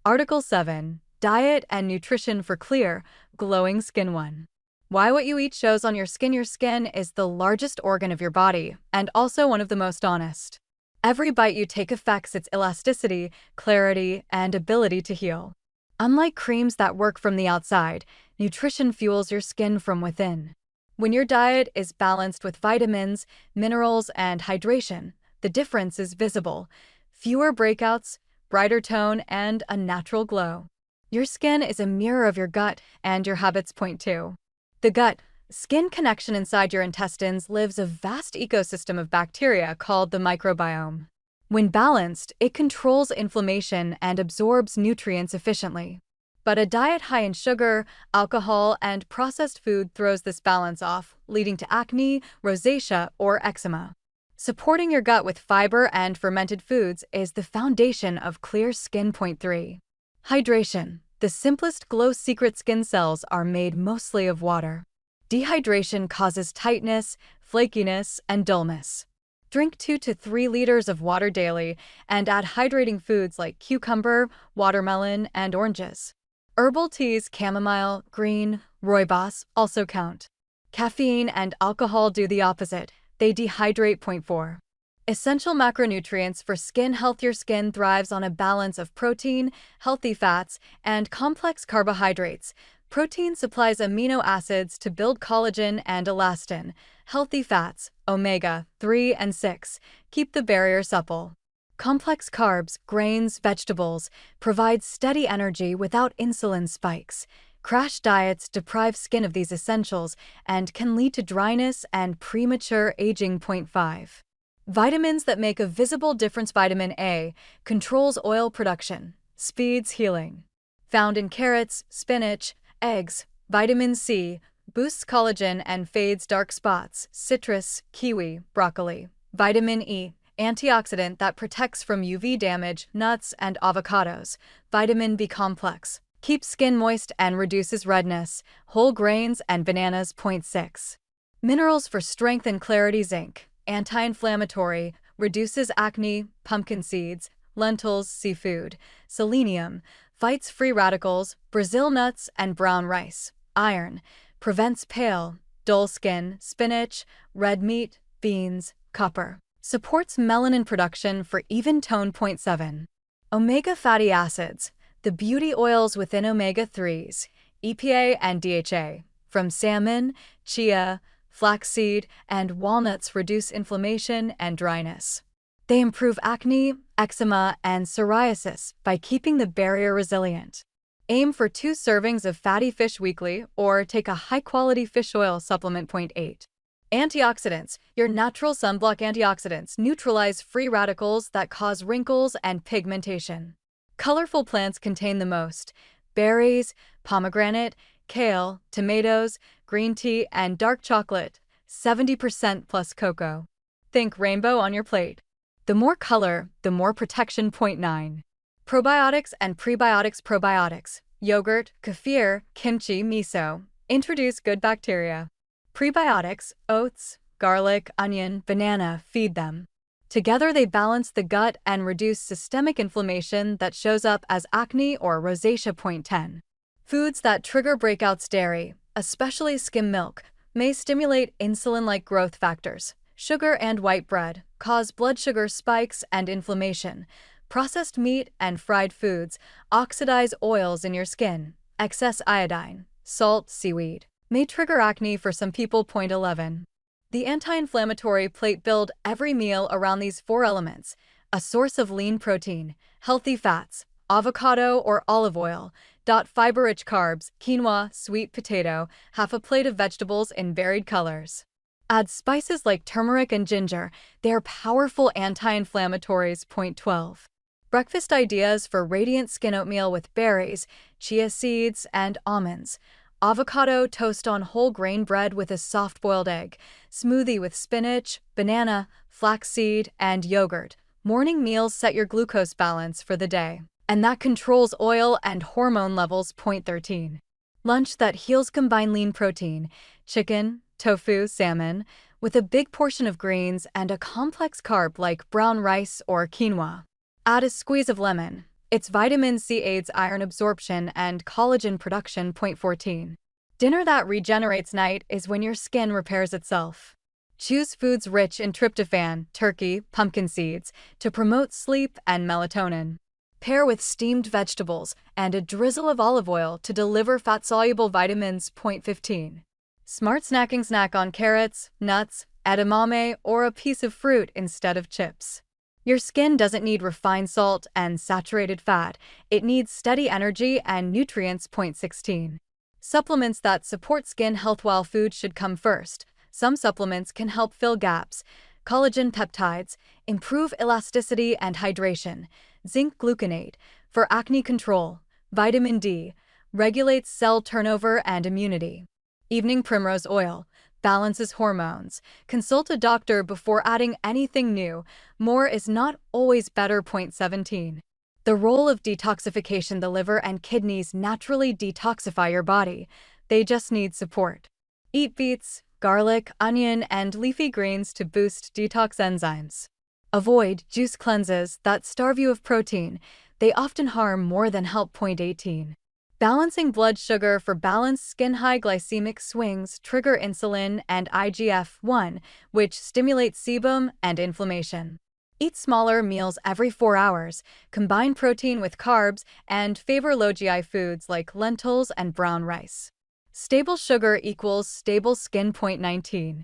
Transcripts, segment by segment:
Article 7. Diet and Nutrition for Clear, Glowing Skin 1. Why what you eat shows on your skin. Your skin is the largest organ of your body, and also one of the most honest. Every bite you take affects its elasticity, clarity, and ability to heal. Unlike creams that work from the outside, nutrition fuels your skin from within. When your diet is balanced with vitamins, minerals, and hydration, the difference is visible. Fewer breakouts, brighter tone, and a natural glow. Your skin is a mirror of your gut, and your habits point to. The gut-skin connection inside your intestines lives a vast ecosystem of bacteria called the microbiome. When balanced, it controls inflammation and absorbs nutrients efficiently. But a diet high in sugar, alcohol, and processed food throws this balance off, leading to acne, rosacea, or eczema. Supporting your gut with fiber and fermented foods is the foundation of clear skin. Point 3. Hydration. The simplest glow secret. Skin cells are made mostly of water. Dehydration causes tightness, flakiness, and dullness. Drink 2 to 3 liters of water daily and add hydrating foods like cucumber, watermelon, and oranges. Herbal teas, chamomile, green, rooibos also count. Caffeine and alcohol do the opposite. They dehydrate. Point 4. Essential macronutrients for skin health. Your skin thrives on a balance of protein, healthy fats, and complex carbohydrates. Protein supplies amino acids to build collagen and elastin. Healthy fats, omega-3 and 6, keep the barrier supple. Complex carbs, grains, vegetables, provide steady energy without insulin spikes. Crash diets deprive skin of these essentials and can lead to dryness and premature aging. Point 5. Vitamins that make a visible difference. Vitamin A controls oil production, speeds healing. Found in carrots, spinach, eggs. Vitamin C boosts collagen and fades dark spots. Citrus, kiwi, broccoli. Vitamin E, antioxidant that protects from UV damage. Nuts and avocados. Vitamin B complex keeps skin moist and reduces redness. Whole grains and bananas. Point 6. Minerals for strength and clarity. Zinc, anti-inflammatory, reduces acne. Pumpkin seeds, lentils, seafood. Selenium, fights free radicals. Brazil nuts and brown rice. Iron, prevents pale, dull skin. Spinach, red meat, beans. Copper, supports melanin production for even tone. Point 7. Omega fatty acids, the beauty oils within omega-3s, EPA and DHA, from salmon, chia, flaxseed, and walnuts reduce inflammation and dryness. They improve acne, eczema, and psoriasis by keeping the barrier resilient. Aim for 2 servings of fatty fish weekly or take a high-quality fish oil supplement. Point 8. Antioxidants. Your natural sunblock antioxidants neutralize free radicals that cause wrinkles and pigmentation. Colorful plants contain the most: berries, pomegranate, kale, tomatoes, green tea, and dark chocolate, 70% plus cocoa. Think rainbow on your plate. The more color, the more protection. Point 9. Probiotics and prebiotics. Probiotics, yogurt, kefir, kimchi, miso, introduce good bacteria. Prebiotics, oats, garlic, onion, banana, feed them. Together they balance the gut and reduce systemic inflammation that shows up as acne or rosacea. Point 10. Foods that trigger breakouts. Dairy, especially skim milk, may stimulate insulin-like growth factors. Sugar and white bread cause blood sugar spikes and inflammation. Processed meat and fried foods oxidize oils in your skin. Excess iodine, salt, seaweed may trigger acne for some people. Point 11. The anti-inflammatory plate. Build every meal around these 4 elements: a source of lean protein, healthy fats, avocado or olive oil, fiber-rich carbs, quinoa, sweet potato, half a plate of vegetables in varied colors. Add spices like turmeric and ginger. They are powerful anti-inflammatories. Point 12. Breakfast ideas for radiant skin. Oatmeal with berries, chia seeds, and almonds. Avocado toast on whole grain bread with a soft-boiled egg. Smoothie with spinach, banana, flaxseed, and yogurt. Morning meals set your glucose balance for the day, and that controls oil and hormone levels. Point 13. Lunch that heals. Combine lean protein, chicken, tofu, salmon, with a big portion of greens and a complex carb like brown rice or quinoa. Add a squeeze of lemon, Its vitamin C aids iron absorption and collagen production. 14. Dinner that regenerates night is when your skin repairs itself. Choose foods rich in tryptophan, turkey, pumpkin seeds, to promote sleep and melatonin. Pair with steamed vegetables and a drizzle of olive oil to deliver fat-soluble vitamins. 15. Smart snacking: snack on carrots, nuts, edamame, or a piece of fruit instead of chips. Your skin doesn't need refined salt and saturated fat, it needs steady energy and nutrients. 16. Supplements that support skin health. While food should come first, some supplements can help fill gaps. Collagen peptides improve elasticity and hydration. Zinc gluconate for acne control. Vitamin D regulates cell turnover and immunity. Evening primrose oil balances hormones. Consult a doctor before adding anything new. More is not always better. 17. The role of detoxification: the liver and kidneys naturally detoxify your body. They just need support. Eat beets, garlic, onion, and leafy greens to boost detox enzymes. Avoid juice cleanses that starve you of protein. They often harm more than help. 18. Balancing blood sugar for balanced skin: high glycemic swings trigger insulin and IGF-1, which stimulates sebum and inflammation. Eat smaller meals every 4 hours, combine protein with carbs, and favor low GI foods like lentils and brown rice. Stable sugar equals stable skin. 19.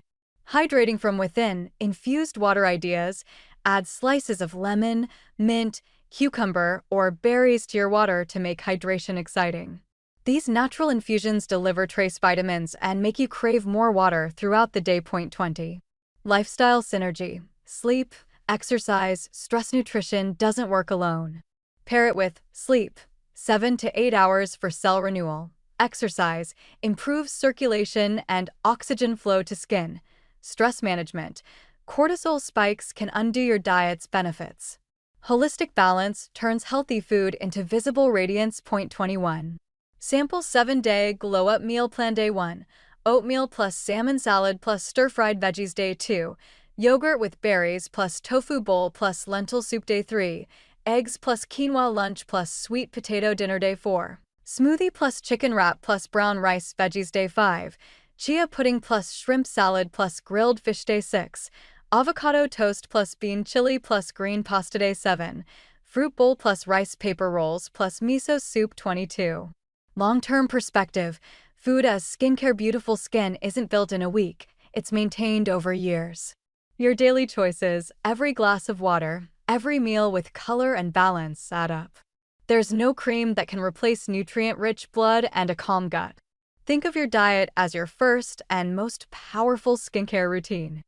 Hydrating from within: infused water ideas. Add slices of lemon, mint, cucumber, or berries to your water to make hydration exciting. These natural infusions deliver trace vitamins and make you crave more water throughout the day. 20. Lifestyle synergy: sleep, exercise, stress. Nutrition doesn't work alone. Pair it with sleep, 7 to 8 hours for cell renewal. Exercise improves circulation and oxygen flow to skin. Stress management: cortisol spikes can undo your diet's benefits. Holistic balance turns healthy food into visible radiance. 21. Sample 7-day Glow Up Meal Plan. Day 1. Oatmeal plus salmon salad plus stir-fried veggies. Day 2. Yogurt with berries plus tofu bowl plus lentil soup. Day 3. Eggs plus quinoa lunch plus sweet potato dinner. Day 4. Smoothie plus chicken wrap plus brown rice veggies. Day 5. Chia pudding plus shrimp salad plus grilled fish. Day 6. Avocado toast plus bean chili plus green pasta. Day 7. Fruit bowl plus rice paper rolls plus miso soup. 22. Long-term perspective: food as skincare. Beautiful skin isn't built in a week, it's maintained over years. Your daily choices, every glass of water, every meal with color and balance, add up. There's no cream that can replace nutrient-rich blood and a calm gut. Think of your diet as your first and most powerful skincare routine.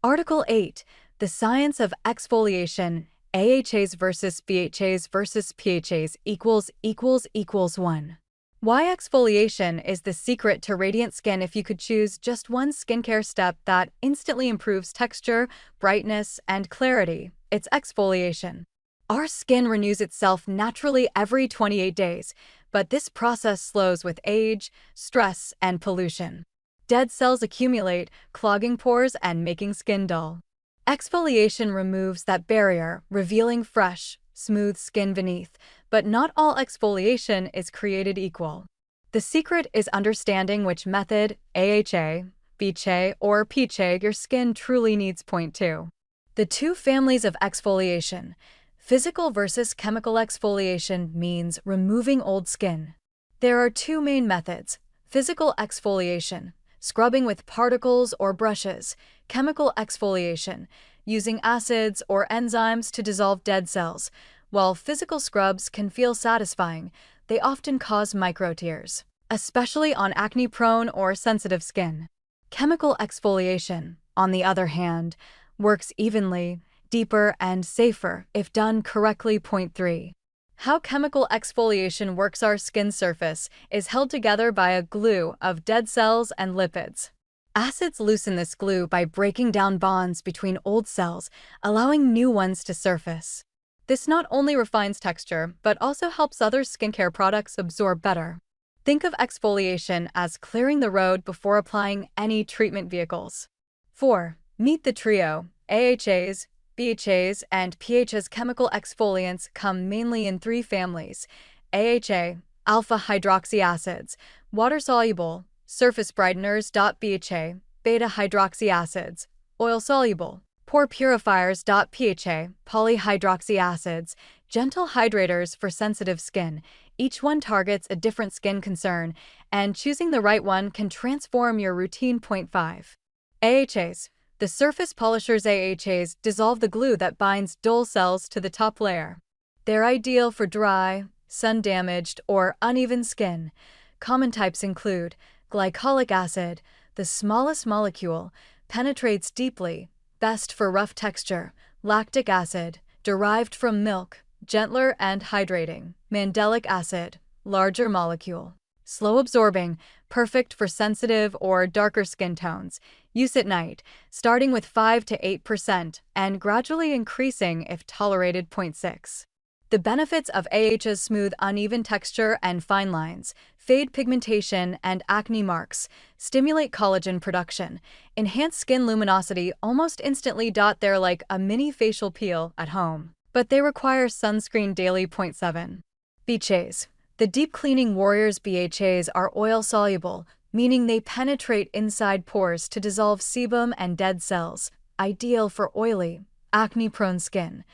Article 8. The Science of Exfoliation: AHAs versus BHAs versus PHAs == 1. Why exfoliation is the secret to radiant skin. If you could choose just one skincare step that instantly improves texture, brightness, and clarity, it's exfoliation. Our skin renews itself naturally every 28 days, but this process slows with age, stress, and pollution. Dead cells accumulate, clogging pores and making skin dull. Exfoliation removes that barrier, revealing fresh, smooth skin beneath, but not all exfoliation is created equal. The secret is understanding which method, AHA, BHA, or PHA, your skin truly needs. 2. The two families of exfoliation. Physical versus chemical exfoliation means removing old skin. There are two main methods: physical exfoliation, scrubbing with particles or brushes; chemical exfoliation, using acids or enzymes to dissolve dead cells. While physical scrubs can feel satisfying, they often cause micro-tears, especially on acne-prone or sensitive skin. Chemical exfoliation, on the other hand, works evenly, deeper, and safer if done correctly. 3. How chemical exfoliation works: our skin surface is held together by a glue of dead cells and lipids. Acids loosen this glue by breaking down bonds between old cells, allowing new ones to surface. This not only refines texture, but also helps other skincare products absorb better. Think of exfoliation as clearing the road before applying any treatment vehicles. 4. Meet the trio: AHAs, BHAs and PHAs chemical exfoliants come mainly in three families: AHA, alpha hydroxy acids, water-soluble, surface brighteners. BHA, beta hydroxy acids, oil-soluble, pore purifiers. PHA, polyhydroxy acids, gentle hydrators for sensitive skin. Each one targets a different skin concern, and choosing the right one can transform your routine. 5. AHAs. The surface polishers. AHAs dissolve the glue that binds dull cells to the top layer. They're ideal for dry, sun-damaged, or uneven skin. Common types include glycolic acid, the smallest molecule, penetrates deeply, best for rough texture; lactic acid, derived from milk, gentler and hydrating; mandelic acid, larger molecule, slow absorbing, perfect for sensitive or darker skin tones. Use at night, starting with 5 to 8% and gradually increasing if tolerated. 6. The benefits of AHAs: smooth, uneven texture and fine lines, fade pigmentation and acne marks, stimulate collagen production, enhance skin luminosity almost instantly. They're like a mini facial peel at home, but they require sunscreen daily. 7. BHAs. The deep cleaning warriors. BHAs are oil-soluble, meaning they penetrate inside pores to dissolve sebum and dead cells, ideal for oily, acne-prone skin.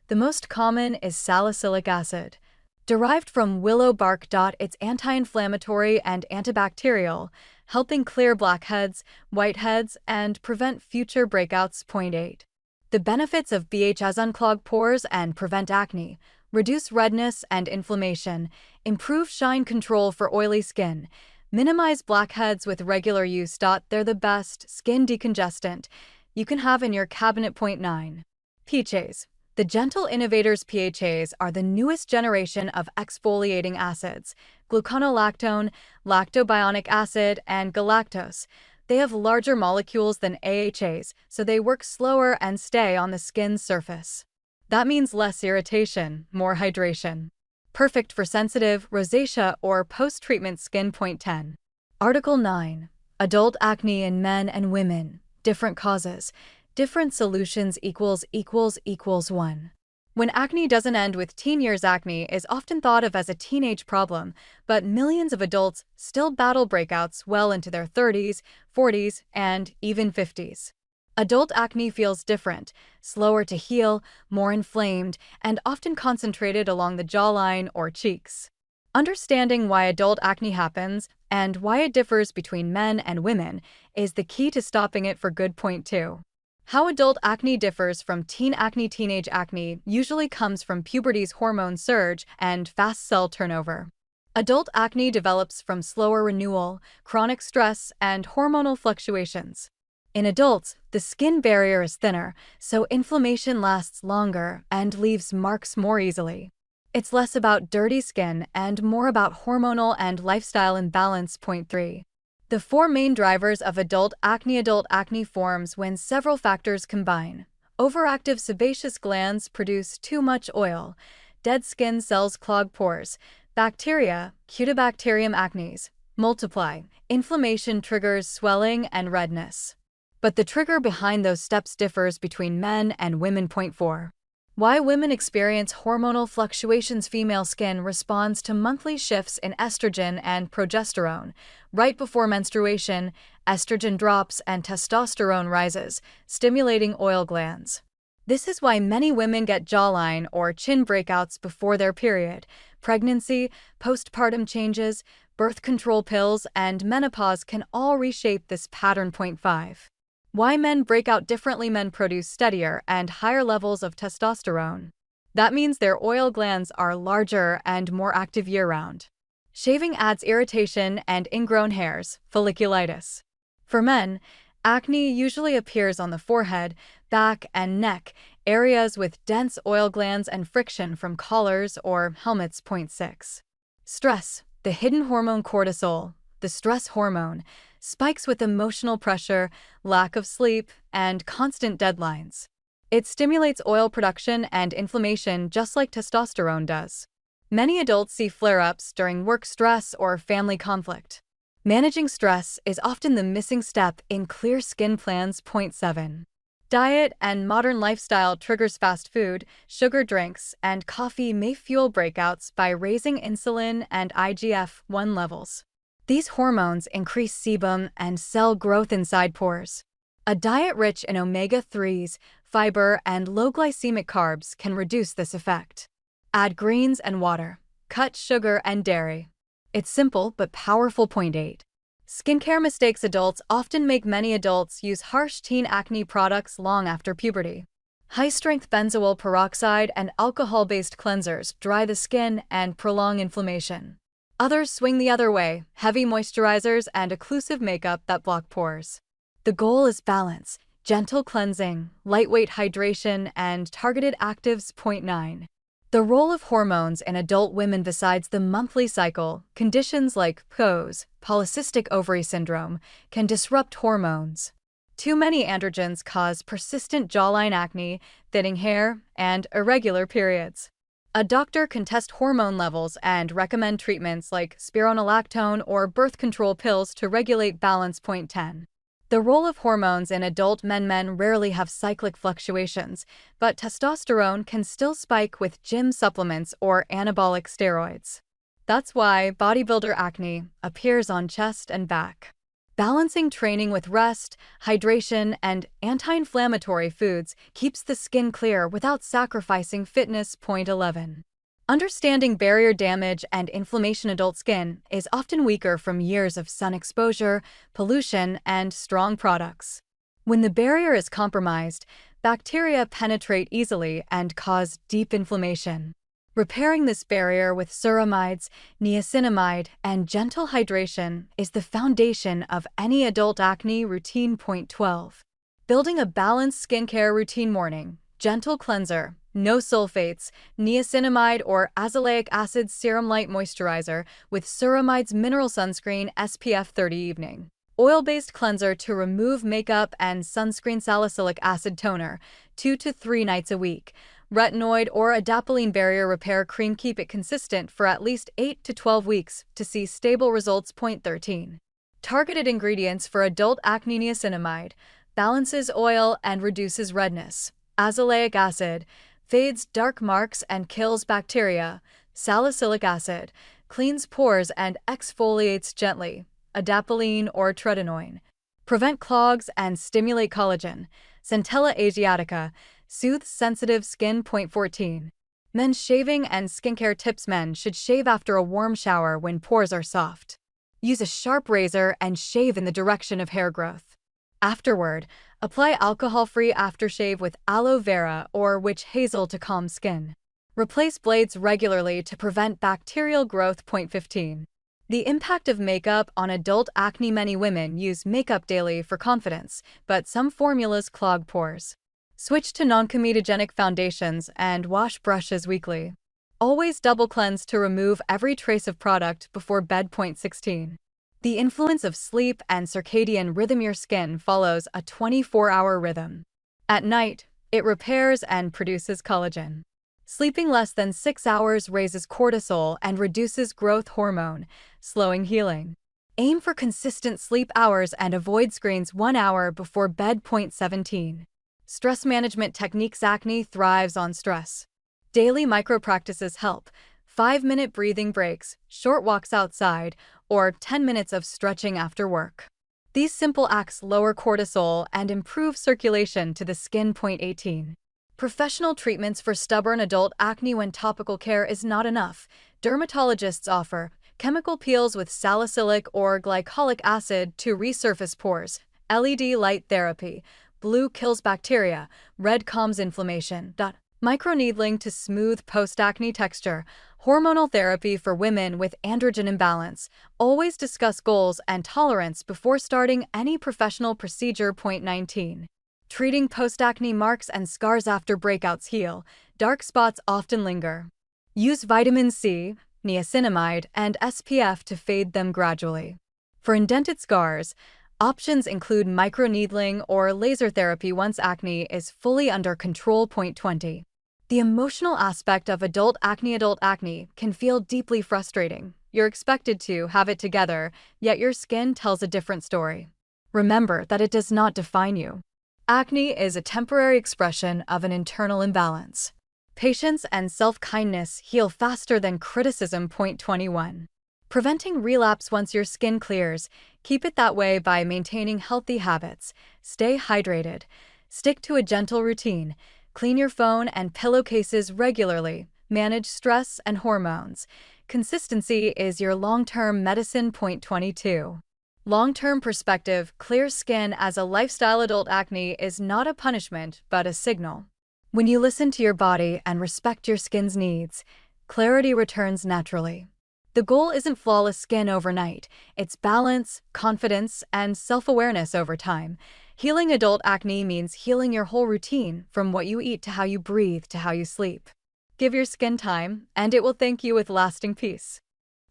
The most common is salicylic acid, derived from willow bark. It's anti-inflammatory and antibacterial, helping clear blackheads, whiteheads, and prevent future breakouts. 8. The benefits of BHAs: unclog pores and prevent acne, reduce redness and inflammation, improve shine control for oily skin, minimize blackheads with regular use. They're the best skin decongestant you can have in your cabinet. 9. PHAs. The gentle innovators. PHAs are the newest generation of exfoliating acids: gluconolactone, lactobionic acid, and galactose. They have larger molecules than AHAs, so they work slower and stay on the skin's surface. That means less irritation, more hydration. Perfect for sensitive, rosacea, or post-treatment skin. 10. Article 9. Adult acne in men and women. Different causes. Different solutions. == 1. When acne doesn't end with teen years. Acne is often thought of as a teenage problem, but millions of adults still battle breakouts well into their 30s, 40s, and even 50s. Adult acne feels different, slower to heal, more inflamed, and often concentrated along the jawline or cheeks. Understanding why adult acne happens and why it differs between men and women is the key to stopping it for good. 2. How adult acne differs from teen acne. Teenage acne usually comes from puberty's hormone surge and fast cell turnover. Adult acne develops from slower renewal, chronic stress, and hormonal fluctuations. In adults, the skin barrier is thinner, so inflammation lasts longer and leaves marks more easily. It's less about dirty skin and more about hormonal and lifestyle imbalance. 3. The four main drivers of adult acne. Adult acne forms when several factors combine. Overactive sebaceous glands produce too much oil. Dead skin cells clog pores. Bacteria, Cutibacterium acnes, multiply. Inflammation triggers swelling and redness. But the trigger behind those steps differs between men and women. 4. Why women experience hormonal fluctuations. Female skin responds to monthly shifts in estrogen and progesterone. Right before menstruation, estrogen drops and testosterone rises, stimulating oil glands. This is why many women get jawline or chin breakouts before their period. Pregnancy, postpartum changes, birth control pills, and menopause can all reshape this pattern. 5. Why men break out differently. Men produce steadier and higher levels of testosterone. That means their oil glands are larger and more active year-round. Shaving adds irritation and ingrown hairs, folliculitis. For men, acne usually appears on the forehead, back, and neck, areas with dense oil glands and friction from collars or helmets. 6. Stress. The hidden hormone cortisol, the stress hormone, spikes with emotional pressure, lack of sleep, and constant deadlines. It stimulates oil production and inflammation just like testosterone does. Many adults see flare-ups during work stress or family conflict. Managing stress is often the missing step in clear skin plans. 7. Diet and modern lifestyle triggers fast food, sugar drinks, and coffee may fuel breakouts by raising insulin and IGF-1 levels. These hormones increase sebum and cell growth inside pores. A diet rich in omega-3s, fiber, and low glycemic carbs can reduce this effect. Add greens and water. Cut sugar and dairy. It's simple but powerful. Point 8. Skincare mistakes. Adults often make. Many adults use harsh teen acne products long after puberty. High-strength benzoyl peroxide and alcohol-based cleansers dry the skin and prolong inflammation. Others swing the other way, heavy moisturizers and occlusive makeup that block pores. The goal is balance, gentle cleansing, lightweight hydration, and targeted actives. Point 9. The role of hormones in adult women. Besides the monthly cycle, conditions like PCOS, polycystic ovary syndrome, can disrupt hormones. Too many androgens cause persistent jawline acne, thinning hair, and irregular periods. A doctor can test hormone levels and recommend treatments like spironolactone or birth control pills to regulate balance. Point 10. The role of hormones in adult men. Men rarely have cyclic fluctuations, but testosterone can still spike with gym supplements or anabolic steroids. That's why bodybuilder acne appears on chest and back. Balancing training with rest, hydration, and anti-inflammatory foods keeps the skin clear without sacrificing fitness. Point 11. Understanding barrier damage and inflammation. Adult skin is often weaker from years of sun exposure, pollution, and strong products. When the barrier is compromised, bacteria penetrate easily and cause deep inflammation. Repairing this barrier with ceramides, niacinamide, and gentle hydration is the foundation of any adult acne routine. Point 12. Building a balanced skincare routine. Morning, gentle cleanser. No sulfates, niacinamide or azelaic acid serum. Light moisturizer with ceramides. Mineral sunscreen SPF 30. Evening, oil-based cleanser to remove makeup and sunscreen. Salicylic acid toner 2 to 3 nights a week. Retinoid or adapalene barrier repair cream. Keep it consistent for at least 8 to 12 weeks to see stable results. Point 13. Targeted ingredients for adult acne. Niacinamide balances oil and reduces redness. Azelaic acid fades dark marks and kills bacteria. Salicylic acid cleans pores and exfoliates gently. Adapalene or tretinoin prevent clogs and stimulate collagen. Centella asiatica soothes sensitive skin. Point 14. Men's shaving and skincare tips. Men should shave after a warm shower when pores are soft. Use a sharp razor and shave in the direction of hair growth. Afterward, apply alcohol-free aftershave with aloe vera or witch hazel to calm skin. Replace blades regularly to prevent bacterial growth. Point 15. The impact of makeup on adult acne. Many women use makeup daily for confidence, but some formulas clog pores. Switch to non-comedogenic foundations and wash brushes weekly. Always double cleanse to remove every trace of product before bed. Point 16. The influence of sleep and circadian rhythm. Your skin follows a 24-hour rhythm. At night, it repairs and produces collagen. Sleeping less than 6 hours raises cortisol and reduces growth hormone, slowing healing. Aim for consistent sleep hours and avoid screens 1 hour before bed. Point 17. Stress management techniques. Acne thrives on stress. Daily micro-practices help. 5-minute breathing breaks, short walks outside, or 10 minutes of stretching after work. These simple acts lower cortisol and improve circulation to the skin. Point 18. Professional treatments for stubborn adult acne. When topical care is not enough, dermatologists offer chemical peels with salicylic or glycolic acid to resurface pores. LED light therapy. Blue kills bacteria, red calms inflammation. Microneedling to smooth post-acne texture. Hormonal therapy for women with androgen imbalance. Always discuss goals and tolerance before starting any professional procedure. Point 19. Treating post-acne marks and scars. After breakouts heal, dark spots often linger. Use vitamin C, niacinamide, and SPF to fade them gradually. For indented scars, options include microneedling or laser therapy once acne is fully under control. Point 20. The emotional aspect of adult acne can feel deeply frustrating. You're expected to have it together, yet your skin tells a different story. Remember that it does not define you. Acne is a temporary expression of an internal imbalance. Patience and self-kindness heal faster than criticism. Point 21. Preventing relapse once your skin clears. Keep it that way by maintaining healthy habits. Stay hydrated. Stick to a gentle routine. Clean your phone and pillowcases regularly. Manage stress and hormones. Consistency is your long-term medicine. Point 22. Long-term perspective, clear skin as a lifestyle. Adult acne is not a punishment, but a signal. When you listen to your body and respect your skin's needs, clarity returns naturally. The goal isn't flawless skin overnight. It's balance, confidence, and self-awareness over time. Healing adult acne means healing your whole routine, from what you eat to how you breathe to how you sleep. Give your skin time, and it will thank you with lasting peace.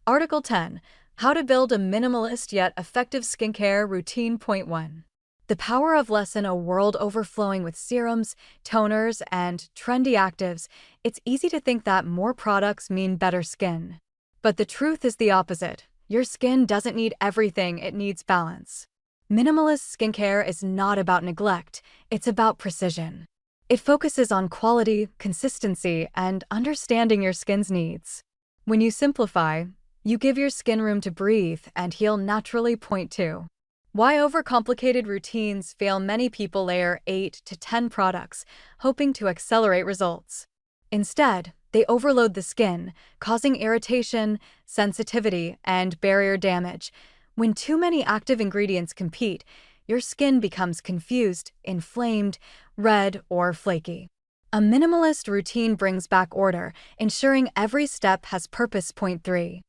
Article 10. How to build a minimalist yet effective skincare routine. Point 1. The power of less in a world overflowing with serums, toners, and trendy actives. It's easy to think that more products mean better skin. But the truth is the opposite. Your skin doesn't need everything, it needs balance. Minimalist skincare is not about neglect, it's about precision. It focuses on quality, consistency, and understanding your skin's needs. When you simplify, you give your skin room to breathe and heal naturally. Point 2. Why overcomplicated routines fail. Many people layer 8 to 10 products, hoping to accelerate results. Instead, they overload the skin, causing irritation, sensitivity, and barrier damage. When too many active ingredients compete, your skin becomes confused, inflamed, red, or flaky. A minimalist routine brings back order, ensuring every step has purpose. Point 3.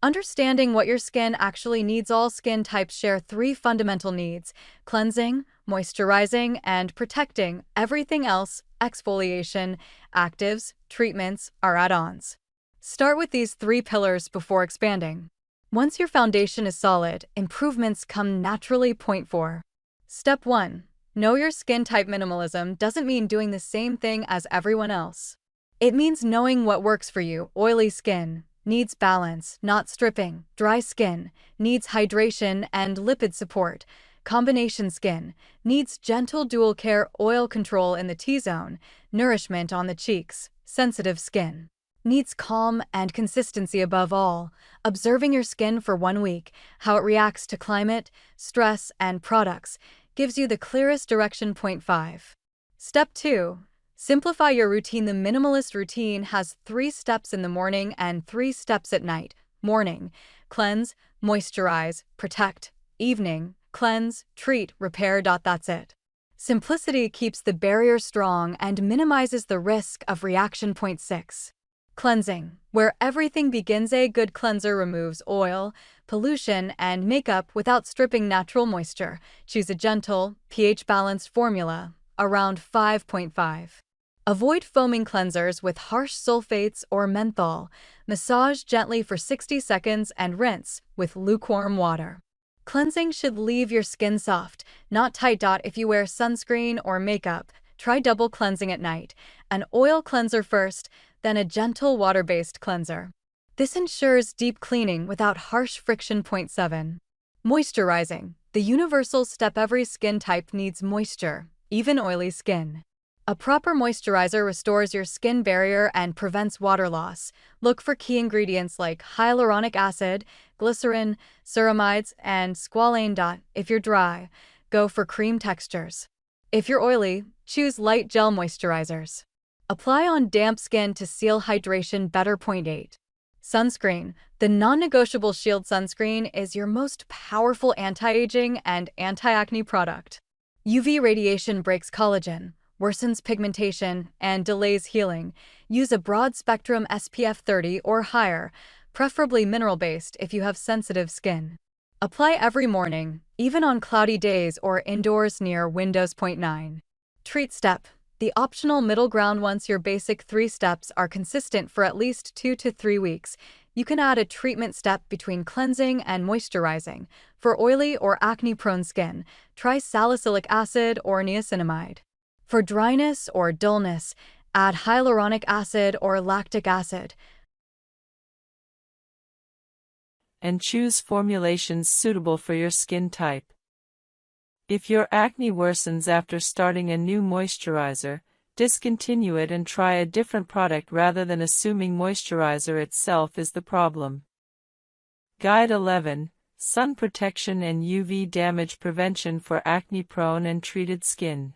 Understanding what your skin actually needs. All skin types share 3 fundamental needs: cleansing, moisturizing, and protecting. Everything else, exfoliation, actives, treatments, are add-ons. Start with these 3 pillars before expanding. Once your foundation is solid, improvements come naturally. Point 4. Step 1. Know your skin type. Minimalism doesn't mean doing the same thing as everyone else. It means knowing what works for you. Oily skin needs balance, not stripping. Dry skin needs hydration and lipid support. Combination skin needs gentle dual care, oil control in the T-zone, nourishment on the cheeks. Sensitive skin needs calm and consistency. Above all, observing your skin for 1 week, how it reacts to climate, stress, and products, gives you the clearest direction. Point 5. Step 2. Simplify your routine. The minimalist routine has 3 steps in the morning and 3 steps at night. Morning: cleanse, moisturize, protect. Evening: cleanse, treat, repair. That's it. Simplicity keeps the barrier strong and minimizes the risk of reaction. Point 6. Cleansing, where everything begins. A good cleanser removes oil, pollution, and makeup without stripping natural moisture. Choose a gentle, pH-balanced formula, around 5.5. Avoid foaming cleansers with harsh sulfates or menthol. Massage gently for 60 seconds and rinse with lukewarm water. Cleansing should leave your skin soft, not tight. If you wear sunscreen or makeup, try double cleansing at night. An oil cleanser first, then a gentle water-based cleanser. This ensures deep cleaning without harsh friction. Point 7. Moisturizing, the universal step. Every skin type needs moisture, even oily skin. A proper moisturizer restores your skin barrier and prevents water loss. Look for key ingredients like hyaluronic acid, glycerin, ceramides, and squalane. If you're dry, go for cream textures. If you're oily, choose light gel moisturizers. Apply on damp skin to seal hydration better. Point 8. Sunscreen. The non-negotiable Shield sunscreen is your most powerful anti-aging and anti-acne product. UV radiation breaks collagen, worsens pigmentation, and delays healing. Use a broad-spectrum SPF 30 or higher, preferably mineral-based if you have sensitive skin. Apply every morning, even on cloudy days or indoors near windows. Point 9. Treat step. The optional middle ground. Once your basic 3 steps are consistent for at least 2 to 3 weeks, you can add a treatment step between cleansing and moisturizing. For oily or acne-prone skin, try salicylic acid or niacinamide. For dryness or dullness, add hyaluronic acid or lactic acid. And choose formulations suitable for your skin type. If your acne worsens after starting a new moisturizer, discontinue it and try a different product rather than assuming moisturizer itself is the problem. Guide 11. Sun Protection and UV Damage Prevention for Acne-Prone and Treated Skin.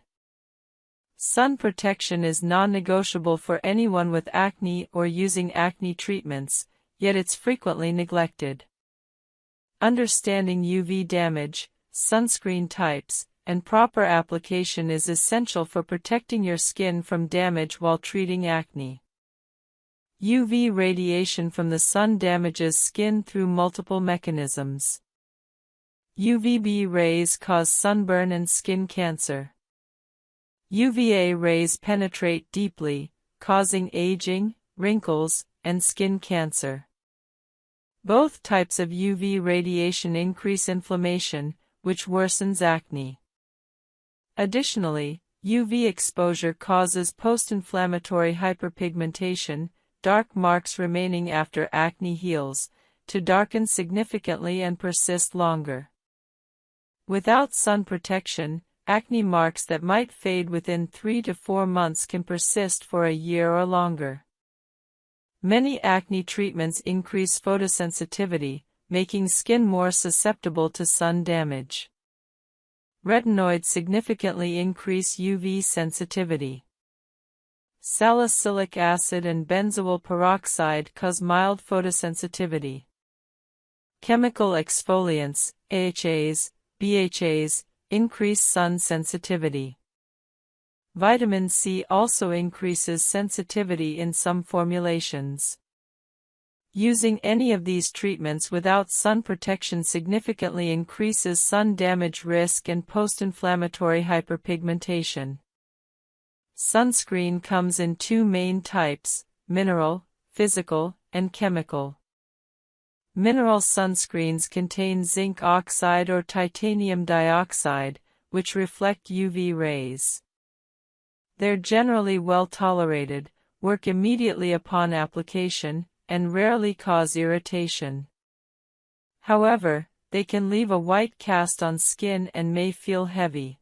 Sun protection is non-negotiable for anyone with acne or using acne treatments, yet it's frequently neglected. Understanding UV damage, sunscreen types, and proper application is essential for protecting your skin from damage while treating acne. UV radiation from the sun damages skin through multiple mechanisms. UVB rays cause sunburn and skin cancer. UVA rays penetrate deeply, causing aging, wrinkles, and skin cancer. Both types of UV radiation increase inflammation, which worsens acne. Additionally, UV exposure causes post-inflammatory hyperpigmentation, dark marks remaining after acne heals, to darken significantly and persist longer. Without sun protection, acne marks that might fade within 3 to 4 months can persist for a year or longer. Many acne treatments increase photosensitivity, making skin more susceptible to sun damage. Retinoids significantly increase UV sensitivity. Salicylic acid and benzoyl peroxide cause mild photosensitivity. Chemical exfoliants, AHAs, BHAs, increase sun sensitivity. Vitamin C also increases sensitivity in some formulations. Using any of these treatments without sun protection significantly increases sun damage risk and post-inflammatory hyperpigmentation. Sunscreen comes in 2 main types: mineral, physical, and chemical. Mineral sunscreens contain zinc oxide or titanium dioxide, which reflect UV rays. They're generally well tolerated, work immediately upon application, and rarely cause irritation. However, they can leave a white cast on skin and may feel heavy.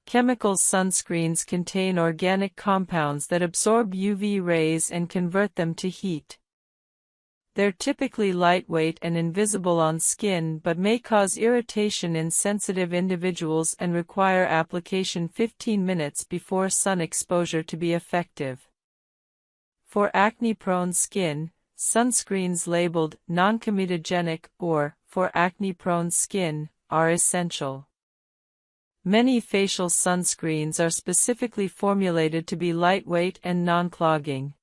Chemical sunscreens contain organic compounds that absorb UV rays and convert them to heat. They're typically lightweight and invisible on skin but may cause irritation in sensitive individuals and require application 15 minutes before sun exposure to be effective. For acne-prone skin, sunscreens labeled non-comedogenic or for acne-prone skin are essential. Many facial sunscreens are specifically formulated to be lightweight and non-clogging.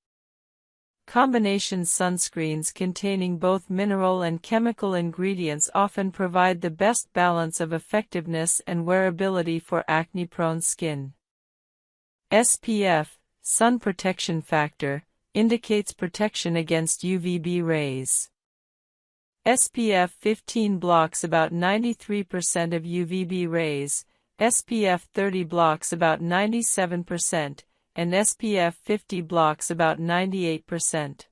Combination sunscreens containing both mineral and chemical ingredients often provide the best balance of effectiveness and wearability for acne-prone skin. SPF, sun protection factor, indicates protection against UVB rays. SPF 15 blocks about 93% of UVB rays, SPF 30 blocks about 97%, and SPF 50 blocks about 98%.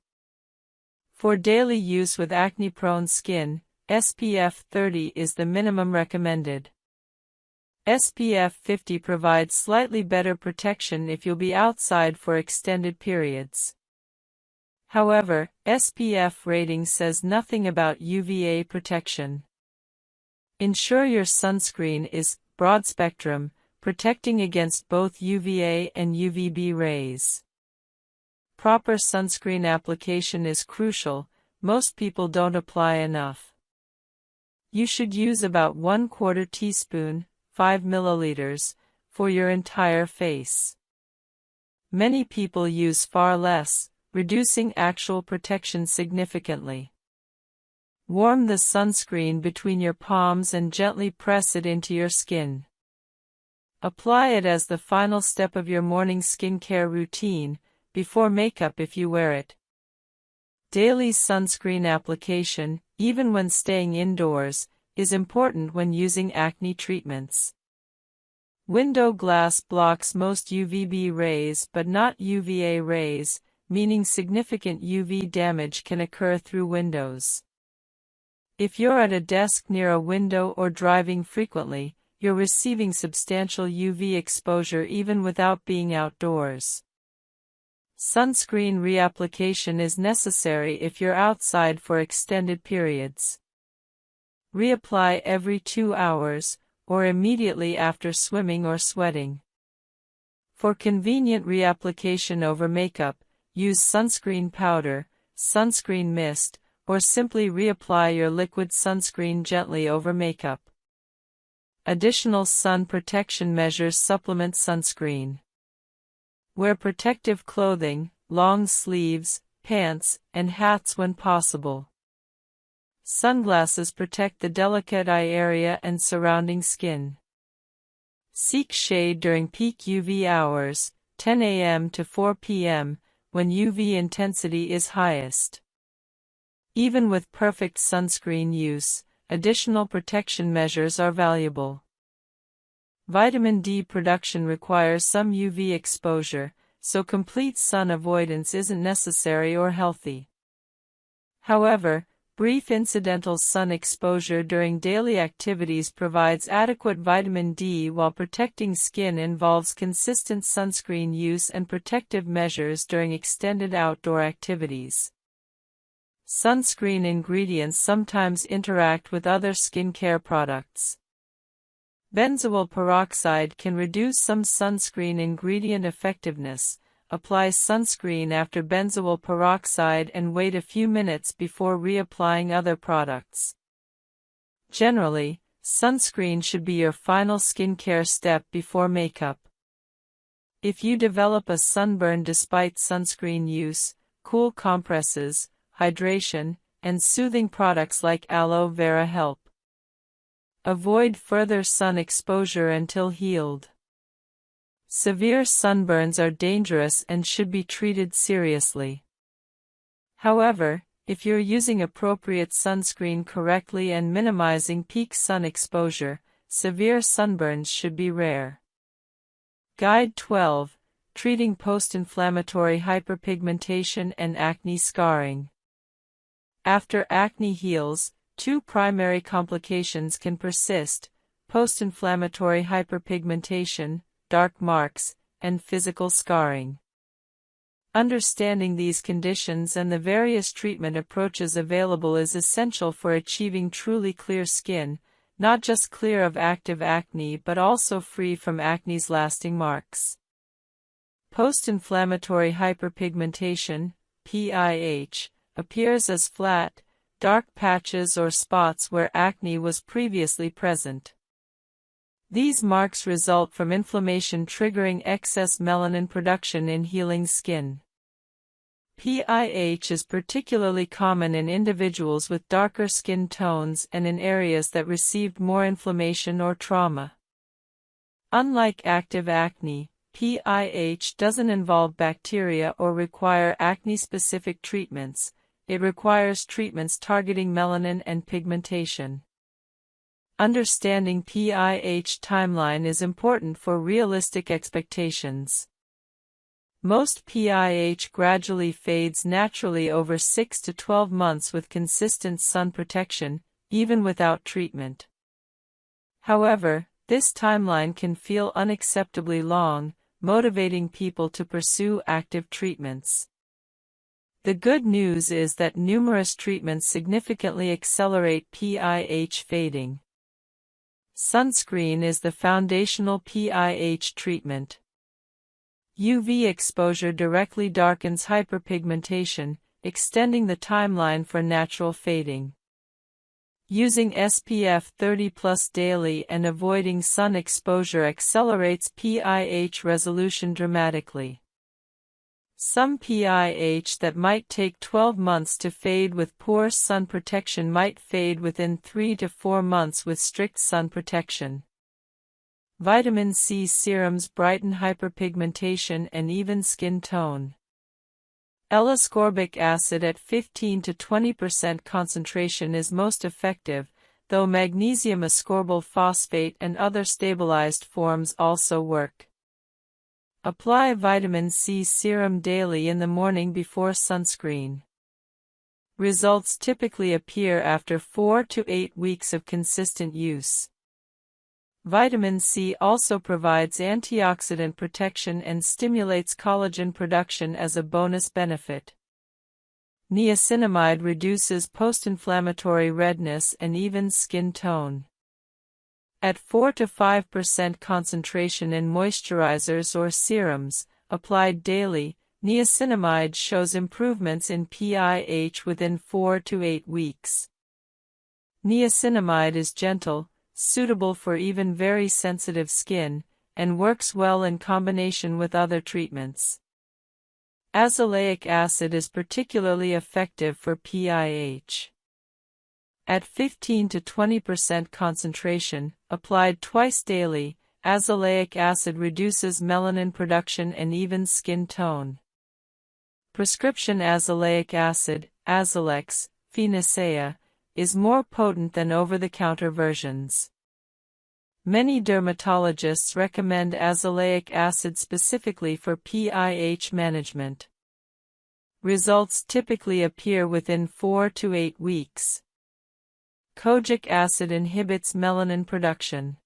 For daily use with acne-prone skin, SPF 30 is the minimum recommended. SPF 50 provides slightly better protection if you'll be outside for extended periods. However, SPF rating says nothing about UVA protection. Ensure your sunscreen is broad spectrum, protecting against both UVA and UVB rays. Proper sunscreen application is crucial. Most people don't apply enough. You should use about 1/4 teaspoon, 5 milliliters, for your entire face. Many people use far less, reducing actual protection significantly. Warm the sunscreen between your palms and gently press it into your skin. Apply it as the final step of your morning skincare routine, before makeup if you wear it. Daily sunscreen application, even when staying indoors, is important when using acne treatments. Window glass blocks most UVB rays but not UVA rays, meaning significant UV damage can occur through windows. If you're at a desk near a window or driving frequently, you're receiving substantial UV exposure even without being outdoors. Sunscreen reapplication is necessary if you're outside for extended periods. Reapply every 2 hours, or immediately after swimming or sweating. For convenient reapplication over makeup, use sunscreen powder, sunscreen mist, or simply reapply your liquid sunscreen gently over makeup. Additional sun protection measures supplement sunscreen. Wear protective clothing, long sleeves, pants, and hats when possible. Sunglasses protect the delicate eye area and surrounding skin. Seek shade during peak UV hours, 10 a.m. to 4 p.m., when UV intensity is highest. Even with perfect sunscreen use, additional protection measures are valuable. Vitamin D production requires some UV exposure, so complete sun avoidance isn't necessary or healthy. However, brief incidental sun exposure during daily activities provides adequate vitamin D, while protecting skin involves consistent sunscreen use and protective measures during extended outdoor activities. Sunscreen ingredients sometimes interact with other skincare products. Benzoyl peroxide can reduce some sunscreen ingredient effectiveness. Apply sunscreen after benzoyl peroxide and wait a few minutes before reapplying other products. Generally, sunscreen should be your final skincare step before makeup. If you develop a sunburn despite sunscreen use, cool compresses, hydration, and soothing products like aloe vera help. Avoid further sun exposure until healed. Severe sunburns are dangerous and should be treated seriously. However, if you're using appropriate sunscreen correctly and minimizing peak sun exposure, severe sunburns should be rare. Guide 12. Treating post-inflammatory hyperpigmentation and acne scarring. After acne heals, two primary complications can persist: post-inflammatory hyperpigmentation, dark marks, and physical scarring. Understanding these conditions and the various treatment approaches available is essential for achieving truly clear skin, not just clear of active acne but also free from acne's lasting marks. Post-inflammatory hyperpigmentation, PIH, appears as flat, dark patches or spots where acne was previously present. These marks result from inflammation triggering excess melanin production in healing skin. PIH is particularly common in individuals with darker skin tones and in areas that received more inflammation or trauma. Unlike active acne, PIH doesn't involve bacteria or require acne-specific treatments. It requires treatments targeting melanin and pigmentation. Understanding PIH timeline is important for realistic expectations. Most PIH gradually fades naturally over 6 to 12 months with consistent sun protection, even without treatment. However, this timeline can feel unacceptably long, motivating people to pursue active treatments. The good news is that numerous treatments significantly accelerate PIH fading. Sunscreen is the foundational PIH treatment. UV exposure directly darkens hyperpigmentation, extending the timeline for natural fading. Using SPF 30+ daily and avoiding sun exposure accelerates PIH resolution dramatically. Some PIH that might take 12 months to fade with poor sun protection might fade within 3 to 4 months with strict sun protection. Vitamin C serums brighten hyperpigmentation and even skin tone. L-ascorbic acid at 15 to 20% concentration is most effective, though magnesium ascorbyl phosphate and other stabilized forms also work. Apply vitamin C serum daily in the morning before sunscreen. Results typically appear after 4 to 8 weeks of consistent use. Vitamin C also provides antioxidant protection and stimulates collagen production as a bonus benefit. Niacinamide reduces post-inflammatory redness and evens skin tone. At 4 to 5% concentration in moisturizers or serums, applied daily, niacinamide shows improvements in pH within 4 to 8 weeks. Niacinamide is gentle, suitable for even very sensitive skin, and works well in combination with other treatments. Azelaic acid is particularly effective for PIH. At 15 to 20% concentration, applied twice daily, azelaic acid reduces melanin production and evens skin tone. Prescription azelaic acid, Azelex, Phenacea, is more potent than over-the-counter versions. Many dermatologists recommend azelaic acid specifically for PIH management. Results typically appear within 4 to 8 weeks. Kojic acid inhibits melanin production.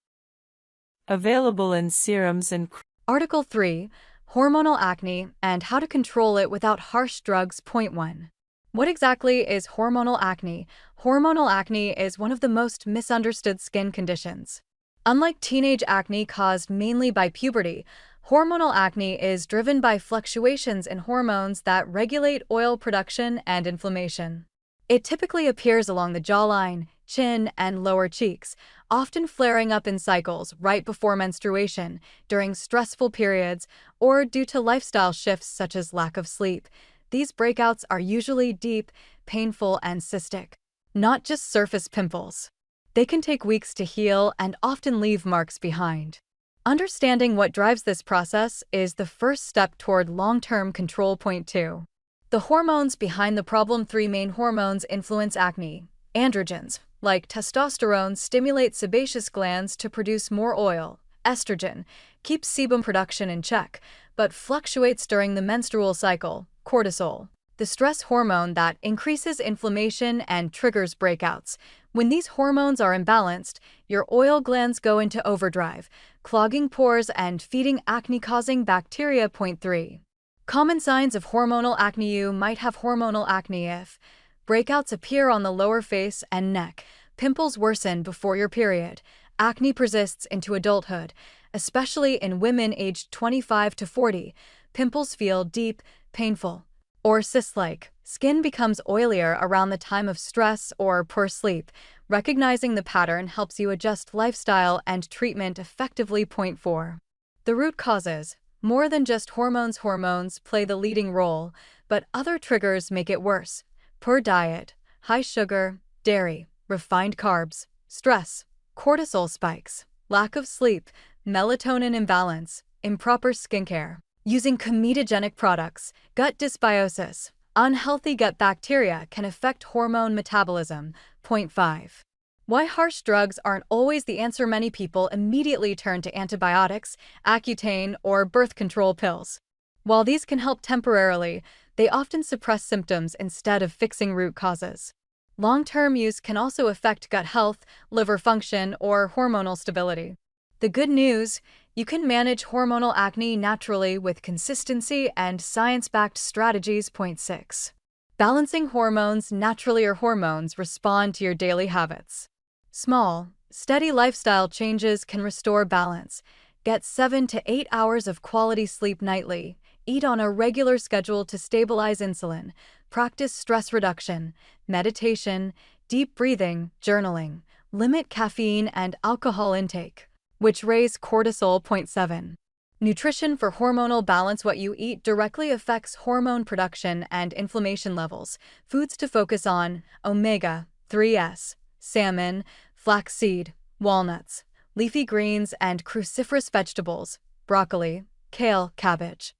Available in serums and Article 3, Hormonal Acne and How to Control It Without Harsh Drugs. Point 1. What exactly is hormonal acne? Hormonal acne is one of the most misunderstood skin conditions. Unlike teenage acne caused mainly by puberty, hormonal acne is driven by fluctuations in hormones that regulate oil production and inflammation. It typically appears along the jawline, chin, and lower cheeks, often flaring up in cycles right before menstruation, during stressful periods, or due to lifestyle shifts such as lack of sleep. These breakouts are usually deep, painful, and cystic, not just surface pimples. They can take weeks to heal and often leave marks behind. Understanding what drives this process is the first step toward long-term control. Point 2. The hormones behind the problem. 3 main hormones influence acne. Androgens, like testosterone, stimulate sebaceous glands to produce more oil. Estrogen keeps sebum production in check, but fluctuates during the menstrual cycle. Cortisol, the stress hormone that increases inflammation and triggers breakouts. When these hormones are imbalanced, your oil glands go into overdrive, clogging pores and feeding acne-causing bacteria. Point 3. Common signs of hormonal acne. You might have hormonal acne if breakouts appear on the lower face and neck, pimples worsen before your period, acne persists into adulthood, especially in women aged 25 to 40, pimples feel deep, painful, or cyst-like. Skin becomes oilier around the time of stress or poor sleep. Recognizing the pattern helps you adjust lifestyle and treatment effectively. Point 4. The root causes. More than just hormones. Hormones play the leading role, but other triggers make it worse. Poor diet, high sugar, dairy, refined carbs, stress, cortisol spikes, lack of sleep, melatonin imbalance, improper skincare, using comedogenic products, gut dysbiosis, unhealthy gut bacteria can affect hormone metabolism. Point 5. Why harsh drugs aren't always the answer. Many people immediately turn to antibiotics, Accutane, or birth control pills. While these can help temporarily, they often suppress symptoms instead of fixing root causes. Long-term use can also affect gut health, liver function, or hormonal stability. The good news: you can manage hormonal acne naturally with consistency and science-backed strategies. Point 6. Balancing hormones naturally. Your hormones respond to your daily habits. Small, steady lifestyle changes can restore balance. Get 7 to 8 hours of quality sleep nightly. Eat on a regular schedule to stabilize insulin. Practice stress reduction, meditation, deep breathing, journaling. Limit caffeine and alcohol intake, which raise cortisol. Point 7. Nutrition for hormonal balance. What you eat directly affects hormone production and inflammation levels. Foods to focus on: omega-3s, salmon, flaxseed, walnuts, leafy greens and cruciferous vegetables, broccoli, kale, cabbage.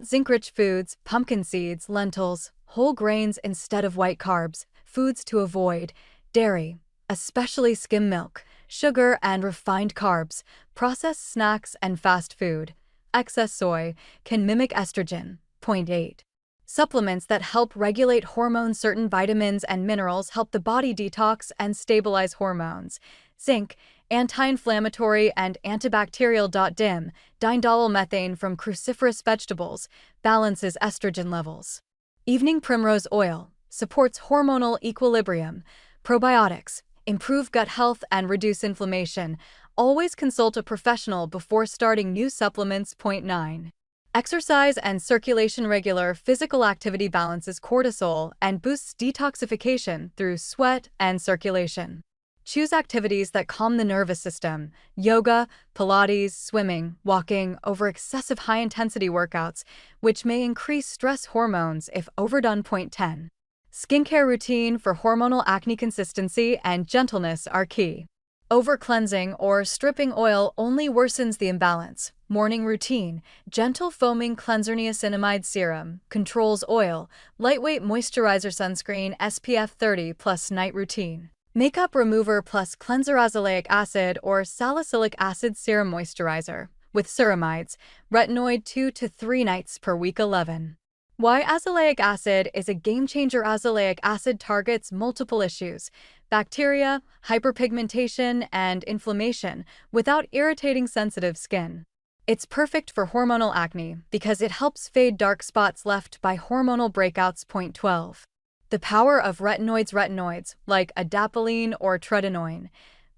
Zinc-rich foods: pumpkin seeds, lentils, whole grains instead of white carbs. Foods to avoid: dairy, especially skim milk, sugar and refined carbs, processed snacks and fast food. Excess soy can mimic estrogen. Point 8. Supplements that help regulate hormones. Certain vitamins and minerals help the body detox and stabilize hormones. Zinc anti-inflammatory and antibacterial. Dim, diindolylmethane methane from cruciferous vegetables, balances estrogen levels. Evening primrose oil, supports hormonal equilibrium. Probiotics, improve gut health and reduce inflammation. Always consult a professional before starting new supplements. Point 9. Exercise and circulation. Regular physical activity balances cortisol and boosts detoxification through sweat and circulation. Choose activities that calm the nervous system: yoga, Pilates, swimming, walking, over excessive high-intensity workouts, which may increase stress hormones if overdone. Point 10. Skincare routine for hormonal acne. Consistency and gentleness are key. Over-cleansing or stripping oil only worsens the imbalance. Morning routine: gentle foaming cleanser. Niacinamide serum controls oil, lightweight moisturizer. Sunscreen SPF 30+. Night routine: makeup remover plus cleanser. Azelaic acid or salicylic acid serum moisturizer with ceramides, retinoid 2 to 3 nights per week. 11. Why azelaic acid is a game-changer. Azelaic acid targets multiple issues: bacteria, hyperpigmentation, and inflammation without irritating sensitive skin. It's perfect for hormonal acne because it helps fade dark spots left by hormonal breakouts. Point 12. The power of retinoids. Retinoids, like adapalene or tretinoin,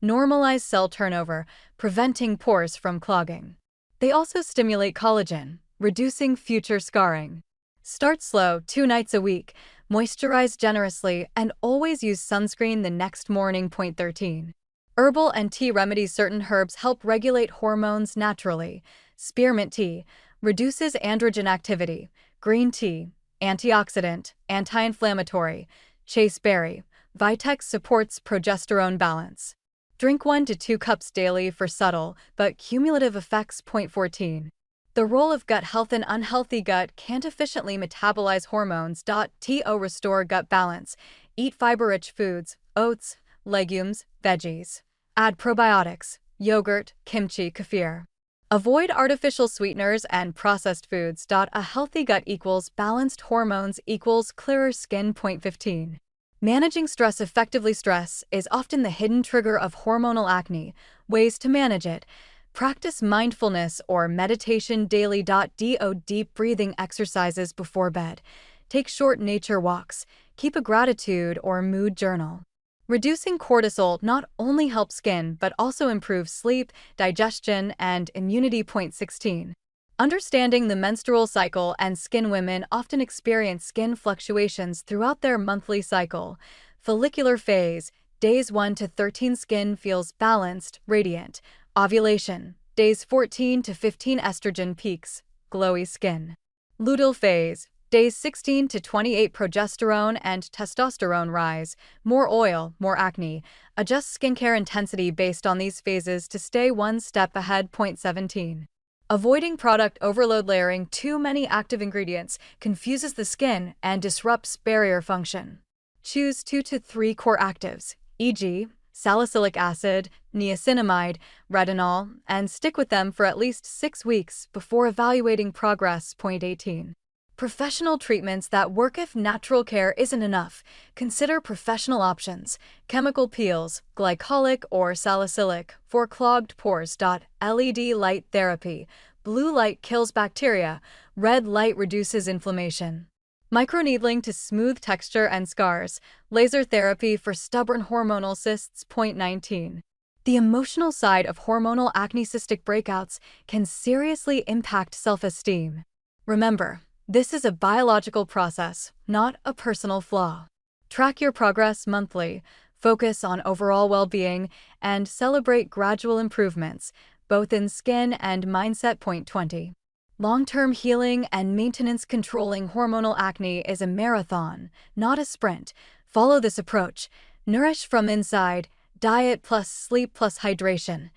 normalize cell turnover, preventing pores from clogging. They also stimulate collagen, reducing future scarring. Start slow, 2 nights a week, moisturize generously, and always use sunscreen the next morning. Point 13. Herbal and tea remedies. Certain herbs help regulate hormones naturally. Spearmint tea reduces androgen activity. Green tea, antioxidant, anti-inflammatory. Chaseberry, Vitex supports progesterone balance. Drink 1 to 2 cups daily for subtle but cumulative effects. Point 14. The role of gut health. An unhealthy gut can't efficiently metabolize hormones. To restore gut balance, eat fiber-rich foods, oats, legumes, veggies. Add probiotics, yogurt, kimchi, kefir. Avoid artificial sweeteners and processed foods. A healthy gut equals balanced hormones equals clearer skin. Point 15. Managing stress effectively. Stress is often the hidden trigger of hormonal acne. Ways to manage it: practice mindfulness or meditation daily. Do deep breathing exercises before bed. Take short nature walks. Keep a gratitude or mood journal. Reducing cortisol not only helps skin but also improves sleep, digestion, and immunity. Point 16. Understanding the menstrual cycle and skin. Women often experience skin fluctuations throughout their monthly cycle. Follicular phase, days 1 to 13, skin feels balanced, radiant. Ovulation, days 14 to 15, estrogen peaks, glowy skin. Luteal phase, days 16 to 28, progesterone and testosterone rise, more oil, more acne. Adjust skincare intensity based on these phases to stay one step ahead. Point 17. Avoiding product overload. Layering too many active ingredients confuses the skin and disrupts barrier function. Choose 2 to 3 core actives, e.g., salicylic acid, niacinamide, retinol, and stick with them for at least 6 weeks before evaluating progress. Point 18. Professional treatments that work. If natural care isn't enough, consider professional options: chemical peels, glycolic or salicylic, for clogged pores. LED light therapy, blue light kills bacteria, red light reduces inflammation. Microneedling to smooth texture and scars, laser therapy for stubborn hormonal cysts. Point 19. The emotional side of hormonal acne. Cystic breakouts can seriously impact self-esteem. Remember, this is a biological process, not a personal flaw. Track your progress monthly, focus on overall well-being, and celebrate gradual improvements, both in skin and mindset. Point 20. Long-term healing and maintenance. Controlling hormonal acne is a marathon, not a sprint. Follow this approach: nourish from inside, diet plus sleep plus hydration.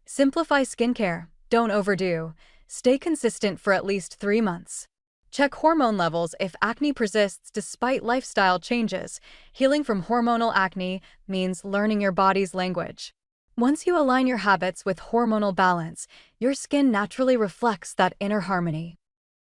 Simplify skincare, don't overdo. Stay consistent for at least 3 months. Check hormone levels if acne persists despite lifestyle changes. Healing from hormonal acne means learning your body's language. Once you align your habits with hormonal balance, your skin naturally reflects that inner harmony.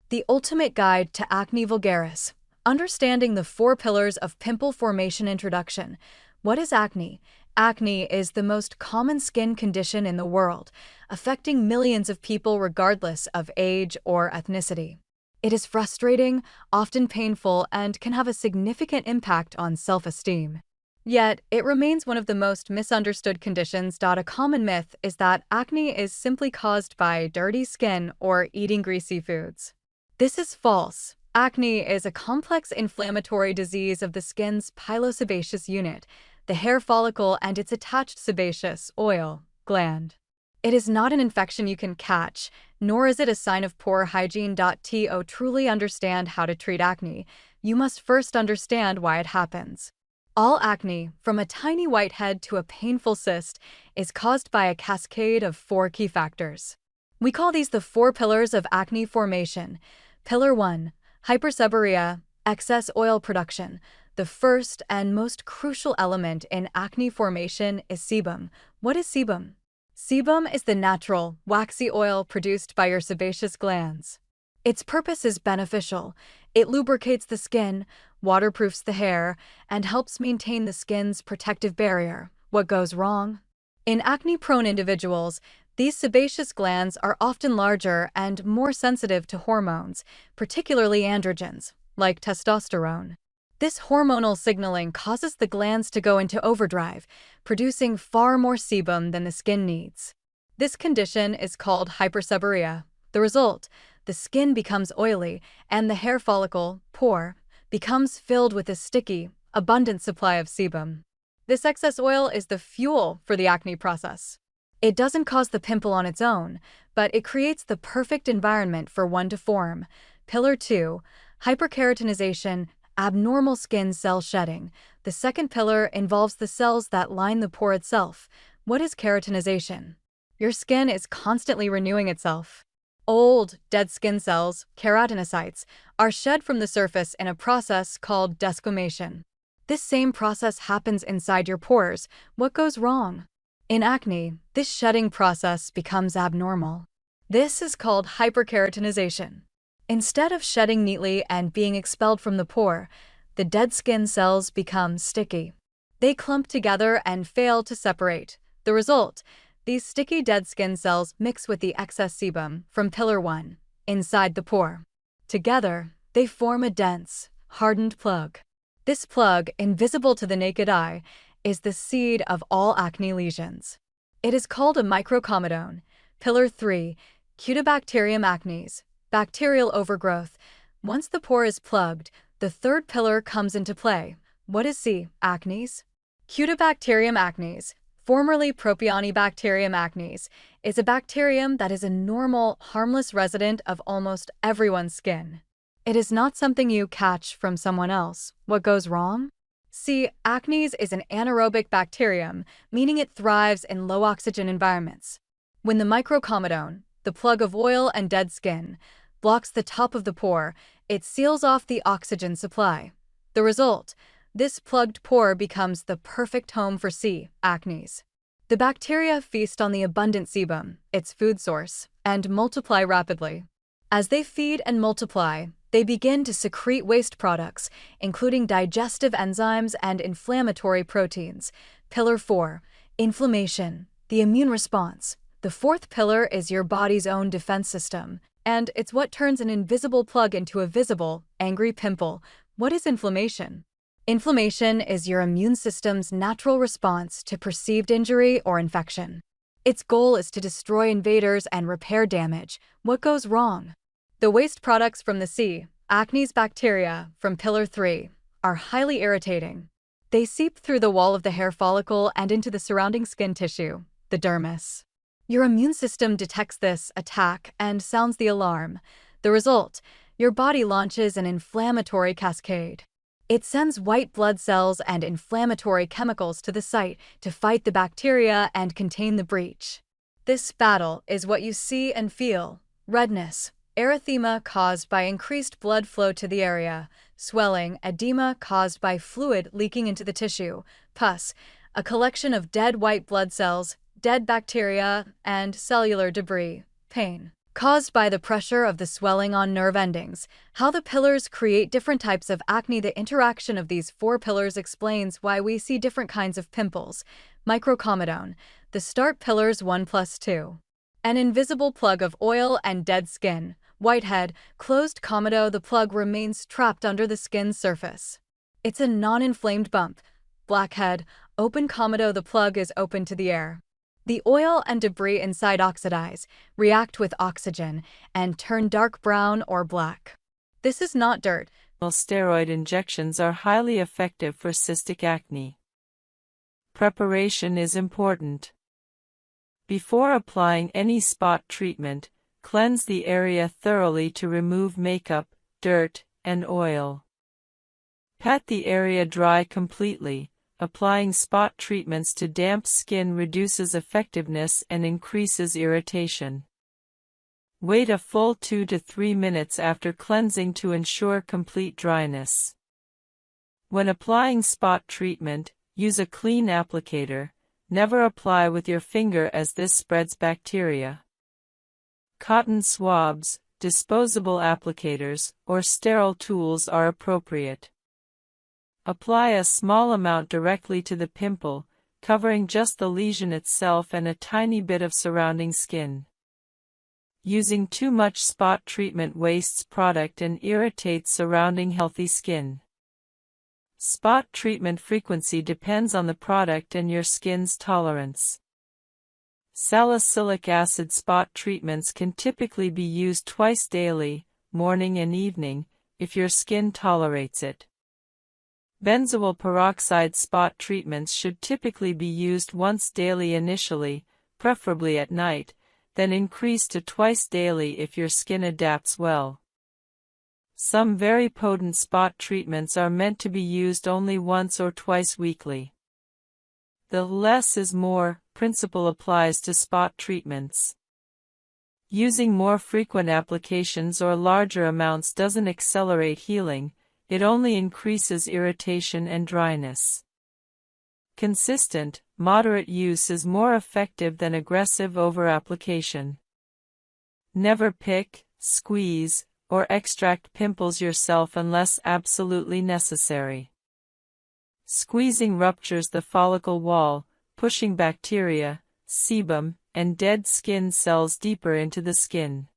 The ultimate guide to acne vulgaris: understanding the 4 pillars of pimple formation. Introduction. What is acne? Acne is the most common skin condition in the world, affecting millions of people regardless of age or ethnicity. It is frustrating, often painful, and can have a significant impact on self-esteem. Yet, it remains one of the most misunderstood conditions. A common myth is that acne is simply caused by dirty skin or eating greasy foods. This is false. Acne is a complex inflammatory disease of the skin's pilosebaceous unit, the hair follicle, and its attached sebaceous oil gland. It is not an infection you can catch, nor is it a sign of poor hygiene. To truly understand how to treat acne, you must first understand why it happens. All acne, from a tiny whitehead to a painful cyst, is caused by a cascade of 4 key factors. We call these the 4 pillars of acne formation. Pillar 1. Hyperseborrhea, excess oil production. The first and most crucial element in acne formation is sebum. What is sebum? Sebum is the natural, waxy oil produced by your sebaceous glands. Its purpose is beneficial. It lubricates the skin, waterproofs the hair, and helps maintain the skin's protective barrier. What goes wrong? In acne-prone individuals, these sebaceous glands are often larger and more sensitive to hormones, particularly androgens, like testosterone. This hormonal signaling causes the glands to go into overdrive, producing far more sebum than the skin needs. This condition is called hyperseborrhea. The result: the skin becomes oily, and the hair follicle, pore, becomes filled with a sticky, abundant supply of sebum. This excess oil is the fuel for the acne process. It doesn't cause the pimple on its own, but it creates the perfect environment for one to form. Pillar 2. Hyperkeratinization, abnormal skin cell shedding. The second pillar involves the cells that line the pore itself. What is keratinization? Your skin is constantly renewing itself. Old, dead skin cells, keratinocytes, are shed from the surface in a process called desquamation. This same process happens inside your pores. What goes wrong? In acne, this shedding process becomes abnormal. This is called hyperkeratinization. Instead of shedding neatly and being expelled from the pore, the dead skin cells become sticky. They clump together and fail to separate. The result: these sticky dead skin cells mix with the excess sebum from pillar 1 inside the pore. Together, they form a dense, hardened plug. This plug, invisible to the naked eye, is the seed of all acne lesions. It is called a microcomedone. Pillar 3. Cutibacterium acnes, bacterial overgrowth. Once the pore is plugged, the third pillar comes into play. What is C. acnes? Cutibacterium acnes, formerly Propionibacterium acnes, is a bacterium that is a normal, harmless resident of almost everyone's skin. It is not something you catch from someone else. What goes wrong? C. acnes is an anaerobic bacterium, meaning it thrives in low-oxygen environments. When the microcomedone, the plug of oil and dead skin, blocks the top of the pore, it seals off the oxygen supply. The result: this plugged pore becomes the perfect home for C. acnes. The bacteria feast on the abundant sebum, its food source, and multiply rapidly. As they feed and multiply, they begin to secrete waste products, including digestive enzymes and inflammatory proteins. Pillar 4. Inflammation, the immune response. The fourth pillar is your body's own defense system, and it's what turns an invisible plug into a visible, angry pimple. What is inflammation? Inflammation is your immune system's natural response to perceived injury or infection. Its goal is to destroy invaders and repair damage. What goes wrong? The waste products from the C. acnes bacteria from pillar 3 are highly irritating. They seep through the wall of the hair follicle and into the surrounding skin tissue, the dermis. Your immune system detects this attack and sounds the alarm. The result: your body launches an inflammatory cascade. It sends white blood cells and inflammatory chemicals to the site to fight the bacteria and contain the breach. This battle is what you see and feel: redness, erythema caused by increased blood flow to the area, swelling, edema caused by fluid leaking into the tissue, pus, a collection of dead white blood cells, dead bacteria, and cellular debris, pain, Caused by the pressure of the swelling on nerve endings. How the pillars create different types of acne. The interaction of these four pillars explains why we see different kinds of pimples. Microcomedone. The start pillars 1 plus 2. An invisible plug of oil and dead skin. Whitehead. Closed comedo. The plug remains trapped under the skin's surface. It's a non-inflamed bump. Blackhead. Open comedo. The plug is open to the air. The oil and debris inside oxidize, react with oxygen, and turn dark brown or black. This is not dirt. Steroid injections are highly effective for cystic acne. Preparation is important. Before applying any spot treatment, cleanse the area thoroughly to remove makeup, dirt, and oil. Pat the area dry completely. Applying spot treatments to damp skin reduces effectiveness and increases irritation. Wait a full 2 to 3 minutes after cleansing to ensure complete dryness. When applying spot treatment, use a clean applicator. Never apply with your finger as this spreads bacteria. Cotton swabs, disposable applicators, or sterile tools are appropriate. Apply a small amount directly to the pimple, covering just the lesion itself and a tiny bit of surrounding skin. Using too much spot treatment wastes product and irritates surrounding healthy skin. Spot treatment frequency depends on the product and your skin's tolerance. Salicylic acid spot treatments can typically be used twice daily, morning and evening, if your skin tolerates it. Benzoyl peroxide spot treatments should typically be used once daily initially, preferably at night, then increase to twice daily if your skin adapts well. Some very potent spot treatments are meant to be used only once or twice weekly. The less is more principle applies to spot treatments. Using more frequent applications or larger amounts doesn't accelerate healing. It only increases irritation and dryness. Consistent, moderate use is more effective than aggressive over-application. Never pick, squeeze, or extract pimples yourself unless absolutely necessary. Squeezing ruptures the follicle wall, pushing bacteria, sebum, and dead skin cells deeper into the skin.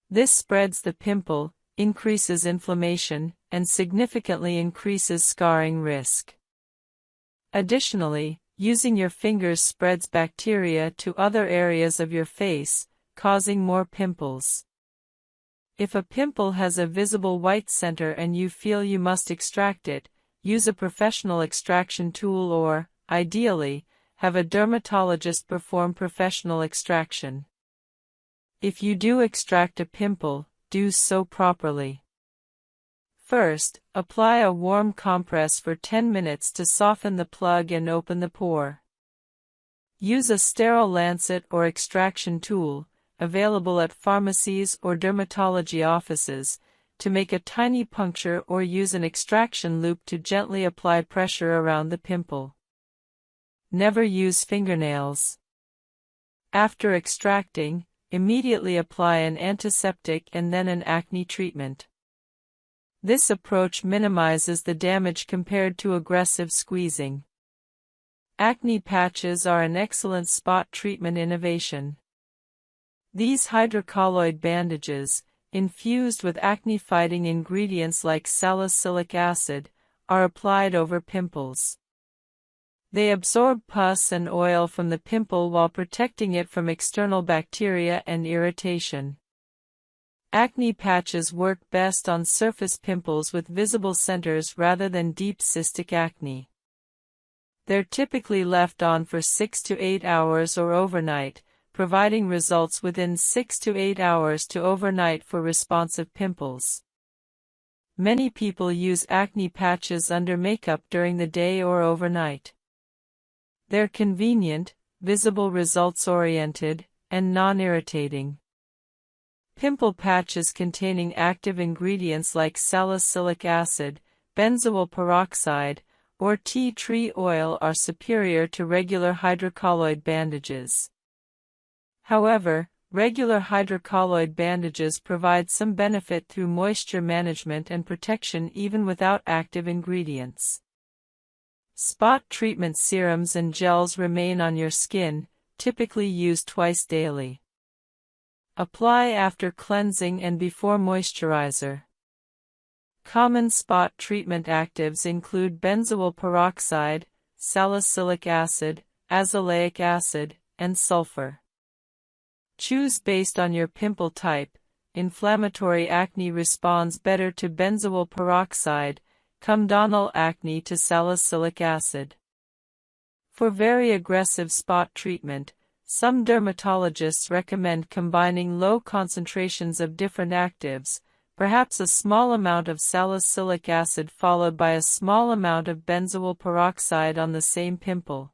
This spreads the pimple, increases inflammation, and significantly increases scarring risk. Additionally, using your fingers spreads bacteria to other areas of your face, causing more pimples. If a pimple has a visible white center and you feel you must extract it, use a professional extraction tool or, ideally, have a dermatologist perform professional extraction. If you do extract a pimple, do so properly. First, apply a warm compress for 10 minutes to soften the plug and open the pore. Use a sterile lancet or extraction tool, available at pharmacies or dermatology offices, to make a tiny puncture or use an extraction loop to gently apply pressure around the pimple. Never use fingernails. After extracting, immediately apply an antiseptic and then an acne treatment. This approach minimizes the damage compared to aggressive squeezing. Acne patches are an excellent spot treatment innovation. These hydrocolloid bandages, infused with acne-fighting ingredients like salicylic acid, are applied over pimples. They absorb pus and oil from the pimple while protecting it from external bacteria and irritation. Acne patches work best on surface pimples with visible centers rather than deep cystic acne. They're typically left on for 6 to 8 hours or overnight, providing results within 6 to 8 hours to overnight for responsive pimples. Many people use acne patches under makeup during the day or overnight. They're convenient, visible results-oriented, and non-irritating. Pimple patches containing active ingredients like salicylic acid, benzoyl peroxide, or tea tree oil are superior to regular hydrocolloid bandages. However, regular hydrocolloid bandages provide some benefit through moisture management and protection even without active ingredients. Spot treatment serums and gels remain on your skin, typically used twice daily. Apply after cleansing and before moisturizer. Common spot treatment actives include benzoyl peroxide, salicylic acid, azelaic acid, and sulfur. Choose based on your pimple type. Inflammatory acne responds better to benzoyl peroxide, comedonal acne to salicylic acid. For very aggressive spot treatment, some dermatologists recommend combining low concentrations of different actives, perhaps a small amount of salicylic acid followed by a small amount of benzoyl peroxide on the same pimple.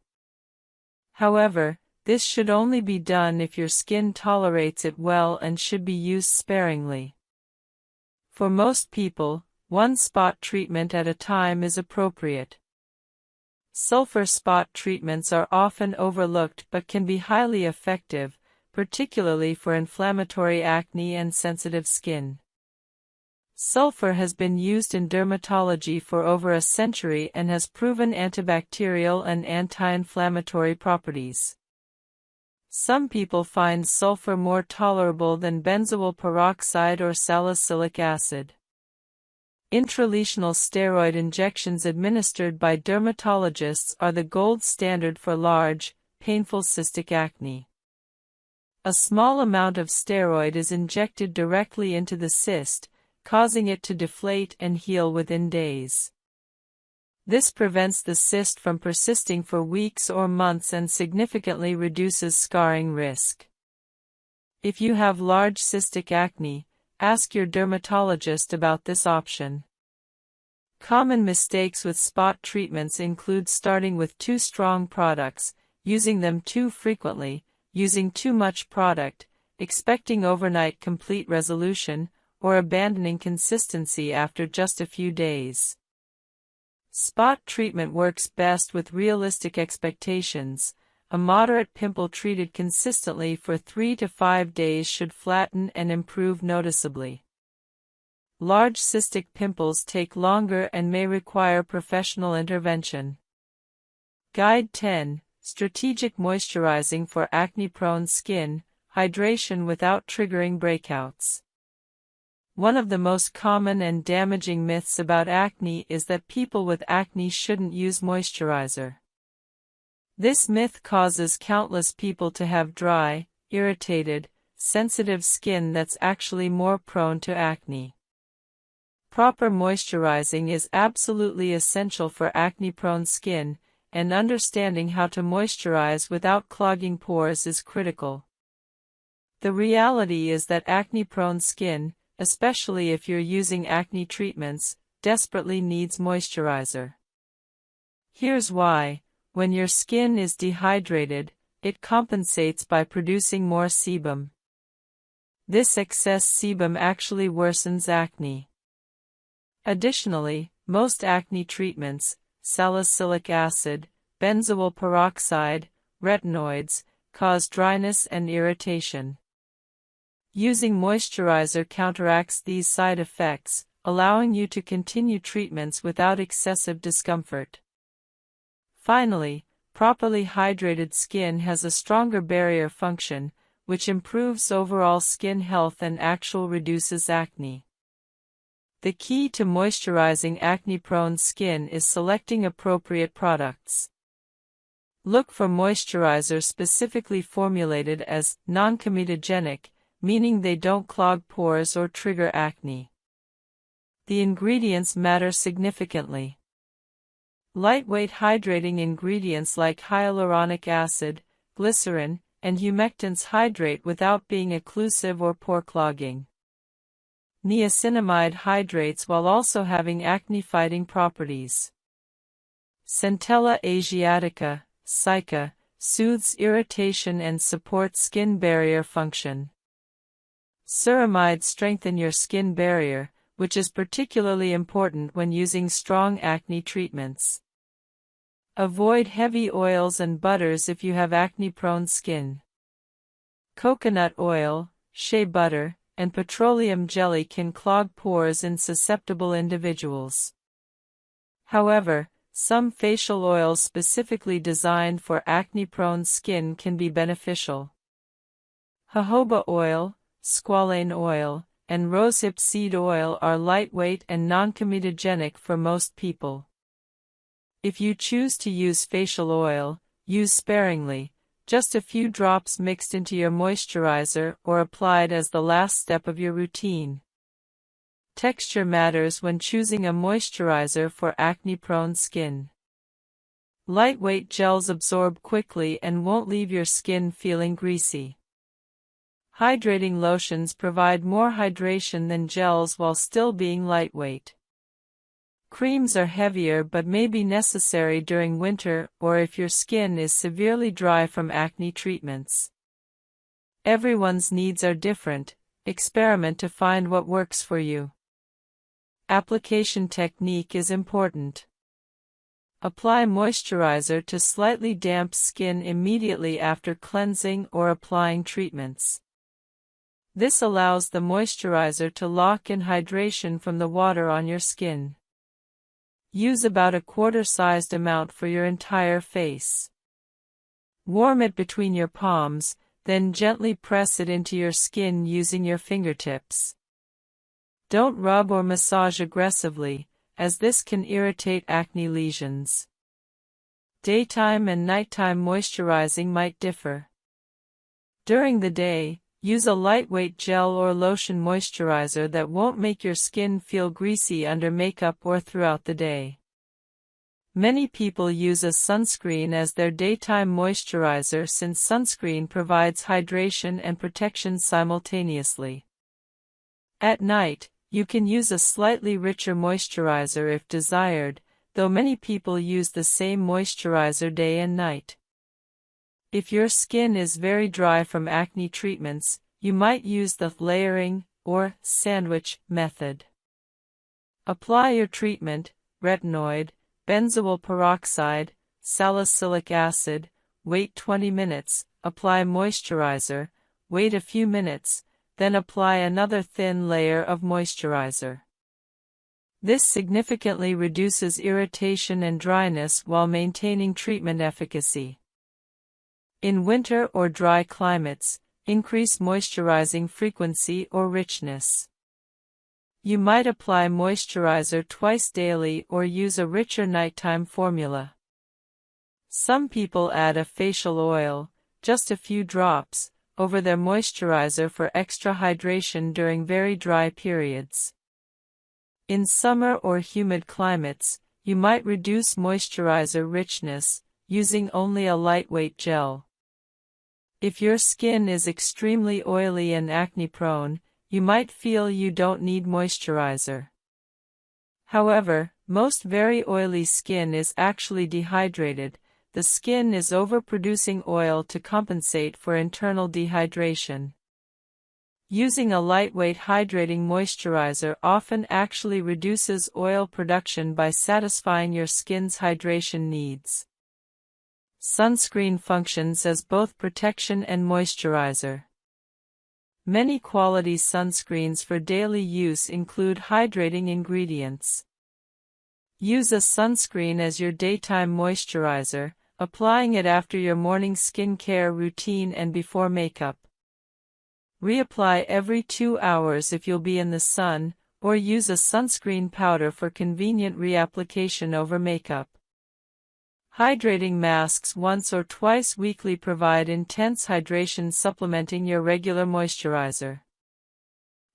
However, this should only be done if your skin tolerates it well and should be used sparingly. For most people, one spot treatment at a time is appropriate. Sulfur spot treatments are often overlooked but can be highly effective, particularly for inflammatory acne and sensitive skin. Sulfur has been used in dermatology for over a century and has proven antibacterial and anti-inflammatory properties. Some people find sulfur more tolerable than benzoyl peroxide or salicylic acid. Intralesional steroid injections administered by dermatologists are the gold standard for large, painful cystic acne. A small amount of steroid is injected directly into the cyst, causing it to deflate and heal within days. This prevents the cyst from persisting for weeks or months and significantly reduces scarring risk. If you have large cystic acne, ask your dermatologist about this option. Common mistakes with spot treatments include starting with too strong products, using them too frequently, using too much product, expecting overnight complete resolution, or abandoning consistency after just a few days. Spot treatment works best with realistic expectations. A moderate pimple treated consistently for 3 to 5 days should flatten and improve noticeably. Large cystic pimples take longer and may require professional intervention. Guide 10. Strategic moisturizing for acne-prone skin, hydration without triggering breakouts. One of the most common and damaging myths about acne is that people with acne shouldn't use moisturizer. This myth causes countless people to have dry, irritated, sensitive skin that's actually more prone to acne. Proper moisturizing is absolutely essential for acne-prone skin, and understanding how to moisturize without clogging pores is critical. The reality is that acne-prone skin, especially if you're using acne treatments, desperately needs moisturizer. Here's why. When your skin is dehydrated, it compensates by producing more sebum. This excess sebum actually worsens acne. Additionally, most acne treatments, salicylic acid, benzoyl peroxide, retinoids, cause dryness and irritation. Using moisturizer counteracts these side effects, allowing you to continue treatments without excessive discomfort. Finally, properly hydrated skin has a stronger barrier function, which improves overall skin health and actually reduces acne. The key to moisturizing acne-prone skin is selecting appropriate products. Look for moisturizers specifically formulated as non-comedogenic, meaning they don't clog pores or trigger acne. The ingredients matter significantly. Lightweight hydrating ingredients like hyaluronic acid, glycerin, and humectants hydrate without being occlusive or pore clogging. Niacinamide hydrates while also having acne-fighting properties. Centella asiatica, SICA, soothes irritation and supports skin barrier function. Ceramides strengthen your skin barrier, which is particularly important when using strong acne treatments. Avoid heavy oils and butters if you have acne-prone skin. Coconut oil, shea butter, and petroleum jelly can clog pores in susceptible individuals. However, some facial oils specifically designed for acne-prone skin can be beneficial. Jojoba oil, squalane oil, and rosehip seed oil are lightweight and non-comedogenic for most people. If you choose to use facial oil, use sparingly, just a few drops mixed into your moisturizer or applied as the last step of your routine. Texture matters when choosing a moisturizer for acne-prone skin. Lightweight gels absorb quickly and won't leave your skin feeling greasy. Hydrating lotions provide more hydration than gels while still being lightweight. Creams are heavier but may be necessary during winter or if your skin is severely dry from acne treatments. Everyone's needs are different. Experiment to find what works for you. Application technique is important. Apply moisturizer to slightly damp skin immediately after cleansing or applying treatments. This allows the moisturizer to lock in hydration from the water on your skin. Use about a quarter-sized amount for your entire face. Warm it between your palms, then gently press it into your skin using your fingertips. Don't rub or massage aggressively, as this can irritate acne lesions. Daytime and nighttime moisturizing might differ. During the day, use a lightweight gel or lotion moisturizer that won't make your skin feel greasy under makeup or throughout the day. Many people use a sunscreen as their daytime moisturizer since sunscreen provides hydration and protection simultaneously. At night, you can use a slightly richer moisturizer if desired, though many people use the same moisturizer day and night. If your skin is very dry from acne treatments, you might use the layering or sandwich method. Apply your treatment, retinoid, benzoyl peroxide, salicylic acid, wait 20 minutes, apply moisturizer, wait a few minutes, then apply another thin layer of moisturizer. This significantly reduces irritation and dryness while maintaining treatment efficacy. In winter or dry climates, increase moisturizing frequency or richness. You might apply moisturizer twice daily or use a richer nighttime formula. Some people add a facial oil, just a few drops, over their moisturizer for extra hydration during very dry periods. In summer or humid climates, you might reduce moisturizer richness, using only a lightweight gel. If your skin is extremely oily and acne-prone, you might feel you don't need moisturizer. However, most very oily skin is actually dehydrated. The skin is overproducing oil to compensate for internal dehydration. Using a lightweight hydrating moisturizer often actually reduces oil production by satisfying your skin's hydration needs. Sunscreen functions as both protection and moisturizer. Many quality sunscreens for daily use include hydrating ingredients. Use a sunscreen as your daytime moisturizer, applying it after your morning skincare routine and before makeup. Reapply every 2 hours if you'll be in the sun, or use a sunscreen powder for convenient reapplication over makeup. Hydrating masks once or twice weekly provide intense hydration supplementing your regular moisturizer.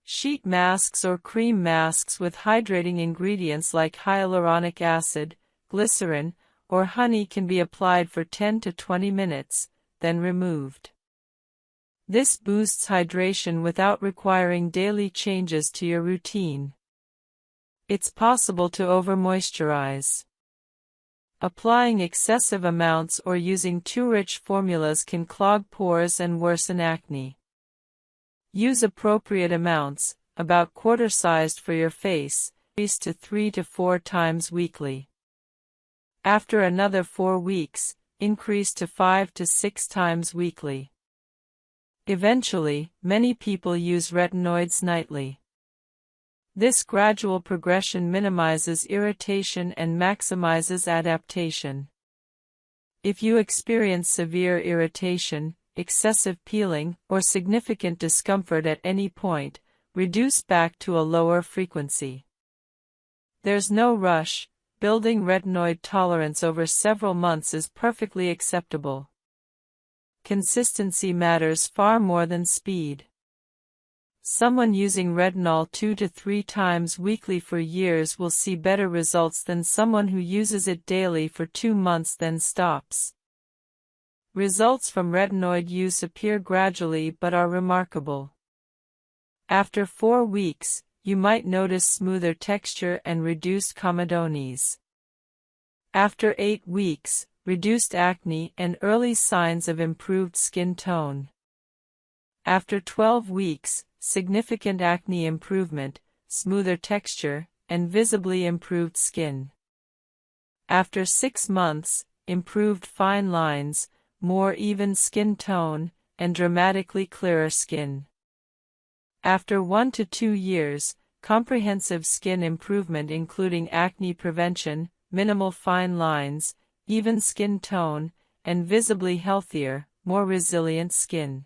Sheet masks or cream masks with hydrating ingredients like hyaluronic acid, glycerin, or honey can be applied for 10 to 20 minutes, then removed. This boosts hydration without requiring daily changes to your routine. It's possible to over-moisturize. Applying excessive amounts or using too rich formulas can clog pores and worsen acne. Use appropriate amounts, about quarter-sized for your face, increase to 3 to 4 times weekly. After another 4 weeks, increase to 5 to 6 times weekly. Eventually, many people use retinoids nightly. This gradual progression minimizes irritation and maximizes adaptation. If you experience severe irritation, excessive peeling, or significant discomfort at any point, reduce back to a lower frequency. There's no rush. Building retinoid tolerance over several months is perfectly acceptable. Consistency matters far more than speed. Someone using retinol 2 to 3 times weekly for years will see better results than someone who uses it daily for 2 months then stops. Results from retinoid use appear gradually but are remarkable. After 4 weeks, you might notice smoother texture and reduced comedones. After 8 weeks, reduced acne and early signs of improved skin tone. After 12 weeks, significant acne improvement, smoother texture, and visibly improved skin. After 6 months, improved fine lines, more even skin tone, and dramatically clearer skin. After 1 to 2 years, comprehensive skin improvement including acne prevention, minimal fine lines, even skin tone, and visibly healthier, more resilient skin.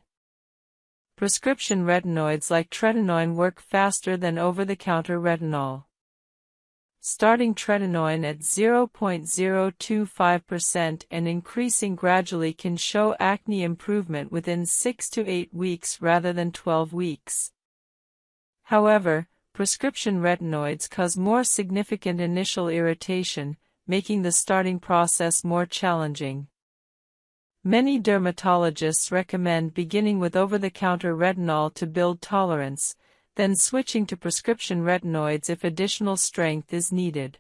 Prescription retinoids like tretinoin work faster than over-the-counter retinol. Starting tretinoin at 0.025% and increasing gradually can show acne improvement within 6 to 8 weeks rather than 12 weeks. However, prescription retinoids cause more significant initial irritation, making the starting process more challenging. Many dermatologists recommend beginning with over-the-counter retinol to build tolerance, then switching to prescription retinoids if additional strength is needed.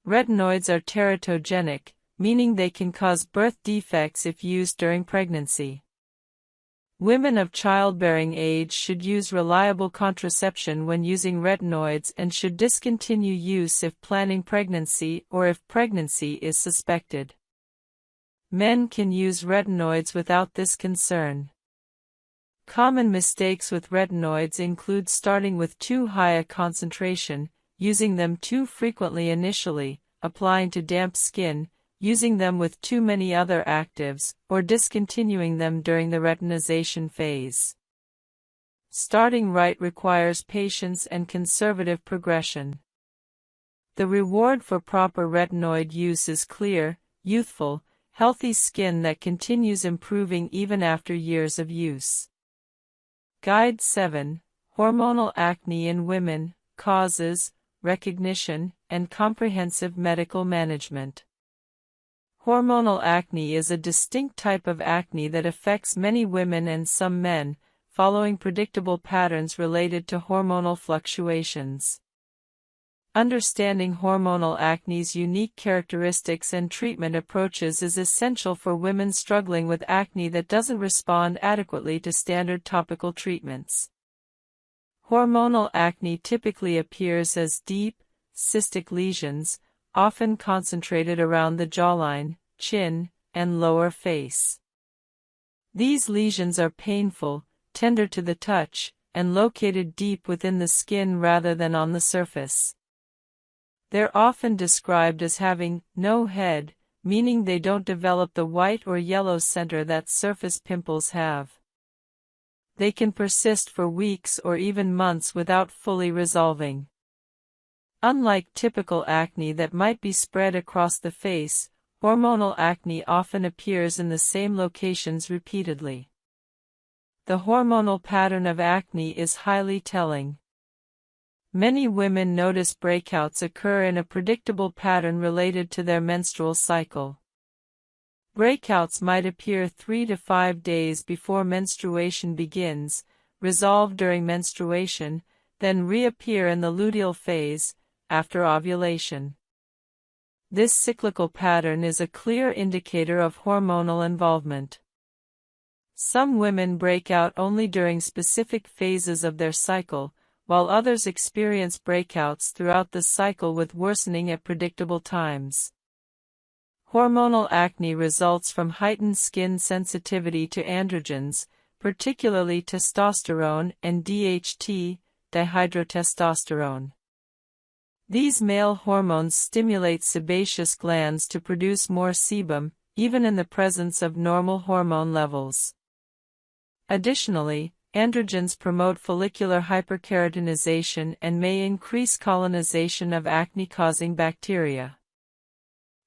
Retinoids are teratogenic, meaning they can cause birth defects if used during pregnancy. Women of childbearing age should use reliable contraception when using retinoids and should discontinue use if planning pregnancy or if pregnancy is suspected. Men can use retinoids without this concern. Common mistakes with retinoids include starting with too high a concentration, using them too frequently initially, applying to damp skin, using them with too many other actives, or discontinuing them during the retinization phase. Starting right requires patience and conservative progression. The reward for proper retinoid use is clear, youthful, healthy skin that continues improving even after years of use. Guide 7. Hormonal acne in women, causes, recognition, and comprehensive medical management. Hormonal acne is a distinct type of acne that affects many women and some men, following predictable patterns related to hormonal fluctuations. Understanding hormonal acne's unique characteristics and treatment approaches is essential for women struggling with acne that doesn't respond adequately to standard topical treatments. Hormonal acne typically appears as deep, cystic lesions, often concentrated around the jawline, chin, and lower face. These lesions are painful, tender to the touch, and located deep within the skin rather than on the surface. They're often described as having no head, meaning they don't develop the white or yellow center that surface pimples have. They can persist for weeks or even months without fully resolving. Unlike typical acne that might be spread across the face, hormonal acne often appears in the same locations repeatedly. The hormonal pattern of acne is highly telling. Many women notice breakouts occur in a predictable pattern related to their menstrual cycle. Breakouts might appear 3 to 5 days before menstruation begins, resolve during menstruation, then reappear in the luteal phase, after ovulation. This cyclical pattern is a clear indicator of hormonal involvement. Some women break out only during specific phases of their cycle, while others experience breakouts throughout the cycle with worsening at predictable times. Hormonal acne results from heightened skin sensitivity to androgens, particularly testosterone and DHT, dihydrotestosterone. These male hormones stimulate sebaceous glands to produce more sebum, even in the presence of normal hormone levels. Additionally, androgens promote follicular hyperkeratinization and may increase colonization of acne-causing bacteria.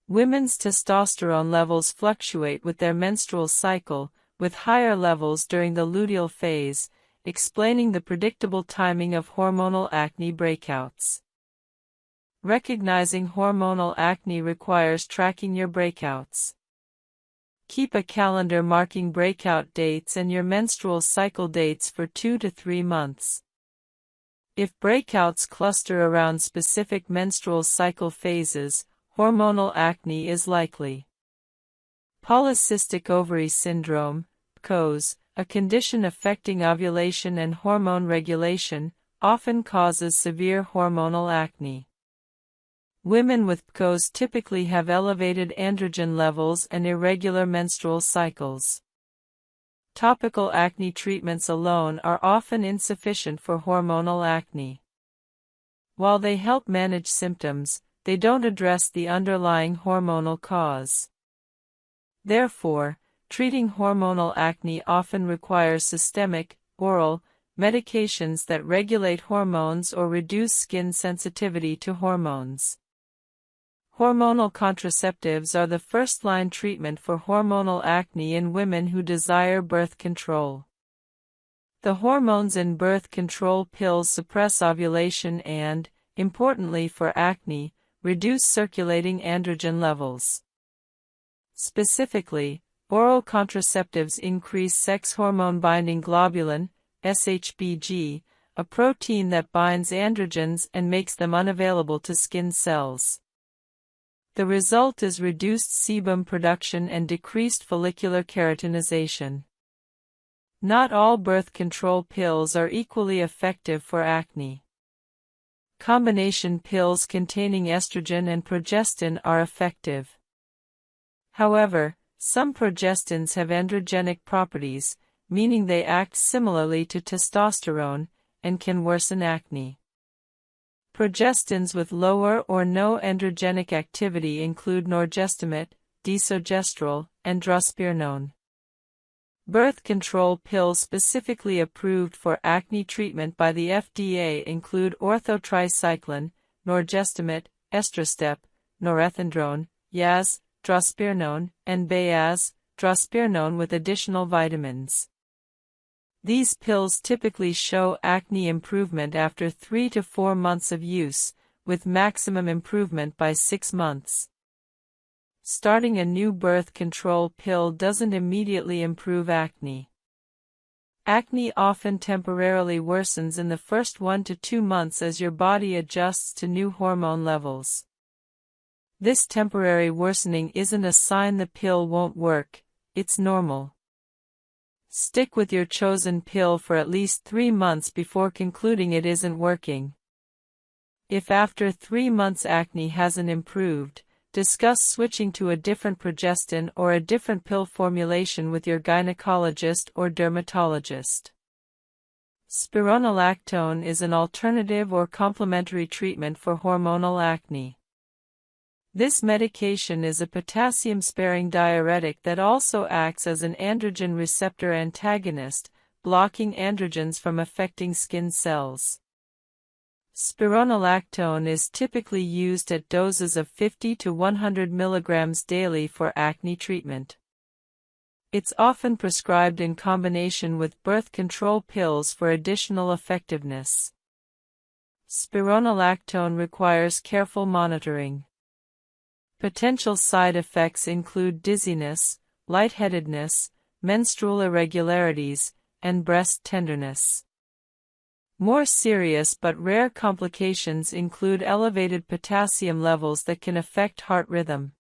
Women's testosterone levels fluctuate with their menstrual cycle, with higher levels during the luteal phase, explaining the predictable timing of hormonal acne breakouts. Recognizing hormonal acne requires tracking your breakouts. Keep a calendar marking breakout dates and your menstrual cycle dates for 2 to 3 months. If breakouts cluster around specific menstrual cycle phases, hormonal acne is likely. Polycystic ovary syndrome, PCOS, a condition affecting ovulation and hormone regulation, often causes severe hormonal acne. Women with PCOS typically have elevated androgen levels and irregular menstrual cycles. Topical acne treatments alone are often insufficient for hormonal acne. While they help manage symptoms, they don't address the underlying hormonal cause. Therefore, treating hormonal acne often requires systemic, oral, medications that regulate hormones or reduce skin sensitivity to hormones. Hormonal contraceptives are the first-line treatment for hormonal acne in women who desire birth control. The hormones in birth control pills suppress ovulation and, importantly for acne, reduce circulating androgen levels. Specifically, oral contraceptives increase sex hormone-binding globulin, SHBG, a protein that binds androgens and makes them unavailable to skin cells. The result is reduced sebum production and decreased follicular keratinization. Not all birth control pills are equally effective for acne. Combination pills containing estrogen and progestin are effective. However, some progestins have androgenic properties, meaning they act similarly to testosterone, and can worsen acne. Progestins with lower or no androgenic activity include norgestimate, desogestrel, and drospirenone. Birth control pills specifically approved for acne treatment by the FDA include orthotricycline, norgestimate, estrostep, norethindrone, yaz, drospirenone, and bayaz, drospirenone with additional vitamins. These pills typically show acne improvement after 3 to 4 months of use, with maximum improvement by 6 months. Starting a new birth control pill doesn't immediately improve acne. Acne often temporarily worsens in the first 1 to 2 months as your body adjusts to new hormone levels. This temporary worsening isn't a sign the pill won't work, it's normal. Stick with your chosen pill for at least 3 months before concluding it isn't working. If after 3 months acne hasn't improved, discuss switching to a different progestin or a different pill formulation with your gynecologist or dermatologist. Spironolactone is an alternative or complementary treatment for hormonal acne. This medication is a potassium-sparing diuretic that also acts as an androgen receptor antagonist, blocking androgens from affecting skin cells. Spironolactone is typically used at doses of 50 to 100 mg daily for acne treatment. It's often prescribed in combination with birth control pills for additional effectiveness. Spironolactone requires careful monitoring. Potential side effects include dizziness, lightheadedness, menstrual irregularities, and breast tenderness. More serious but rare complications include elevated potassium levels that can affect heart rhythm.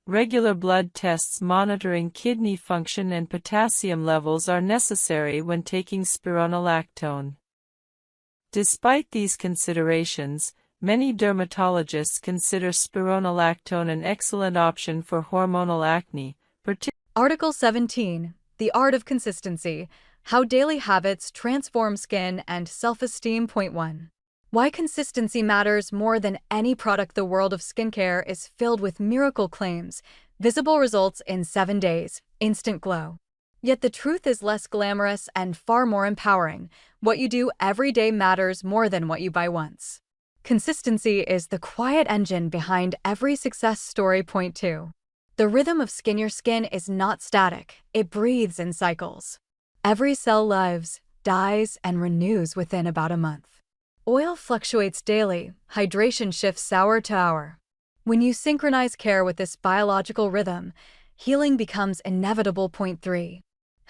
Regular blood tests monitoring kidney function and potassium levels are necessary when taking spironolactone. Despite these considerations, many dermatologists consider spironolactone an excellent option for hormonal acne, Article 17. The art of consistency. How daily habits transform skin and self-esteem. Point 1. Why consistency matters more than any product. The world of skincare is filled with miracle claims, visible results in 7 days, instant glow. Yet the truth is less glamorous and far more empowering. What you do every day matters more than what you buy once. Consistency is the quiet engine behind every success story. Point 2. The rhythm of skin. Your skin is not static, it breathes in cycles. Every cell lives, dies, and renews within about a month. Oil fluctuates daily, hydration shifts hour to hour. When you synchronize care with this biological rhythm, healing becomes inevitable. Point 3.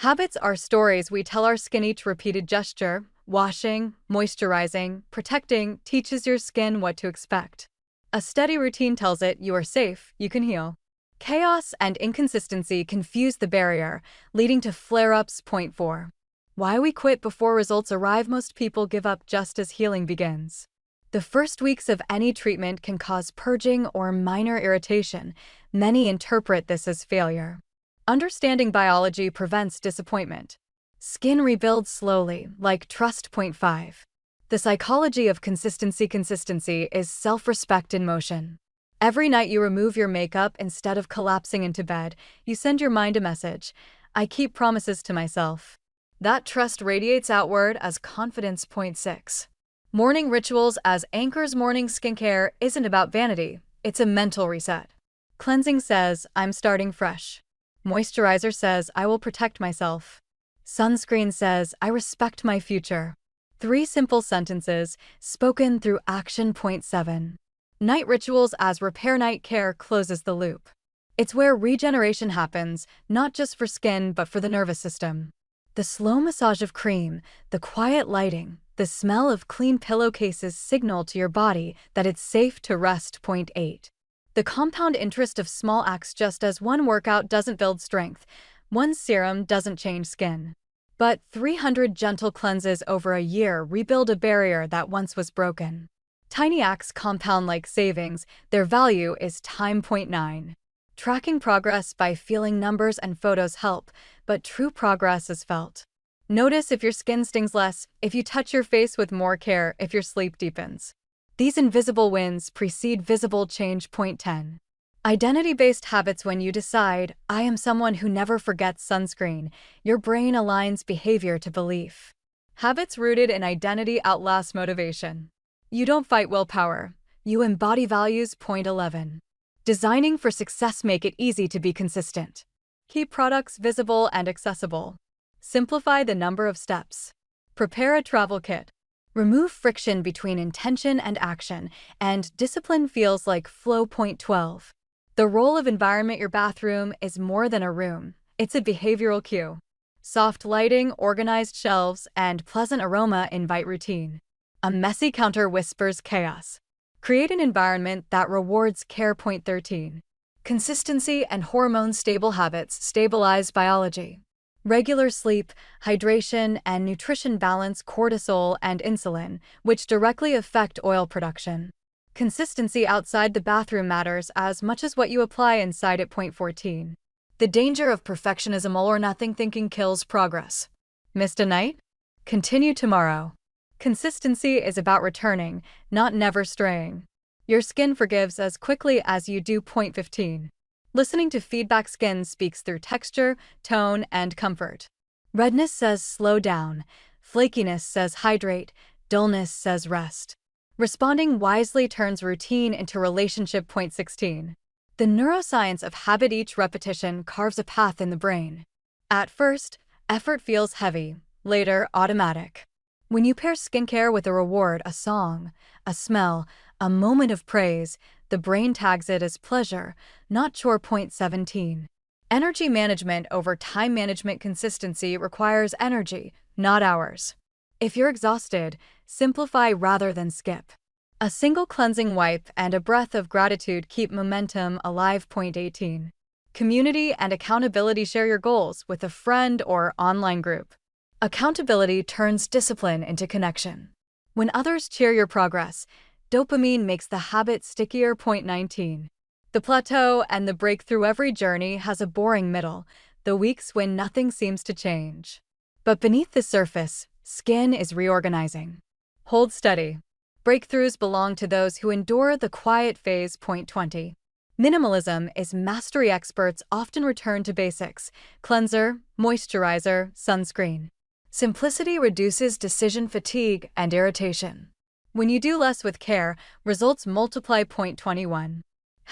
Habits are stories we tell our skin. Each repeated gesture, washing, moisturizing, protecting, teaches your skin what to expect. A steady routine tells it you are safe, you can heal. Chaos and inconsistency confuse the barrier, leading to flare-ups. Point 4. Why we quit before results arrive. Most people give up just as healing begins. The first weeks of any treatment can cause purging or minor irritation. Many interpret this as failure. Understanding biology prevents disappointment. Skin rebuilds slowly, like trust. Point 5. The psychology of consistency. Consistency is self-respect in motion. Every night you remove your makeup instead of collapsing into bed, you send your mind a message: I keep promises to myself. That trust radiates outward as confidence. Point 6. Morning rituals as anchors. Morning skincare isn't about vanity, it's a mental reset. Cleansing says, I'm starting fresh. Moisturizer says, I will protect myself. Sunscreen says, I respect my future. 3 simple sentences, spoken through action. Point 7. Night rituals as repair. Night care closes the loop. It's where regeneration happens, not just for skin but for the nervous system. The slow massage of cream, the quiet lighting, the smell of clean pillowcases signal to your body that it's safe to rest. Point 8. The compound interest of small acts. Just as one workout doesn't build strength, one serum doesn't change skin. But 300 gentle cleanses over a year rebuild a barrier that once was broken. Tiny acts compound like savings. Their value is time. Point 9. Tracking progress by feeling. Numbers and photos help, but true progress is felt. Notice if your skin stings less, if you touch your face with more care, if your sleep deepens. These invisible wins precede visible change. Point 10. Identity-based habits. When you decide, I am someone who never forgets sunscreen, your brain aligns behavior to belief. Habits rooted in identity outlast motivation. You don't fight willpower, you embody values. Point 11. Designing for success. Make it easy to be consistent. Keep products visible and accessible. Simplify the number of steps. Prepare a travel kit. Remove friction between intention and action, and discipline feels like flow. Point 12. The role of environment. Your bathroom is more than a room, it's a behavioral cue. Soft lighting, organized shelves, and pleasant aroma invite routine. A messy counter whispers chaos. Create an environment that rewards care. Point 13. Consistency and hormones. Stable habits stabilize biology. Regular sleep, hydration, and nutrition balance cortisol and insulin, which directly affect oil production. Consistency outside the bathroom matters as much as what you apply inside it. Point 14. The danger of perfectionism. All or nothing thinking kills progress. Missed a night? Continue tomorrow. Consistency is about returning, not never straying. Your skin forgives as quickly as you do. Point 15. Listening to feedback. Skin speaks through texture, tone, and comfort. Redness says slow down, flakiness says hydrate, dullness says rest. Responding wisely turns routine into relationship. Point 16. The neuroscience of habit. Each repetition carves a path in the brain. At first, effort feels heavy, later automatic. When you pair skincare with a reward, a song, a smell, a moment of praise, the brain tags it as pleasure, not chore. Point 17. Energy management over time management. Consistency requires energy, not hours. If you're exhausted, simplify rather than skip. A single cleansing wipe and a breath of gratitude keep momentum alive. Point 18. Community and accountability. Share your goals with a friend or online group. Accountability turns discipline into connection. When others cheer your progress, dopamine makes the habit stickier. Point 19. The plateau and the breakthrough. Every journey has a boring middle. the weeks when nothing seems to change. But beneath the surface, skin is reorganizing. Hold steady. Breakthroughs belong to those who endure the quiet phase. Point 20. Minimalism is mastery. Experts often return to basics: cleanser, moisturizer, sunscreen. Simplicity reduces decision fatigue and irritation. When you do less with care, results multiply. Point 21.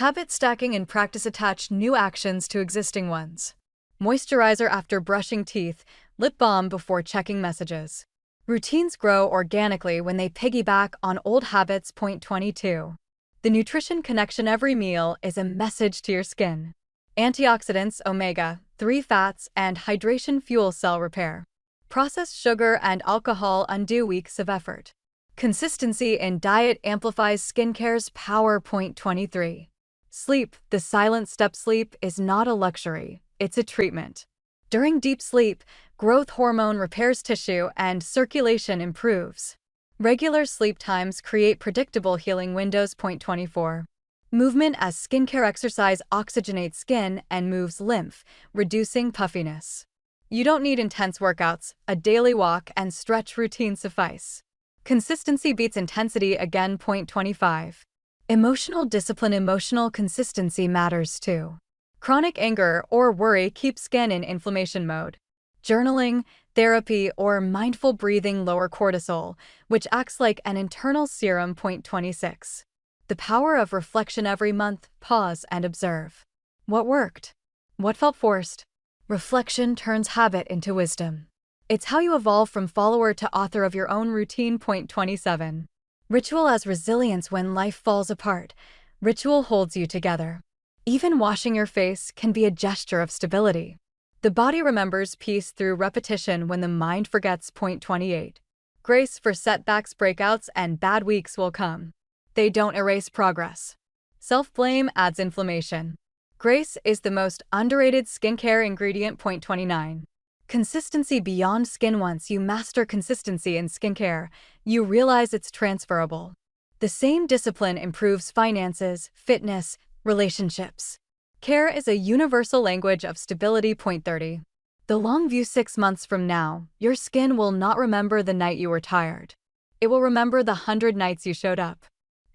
Habit stacking in practice. Attach new actions to existing ones. Moisturizer after brushing teeth, lip balm before checking messages. Routines grow organically when they piggyback on old habits. Point 22. The nutrition connection. Every meal is a message to your skin. Antioxidants, omega-3 fats, and hydration fuel cell repair. Processed sugar and alcohol undo weeks of effort. Consistency in diet amplifies skincare's power. Point 23. Sleep, the silent step. Sleep is not a luxury, it's a treatment. During deep sleep, growth hormone repairs tissue and circulation improves. Regular sleep times create predictable healing windows. Point 24. Movement as skincare. Exercise oxygenates skin and moves lymph, reducing puffiness. You don't need intense workouts, a daily walk and stretch routine suffice. Consistency beats intensity. Again. Point 25. Emotional discipline. Emotional consistency matters too. Chronic anger or worry keeps skin in inflammation mode. Journaling, therapy, or mindful breathing lower cortisol, which acts like an internal serum. Point 26. The power of reflection. Every month, pause and observe. What worked? What felt forced? Reflection turns habit into wisdom. It's how you evolve from follower to author of your own routine. Point 27. Ritual as resilience. When life falls apart, ritual holds you together. Even washing your face can be a gesture of stability. The body remembers peace through repetition when the mind forgets. Point 28. Grace for setbacks. Breakouts and bad weeks will come. They don't erase progress. Self-blame adds inflammation. Grace is the most underrated skincare ingredient. Point 29. Consistency beyond skin. Once you master consistency in skincare, you realize it's transferable. The same discipline improves finances, fitness, relationships. Care is a universal language of stability. Point 30. The long view. 6 months from now, your skin will not remember the night you were tired. It will remember the 100 nights you showed up.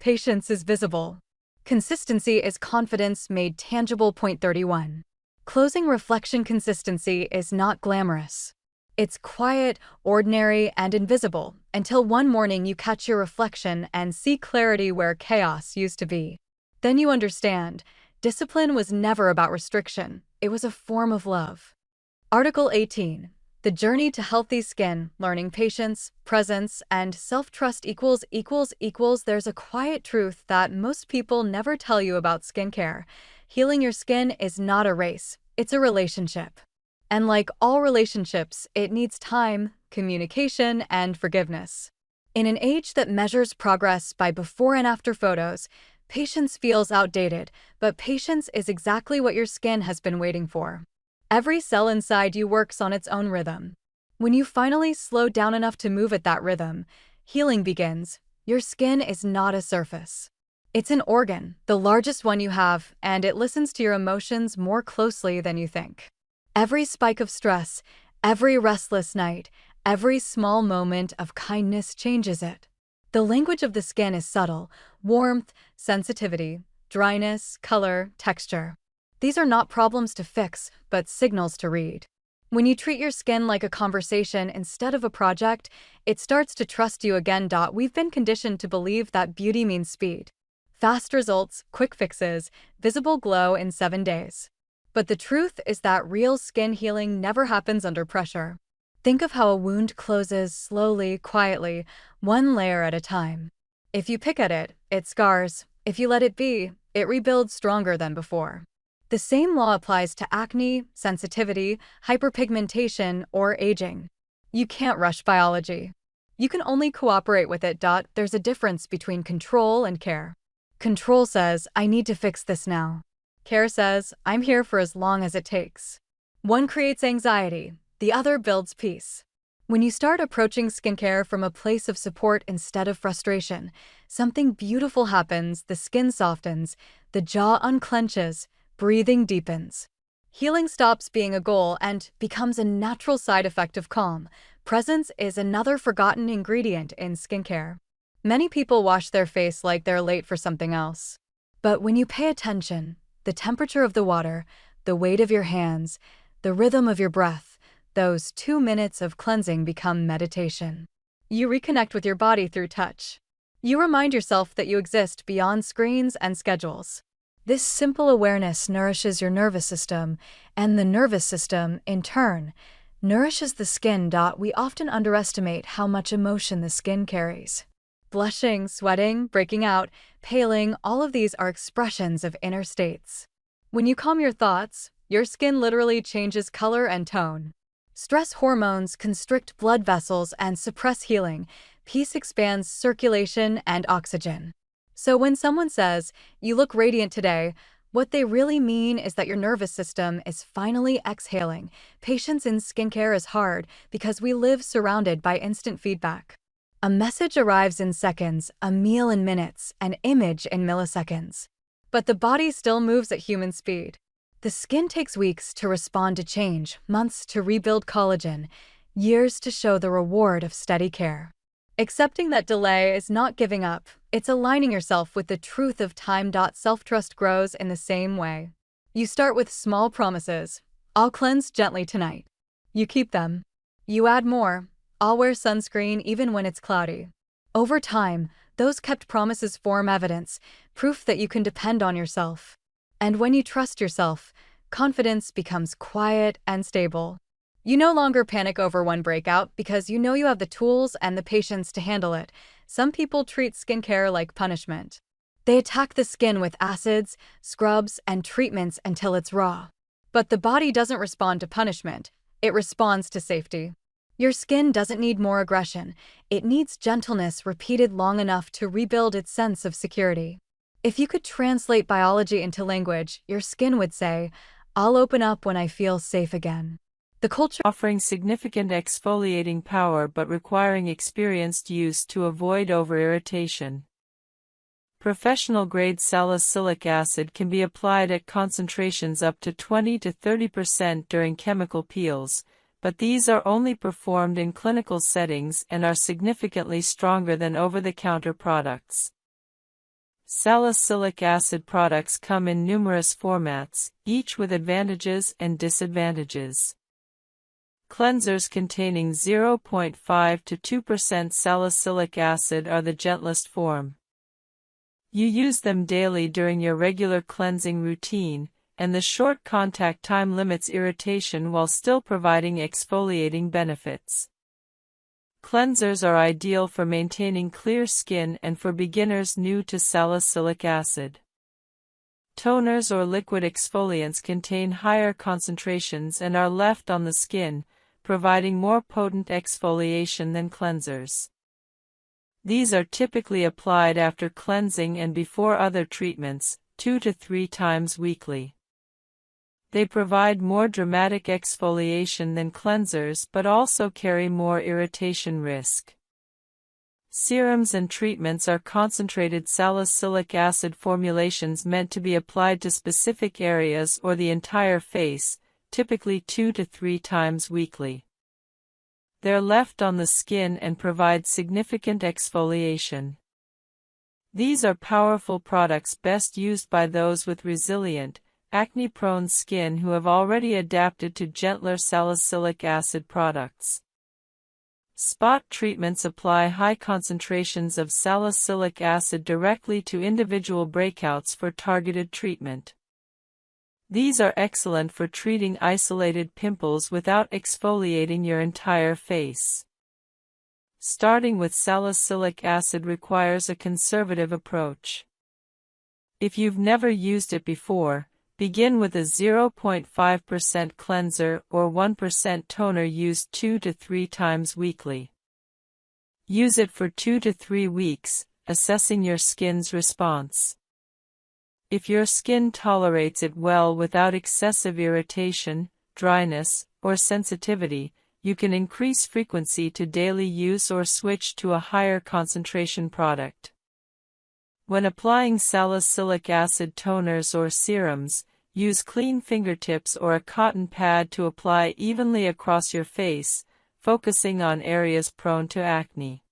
Patience is visible. Consistency is confidence made tangible. Point 31. Closing reflection. Consistency is not glamorous. It's quiet, ordinary, and invisible, until one morning you catch your reflection and see clarity where chaos used to be. Then you understand, discipline was never about restriction, it was a form of love. Article 18. The journey to healthy skin, learning patience, presence, and self-trust equals. There's a quiet truth that most people never tell you about skincare. Healing your skin is not a race, it's a relationship. And like all relationships, it needs time, communication, and forgiveness. In an age that measures progress by before and after photos, patience feels outdated, but patience is exactly what your skin has been waiting for. Every cell inside you works on its own rhythm. When you finally slow down enough to move at that rhythm, healing begins. Your skin is not a surface. It's an organ, the largest one you have, and it listens to your emotions more closely than you think. Every spike of stress, every restless night, every small moment of kindness changes it. The language of the skin is subtle: warmth, sensitivity, dryness, color, texture. These are not problems to fix, but signals to read. When you treat your skin like a conversation instead of a project, it starts to trust you again. We've been conditioned to believe that beauty means speed. Fast results, quick fixes, visible glow in 7 days. But the truth is that real skin healing never happens under pressure. Think of how a wound closes slowly, quietly, one layer at a time. If you pick at it, it scars. If you let it be, it rebuilds stronger than before. The same law applies to acne, sensitivity, hyperpigmentation, or aging. You can't rush biology. You can only cooperate with it. There's a difference between control and care. Control says, I need to fix this now. Care says, I'm here for as long as it takes. One creates anxiety, the other builds peace. When you start approaching skincare from a place of support instead of frustration, something beautiful happens. The skin softens, the jaw unclenches, breathing deepens. Healing stops being a goal and becomes a natural side effect of calm. Presence is another forgotten ingredient in skincare. Many people wash their face like they're late for something else. But when you pay attention, the temperature of the water, the weight of your hands, the rhythm of your breath, those 2 minutes of cleansing become meditation. You reconnect with your body through touch. You remind yourself that you exist beyond screens and schedules. This simple awareness nourishes your nervous system, and the nervous system, in turn, nourishes the skin. We often underestimate how much emotion the skin carries. Blushing, sweating, breaking out, paling, all of these are expressions of inner states. When you calm your thoughts, your skin literally changes color and tone. Stress hormones constrict blood vessels and suppress healing. Peace expands circulation and oxygen. So when someone says, "You look radiant today," what they really mean is that your nervous system is finally exhaling. Patience in skincare is hard because we live surrounded by instant feedback. A message arrives in seconds, a meal in minutes, an image in milliseconds. But the body still moves at human speed. The skin takes weeks to respond to change, months to rebuild collagen, years to show the reward of steady care. Accepting that delay is not giving up, it's aligning yourself with the truth of time. Self-trust grows in the same way. You start with small promises. "I'll cleanse gently tonight." You keep them. You add more. "I'll wear sunscreen even when it's cloudy." Over time, those kept promises form evidence, proof that you can depend on yourself. And when you trust yourself, confidence becomes quiet and stable. You no longer panic over one breakout because you know you have the tools and the patience to handle it. Some people treat skincare like punishment. They attack the skin with acids, scrubs, and treatments until it's raw. But the body doesn't respond to punishment, it responds to safety. Your skin doesn't need more aggression, it needs gentleness repeated long enough to rebuild its sense of security. If you could translate biology into language, your skin would say, "I'll open up when I feel safe again." The culture offering significant exfoliating power but requiring experienced use to avoid over-irritation. Professional-grade salicylic acid can be applied at concentrations up to 20 to 30% during chemical peels, but these are only performed in clinical settings and are significantly stronger than over-the-counter products. Salicylic acid products come in numerous formats, each with advantages and disadvantages. Cleansers containing 0.5 to 2% salicylic acid are the gentlest form. You use them daily during your regular cleansing routine, and the short contact time limits irritation while still providing exfoliating benefits. Cleansers are ideal for maintaining clear skin and for beginners new to salicylic acid. Toners or liquid exfoliants contain higher concentrations and are left on the skin, providing more potent exfoliation than cleansers. These are typically applied after cleansing and before other treatments, 2 to 3 times weekly. They provide more dramatic exfoliation than cleansers but also carry more irritation risk. Serums and treatments are concentrated salicylic acid formulations meant to be applied to specific areas or the entire face, typically 2 to 3 times weekly. They're left on the skin and provide significant exfoliation. These are powerful products best used by those with resilient, acne-prone skin who have already adapted to gentler salicylic acid products. Spot treatments apply high concentrations of salicylic acid directly to individual breakouts for targeted treatment. These are excellent for treating isolated pimples without exfoliating your entire face. Starting with salicylic acid requires a conservative approach. If you've never used it before, begin with a 0.5% cleanser or 1% toner used 2 to 3 times weekly. Use it for 2 to 3 weeks, assessing your skin's response. If your skin tolerates it well without excessive irritation, dryness, or sensitivity, you can increase frequency to daily use or switch to a higher concentration product. When applying salicylic acid toners or serums, Use clean fingertips or a cotton pad to apply evenly across your face, focusing on areas prone to acne.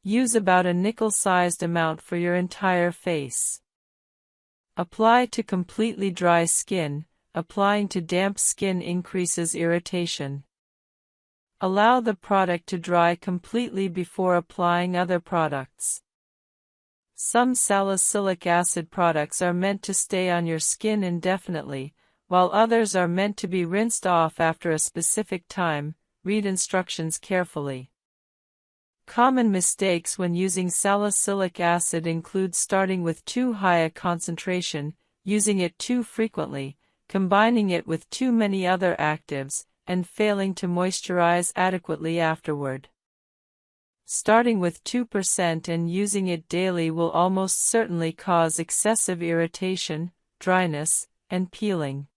Use about a nickel-sized amount for your entire face. Apply to completely dry skin. Applying to damp skin increases irritation. Allow the product to dry completely before applying other products. Some salicylic acid products are meant to stay on your skin indefinitely, while others are meant to be rinsed off after a specific time. Read instructions carefully. Common mistakes when using salicylic acid include starting with too high a concentration, using it too frequently, combining it with too many other actives, and failing to moisturize adequately afterward. Starting with 2% and using it daily will almost certainly cause excessive irritation, dryness, and peeling.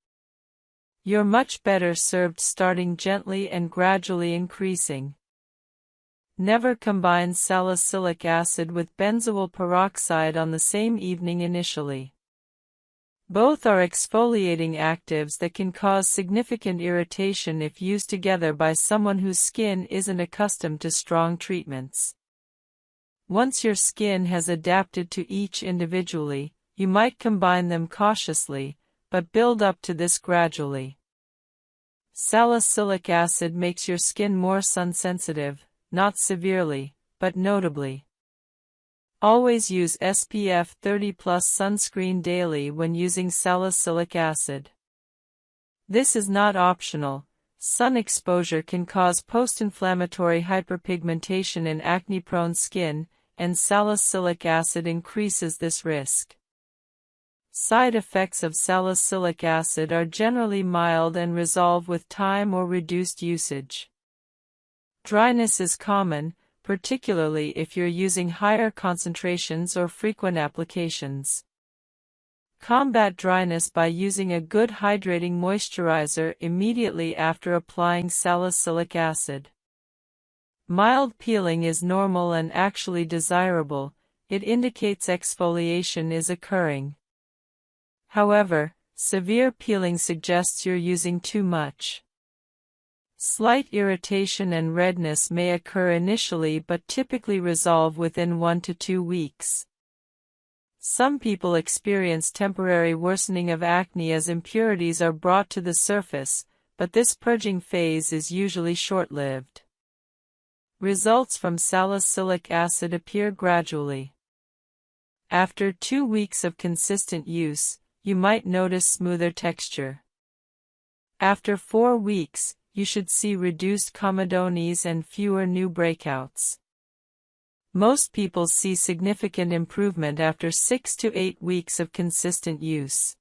You're much better served starting gently and gradually increasing. Never combine salicylic acid with benzoyl peroxide on the same evening initially. Both are exfoliating actives that can cause significant irritation if used together by someone whose skin isn't accustomed to strong treatments. Once your skin has adapted to each individually, you might combine them cautiously, but build up to this gradually. Salicylic acid makes your skin more sun-sensitive, not severely, but notably. Always use SPF 30+ sunscreen daily when using salicylic acid. This is not optional. Sun exposure can cause post-inflammatory hyperpigmentation in acne-prone skin, and salicylic acid increases this risk. Side effects of salicylic acid are generally mild and resolve with time or reduced usage. Dryness is common, particularly if you're using higher concentrations or frequent applications. Combat dryness by using a good hydrating moisturizer immediately after applying salicylic acid. Mild peeling is normal and actually desirable. It indicates exfoliation is occurring. However, severe peeling suggests you're using too much. Slight irritation and redness may occur initially but typically resolve within 1 to 2 weeks. Some people experience temporary worsening of acne as impurities are brought to the surface, but this purging phase is usually short-lived. Results from salicylic acid appear gradually. After 2 weeks of consistent use, you might notice smoother texture. After 4 weeks, you should see reduced comedones and fewer new breakouts. Most people see significant improvement after 6 to 8 weeks of consistent use.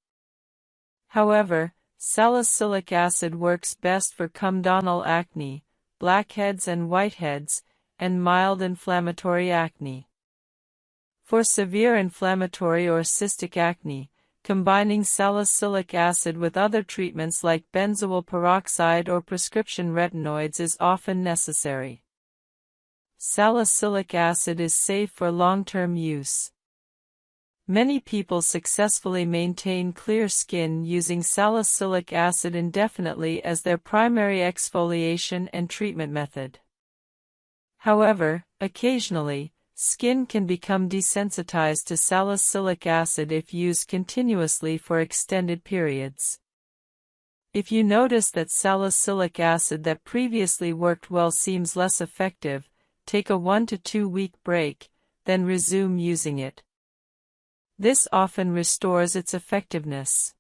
However, salicylic acid works best for comedonal acne, blackheads and whiteheads, and mild inflammatory acne. For severe inflammatory or cystic acne, combining salicylic acid with other treatments like benzoyl peroxide or prescription retinoids is often necessary. Salicylic acid is safe for long-term use. Many people successfully maintain clear skin using salicylic acid indefinitely as their primary exfoliation and treatment method. However, occasionally, skin can become desensitized to salicylic acid if used continuously for extended periods. If you notice that salicylic acid that previously worked well seems less effective, take a 1 to 2 week break, then resume using it. This often restores its effectiveness.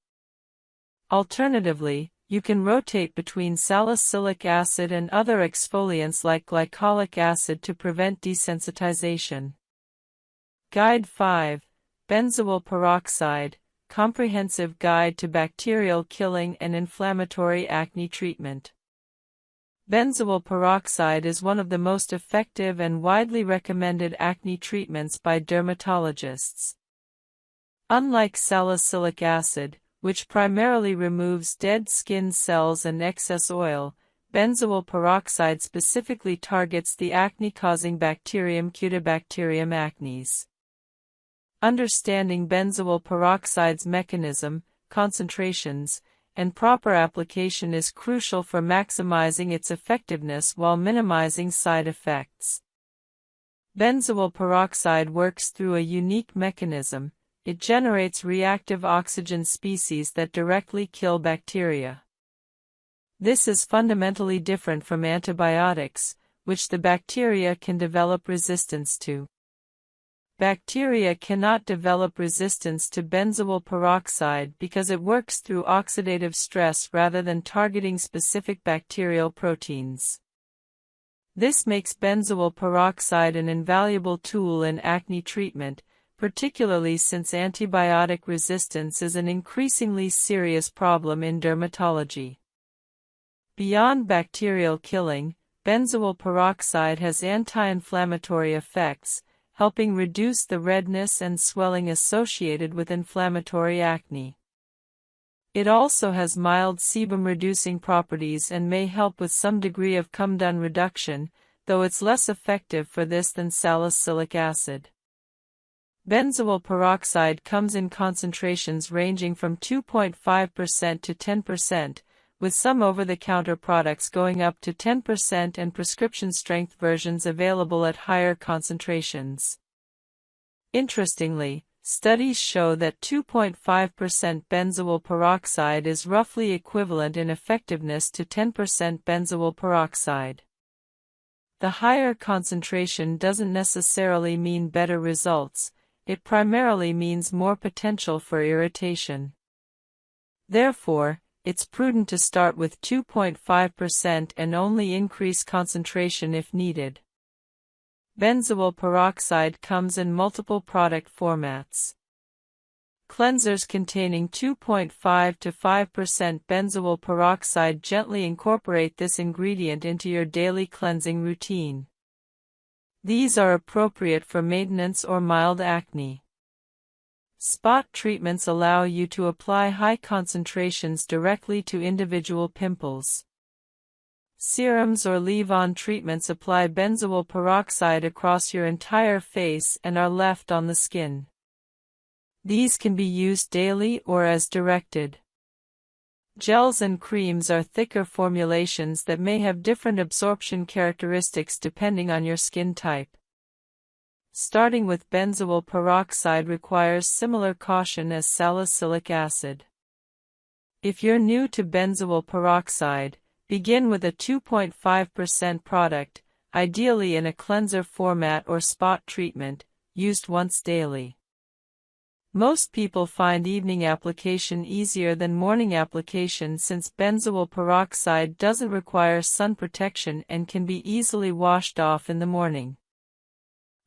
Alternatively, you can rotate between salicylic acid and other exfoliants like glycolic acid to prevent desensitization. Guide 5. Benzoyl peroxide, Comprehensive Guide to Bacterial Killing and Inflammatory Acne Treatment. Benzoyl peroxide is one of the most effective and widely recommended acne treatments by dermatologists. Unlike salicylic acid, which primarily removes dead skin cells and excess oil, benzoyl peroxide specifically targets the acne-causing bacterium Q.Bacterium acnes. Understanding benzoyl peroxide's mechanism, concentrations, and proper application is crucial for maximizing its effectiveness while minimizing side effects. Benzoyl peroxide works through a unique mechanism. It generates reactive oxygen species that directly kill bacteria. This is fundamentally different from antibiotics, which the bacteria can develop resistance to. Bacteria cannot develop resistance to benzoyl peroxide because it works through oxidative stress rather than targeting specific bacterial proteins. This makes benzoyl peroxide an invaluable tool in acne treatment, particularly since antibiotic resistance is an increasingly serious problem in dermatology. Beyond bacterial killing, benzoyl peroxide has anti-inflammatory effects, helping reduce the redness and swelling associated with inflammatory acne. It also has mild sebum-reducing properties and may help with some degree of comedone reduction, though it's less effective for this than salicylic acid. Benzoyl peroxide comes in concentrations ranging from 2.5% to 10%, with some over-the-counter products going up to 10% and prescription-strength versions available at higher concentrations. Interestingly, studies show that 2.5% benzoyl peroxide is roughly equivalent in effectiveness to 10% benzoyl peroxide. The higher concentration doesn't necessarily mean better results, it primarily means more potential for irritation. Therefore, it's prudent to start with 2.5% and only increase concentration if needed. Benzoyl peroxide comes in multiple product formats. Cleansers containing 2.5 to 5% benzoyl peroxide gently incorporate this ingredient into your daily cleansing routine. These are appropriate for maintenance or mild acne. Spot treatments allow you to apply high concentrations directly to individual pimples. Serums or leave-on treatments apply benzoyl peroxide across your entire face and are left on the skin. These can be used daily or as directed. Gels and creams are thicker formulations that may have different absorption characteristics depending on your skin type. Starting with benzoyl peroxide requires similar caution as salicylic acid. If you're new to benzoyl peroxide, begin with a 2.5% product, ideally in a cleanser format or spot treatment, used once daily. Most people find evening application easier than morning application since benzoyl peroxide doesn't require sun protection and can be easily washed off in the morning.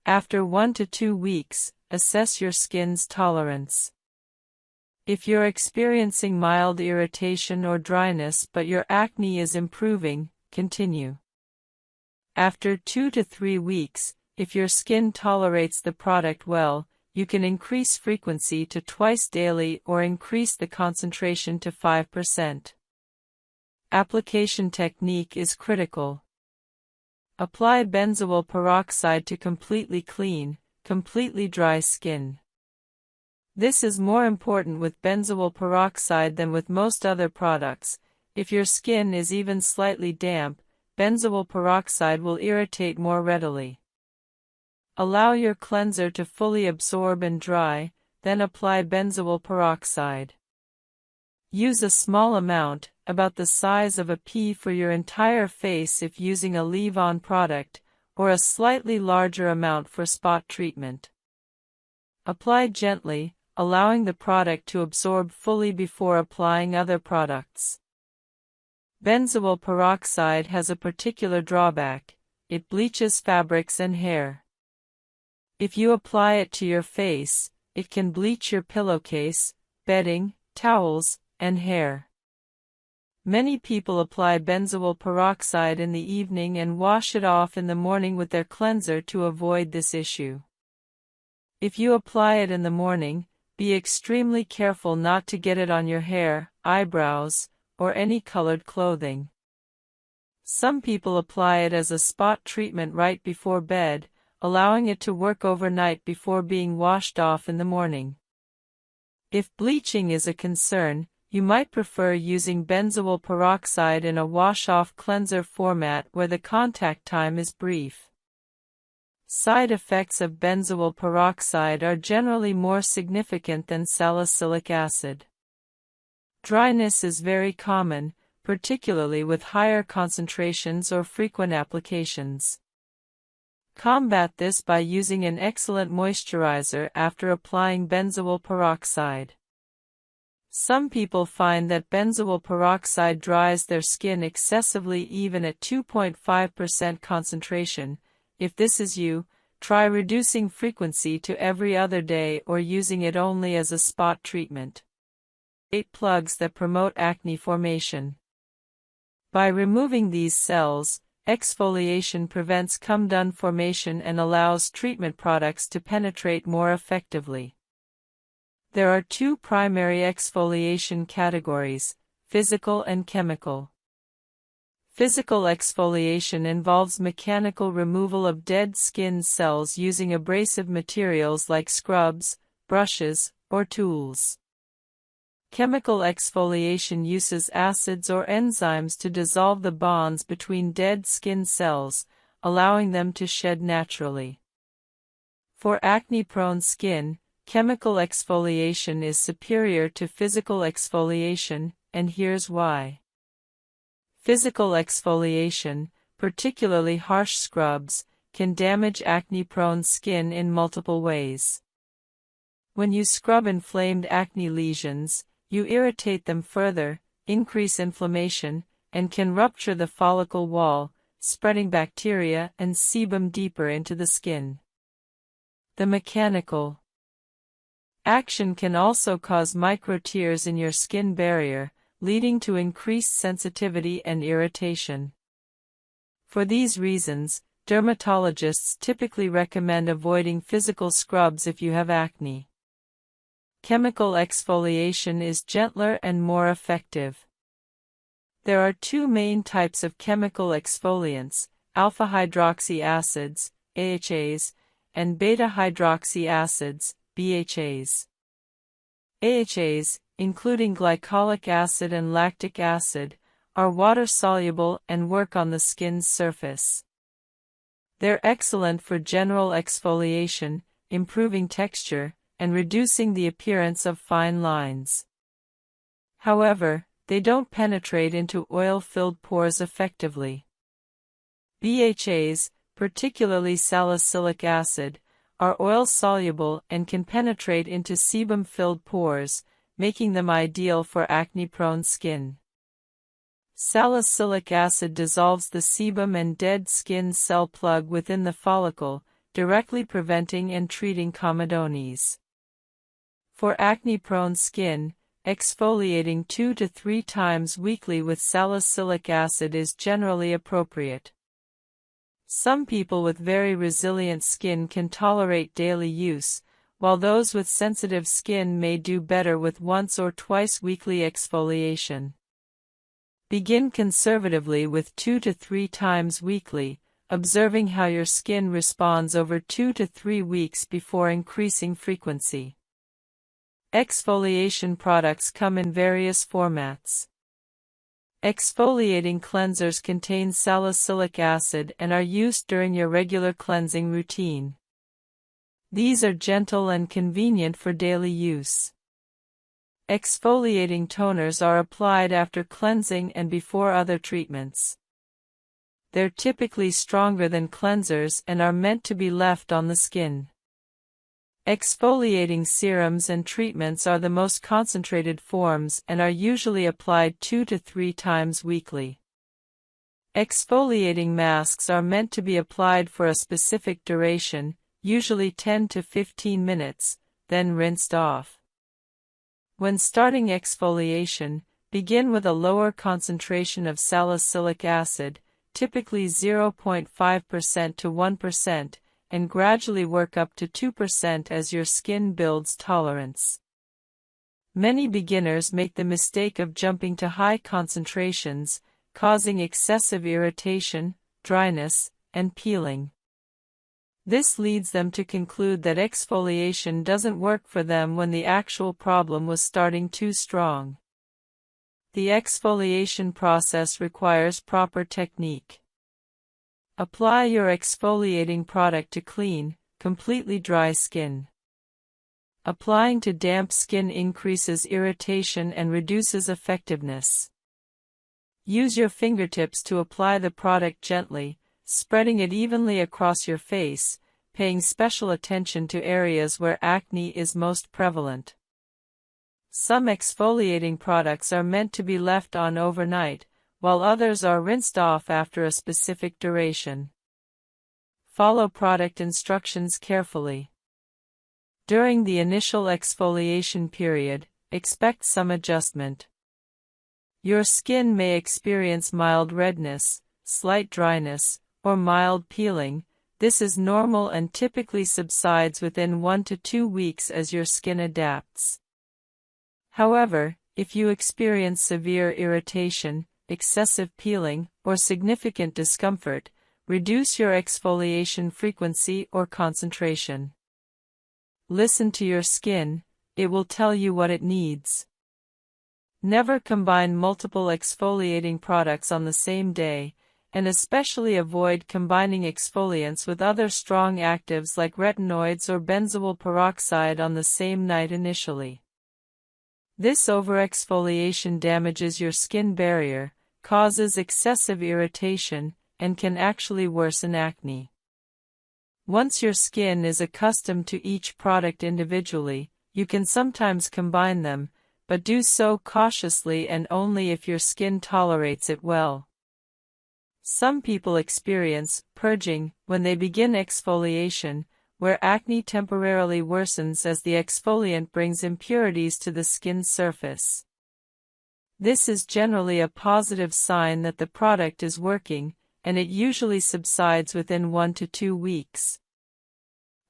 After 1 to 2 weeks, assess your skin's tolerance. If you're experiencing mild irritation or dryness but your acne is improving, continue. After 2 to 3 weeks, if your skin tolerates the product well, you can increase frequency to twice daily or increase the concentration to 5%. Application technique is critical. Apply benzoyl peroxide to completely clean, completely dry skin. This is more important with benzoyl peroxide than with most other products. If your skin is even slightly damp, benzoyl peroxide will irritate more readily. Allow your cleanser to fully absorb and dry, then apply benzoyl peroxide. Use a small amount, about the size of a pea for your entire face if using a leave-on product, or a slightly larger amount for spot treatment. Apply gently, allowing the product to absorb fully before applying other products. Benzoyl peroxide has a particular drawback: it bleaches fabrics and hair. If you apply it to your face, it can bleach your pillowcase, bedding, towels, and hair. Many people apply benzoyl peroxide in the evening and wash it off in the morning with their cleanser to avoid this issue. If you apply it in the morning, be extremely careful not to get it on your hair, eyebrows, or any colored clothing. Some people apply it as a spot treatment right before bed, allowing it to work overnight before being washed off in the morning. If bleaching is a concern, you might prefer using benzoyl peroxide in a wash-off cleanser format where the contact time is brief. Side effects of benzoyl peroxide are generally more significant than salicylic acid. Dryness is very common, particularly with higher concentrations or frequent applications. Combat this by using an excellent moisturizer after applying benzoyl peroxide. Some people find that benzoyl peroxide dries their skin excessively even at 2.5% concentration. If this is you, try reducing frequency to every other day or using it only as a spot treatment. 8 plugs that promote acne formation. By removing these cells, exfoliation prevents cum-dun formation and allows treatment products to penetrate more effectively. There are 2 primary exfoliation categories, physical and chemical. Physical exfoliation involves mechanical removal of dead skin cells using abrasive materials like scrubs, brushes, or tools. Chemical exfoliation uses acids or enzymes to dissolve the bonds between dead skin cells, allowing them to shed naturally. For acne-prone skin, chemical exfoliation is superior to physical exfoliation, and here's why. Physical exfoliation, particularly harsh scrubs, can damage acne-prone skin in multiple ways. When you scrub inflamed acne lesions, you irritate them further, increase inflammation, and can rupture the follicle wall, spreading bacteria and sebum deeper into the skin. The mechanical action can also cause micro-tears in your skin barrier, leading to increased sensitivity and irritation. For these reasons, dermatologists typically recommend avoiding physical scrubs if you have acne. Chemical exfoliation is gentler and more effective. There are 2 main types of chemical exfoliants, alpha-hydroxy acids, AHAs, and beta-hydroxy acids, BHAs. AHAs, including glycolic acid and lactic acid, are water-soluble and work on the skin's surface. They're excellent for general exfoliation, improving texture, and reducing the appearance of fine lines. However, they don't penetrate into oil-filled pores effectively. BHAs, particularly salicylic acid, are oil-soluble and can penetrate into sebum-filled pores, making them ideal for acne-prone skin. Salicylic acid dissolves the sebum and dead skin cell plug within the follicle, directly preventing and treating comedones. For acne-prone skin, exfoliating 2 to 3 times weekly with salicylic acid is generally appropriate. Some people with very resilient skin can tolerate daily use, while those with sensitive skin may do better with once or twice weekly exfoliation. Begin conservatively with 2 to 3 times weekly, observing how your skin responds over 2 to 3 weeks before increasing frequency. Exfoliation products come in various formats. Exfoliating cleansers contain salicylic acid and are used during your regular cleansing routine. These are gentle and convenient for daily use. Exfoliating toners are applied after cleansing and before other treatments. They're typically stronger than cleansers and are meant to be left on the skin. Exfoliating serums and treatments are the most concentrated forms and are usually applied 2 to 3 times weekly. Exfoliating masks are meant to be applied for a specific duration, usually 10 to 15 minutes, then rinsed off. When starting exfoliation, begin with a lower concentration of salicylic acid, typically 0.5% to 1%, and gradually work up to 2% as your skin builds tolerance. Many beginners make the mistake of jumping to high concentrations, causing excessive irritation, dryness, and peeling. This leads them to conclude that exfoliation doesn't work for them when the actual problem was starting too strong. The exfoliation process requires proper technique. Apply your exfoliating product to clean, completely dry skin. Applying to damp skin increases irritation and reduces effectiveness. Use your fingertips to apply the product gently, spreading it evenly across your face, paying special attention to areas where acne is most prevalent. Some exfoliating products are meant to be left on overnight, while others are rinsed off after a specific duration. Follow product instructions carefully. During the initial exfoliation period, expect some adjustment. Your skin may experience mild redness, slight dryness, or mild peeling. This is normal and typically subsides within 1 to 2 weeks as your skin adapts. However, if you experience severe irritation, excessive peeling, or significant discomfort, reduce your exfoliation frequency or concentration. Listen to your skin, it will tell you what it needs. Never combine multiple exfoliating products on the same day, and especially avoid combining exfoliants with other strong actives like retinoids or benzoyl peroxide on the same night initially. This overexfoliation damages your skin barrier, causes excessive irritation, and can actually worsen acne. Once your skin is accustomed to each product individually, you can sometimes combine them, but do so cautiously and only if your skin tolerates it well. Some people experience purging when they begin exfoliation, where acne temporarily worsens as the exfoliant brings impurities to the skin surface. This is generally a positive sign that the product is working, and it usually subsides within 1 to 2 weeks.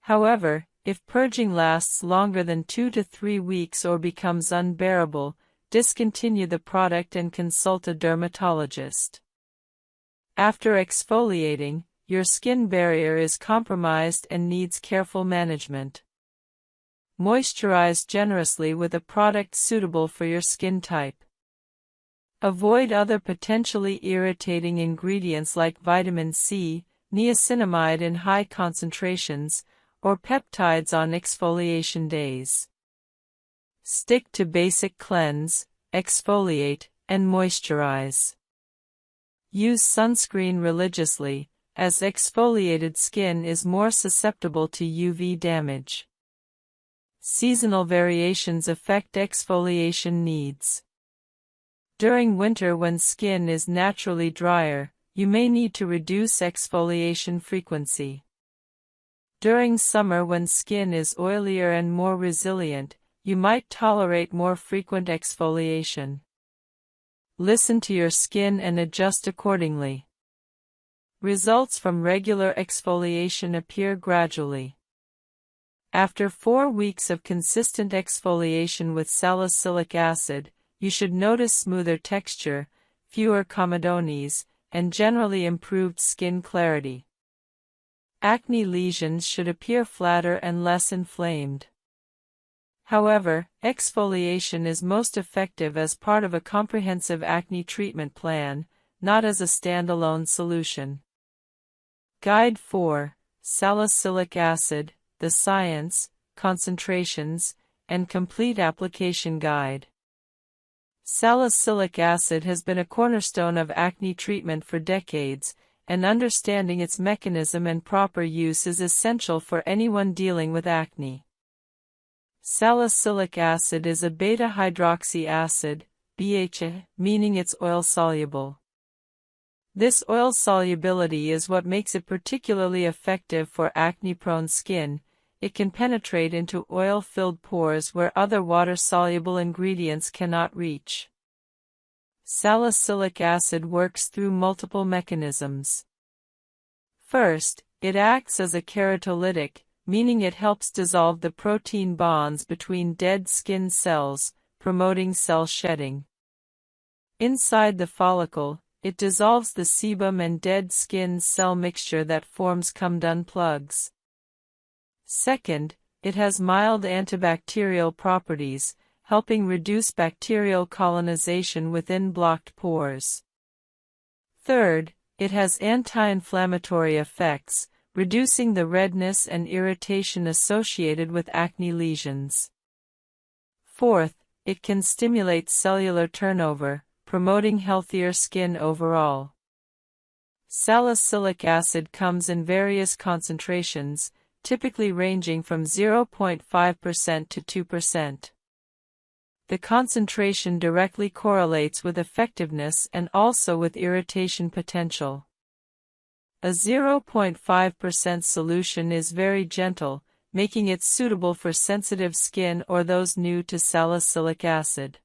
However, if purging lasts longer than 2 to 3 weeks or becomes unbearable, discontinue the product and consult a dermatologist. After exfoliating, your skin barrier is compromised and needs careful management. Moisturize generously with a product suitable for your skin type. Avoid other potentially irritating ingredients like vitamin C, niacinamide in high concentrations, or peptides on exfoliation days. Stick to basic cleanse, exfoliate, and moisturize. Use sunscreen religiously, as exfoliated skin is more susceptible to UV damage. Seasonal variations affect exfoliation needs. During winter, when skin is naturally drier, you may need to reduce exfoliation frequency. During summer, when skin is oilier and more resilient, you might tolerate more frequent exfoliation. Listen to your skin and adjust accordingly. Results from regular exfoliation appear gradually. After 4 weeks of consistent exfoliation with salicylic acid, you should notice smoother texture, fewer comedones, and generally improved skin clarity. Acne lesions should appear flatter and less inflamed. However, exfoliation is most effective as part of a comprehensive acne treatment plan, not as a standalone solution. Guide 4: Salicylic Acid, the Science, Concentrations, and Complete Application Guide. Salicylic acid has been a cornerstone of acne treatment for decades, and understanding its mechanism and proper use is essential for anyone dealing with acne. Salicylic acid is a beta-hydroxy acid, BHA, meaning it's oil-soluble. This oil solubility is what makes it particularly effective for acne-prone skin. It can penetrate into oil-filled pores where other water-soluble ingredients cannot reach. Salicylic acid works through multiple mechanisms. First, it acts as a keratolytic, meaning it helps dissolve the protein bonds between dead skin cells, promoting cell shedding. Inside the follicle, it dissolves the sebum and dead skin cell mixture that forms come-done plugs. Second, it has mild antibacterial properties, helping reduce bacterial colonization within blocked pores. Third, it has anti-inflammatory effects, reducing the redness and irritation associated with acne lesions. Fourth, it can stimulate cellular turnover, promoting healthier skin overall. Salicylic acid comes in various concentrations, typically ranging from 0.5% to 2%. The concentration directly correlates with effectiveness and also with irritation potential. A 0.5% solution is very gentle, making it suitable for sensitive skin or those new to salicylic acid.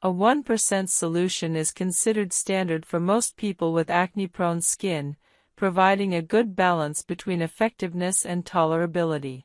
A 1% solution is considered standard for most people with acne-prone skin, providing a good balance between effectiveness and tolerability.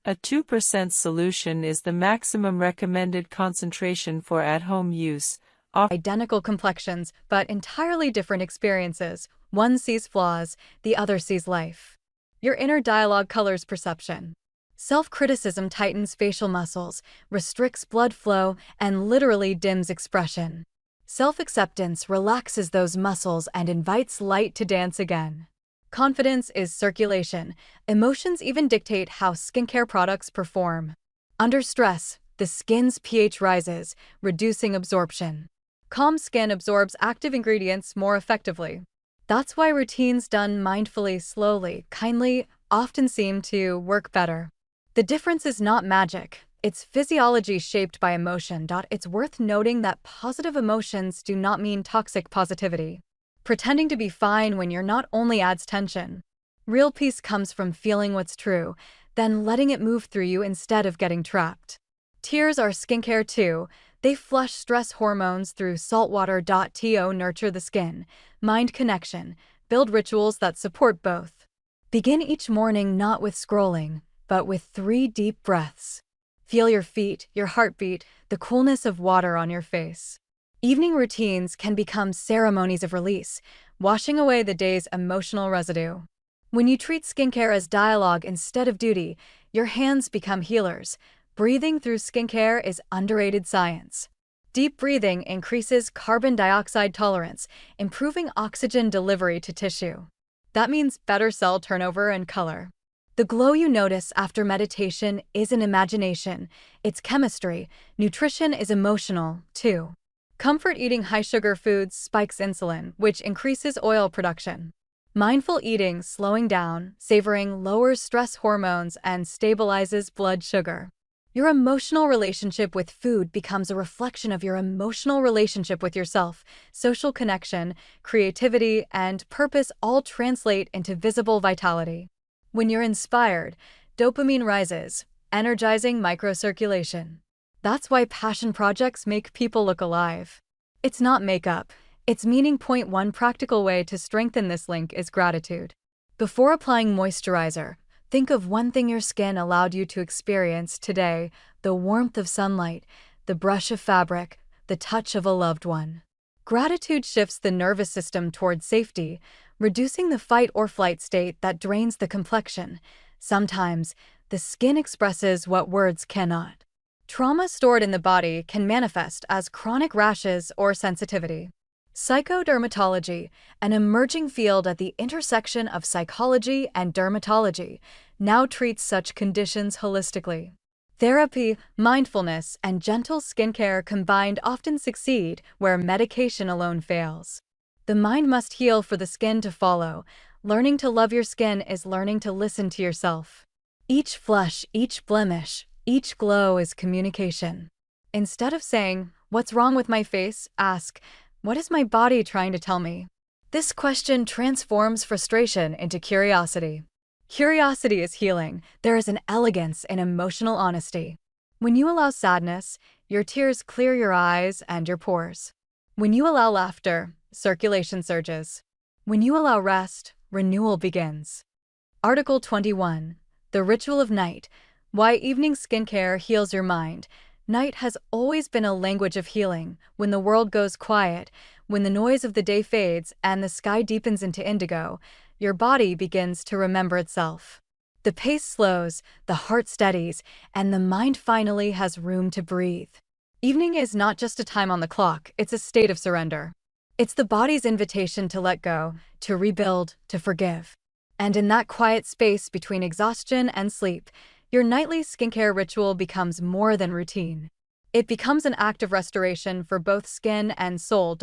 A 2% solution is the maximum recommended concentration for at-home use. Identical complexions, but entirely different experiences. One sees flaws, the other sees life. Your inner dialogue colors perception. Self-criticism tightens facial muscles, restricts blood flow, and literally dims expression. Self-acceptance relaxes those muscles and invites light to dance again. Confidence is circulation. Emotions even dictate how skincare products perform. Under stress, the skin's pH rises, reducing absorption. Calm skin absorbs active ingredients more effectively. That's why routines done mindfully, slowly, kindly, often seem to work better. The difference is not magic. It's physiology shaped by emotion. It's worth noting that positive emotions do not mean toxic positivity. Pretending to be fine when you're not only adds tension. Real peace comes from feeling what's true, then letting it move through you instead of getting trapped. Tears are skincare too. They flush stress hormones through saltwater. To nurture the skin-mind connection, build rituals that support both. Begin each morning not with scrolling, but with 3 deep breaths. Feel your feet, your heartbeat, the coolness of water on your face. Evening routines can become ceremonies of release, washing away the day's emotional residue. When you treat skincare as dialogue instead of duty, your hands become healers. Breathing through skincare is underrated science. Deep breathing increases carbon dioxide tolerance, improving oxygen delivery to tissue. That means better cell turnover and color. The glow you notice after meditation isn't imagination, it's chemistry. Nutrition is emotional, too. Comfort eating high-sugar foods spikes insulin, which increases oil production. Mindful eating, slowing down, savoring lowers stress hormones and stabilizes blood sugar. Your emotional relationship with food becomes a reflection of your emotional relationship with yourself. Social connection, creativity, and purpose all translate into visible vitality. When you're inspired, dopamine rises, energizing microcirculation. That's why passion projects make people look alive. It's not makeup, it's meaning. One practical way to strengthen this link is gratitude. Before applying moisturizer, think of one thing your skin allowed you to experience today: the warmth of sunlight, the brush of fabric, the touch of a loved one. Gratitude shifts the nervous system toward safety, reducing the fight or flight state that drains the complexion. Sometimes, the skin expresses what words cannot. Trauma stored in the body can manifest as chronic rashes or sensitivity. Psychodermatology, an emerging field at the intersection of psychology and dermatology, now treats such conditions holistically. Therapy, mindfulness, and gentle skincare combined often succeed where medication alone fails. The mind must heal for the skin to follow. Learning to love your skin is learning to listen to yourself. Each flush, each blemish, each glow is communication. Instead of saying, "What's wrong with my face?" ask, "What is my body trying to tell me?" This question transforms frustration into curiosity. Curiosity is healing. There is an elegance in emotional honesty. When you allow sadness, your tears clear your eyes and your pores. When you allow laughter, circulation surges. When you allow rest, renewal begins. Article 21. The Ritual of Night. Why evening skincare heals your mind. Night has always been a language of healing. When the world goes quiet, when the noise of the day fades and the sky deepens into indigo, your body begins to remember itself. The pace slows, the heart steadies, and the mind finally has room to breathe. Evening is not just a time on the clock, it's a state of surrender. It's the body's invitation to let go, to rebuild, to forgive. And in that quiet space between exhaustion and sleep, your nightly skincare ritual becomes more than routine. It becomes an act of restoration for both skin and soul.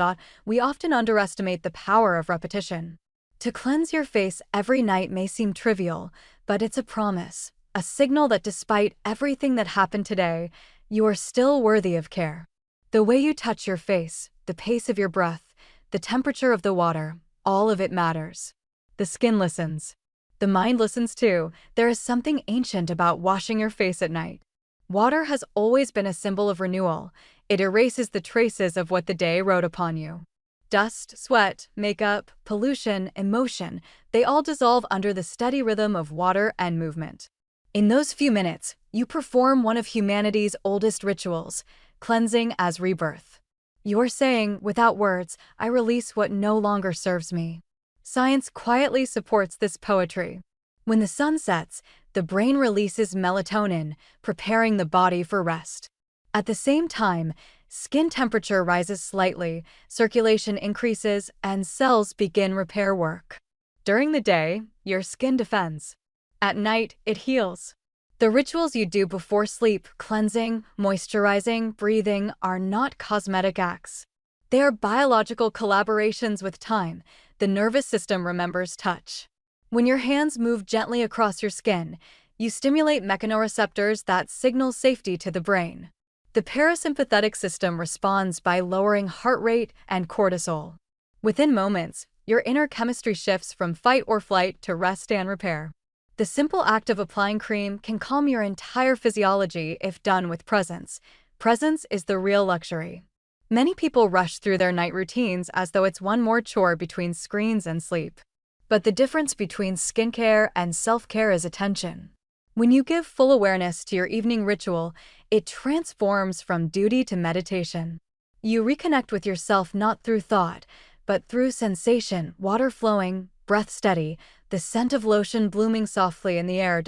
We often underestimate the power of repetition. To cleanse your face every night may seem trivial, but it's a promise, a signal that despite everything that happened today, you are still worthy of care. The way you touch your face, the pace of your breath, the temperature of the water, all of it matters. The skin listens. The mind listens too. There is something ancient about washing your face at night. Water has always been a symbol of renewal. It erases the traces of what the day wrote upon you. Dust, sweat, makeup, pollution, emotion, they all dissolve under the steady rhythm of water and movement. In those few minutes, you perform one of humanity's oldest rituals, cleansing as rebirth. You're saying, without words, I release what no longer serves me. Science quietly supports this poetry. When the sun sets, the brain releases melatonin, preparing the body for rest. At the same time, skin temperature rises slightly, circulation increases, and cells begin repair work. During the day, your skin defends. At night, it heals. The rituals you do before sleep, cleansing, moisturizing, breathing, are not cosmetic acts. They are biological collaborations with time. The nervous system remembers touch. When your hands move gently across your skin, you stimulate mechanoreceptors that signal safety to the brain. The parasympathetic system responds by lowering heart rate and cortisol. Within moments, your inner chemistry shifts from fight or flight to rest and repair. The simple act of applying cream can calm your entire physiology if done with presence. Presence is the real luxury. Many people rush through their night routines as though it's one more chore between screens and sleep. But the difference between skincare and self-care is attention. When you give full awareness to your evening ritual, it transforms from duty to meditation. You reconnect with yourself not through thought, but through sensation, water flowing, breath steady, the scent of lotion blooming softly in the air.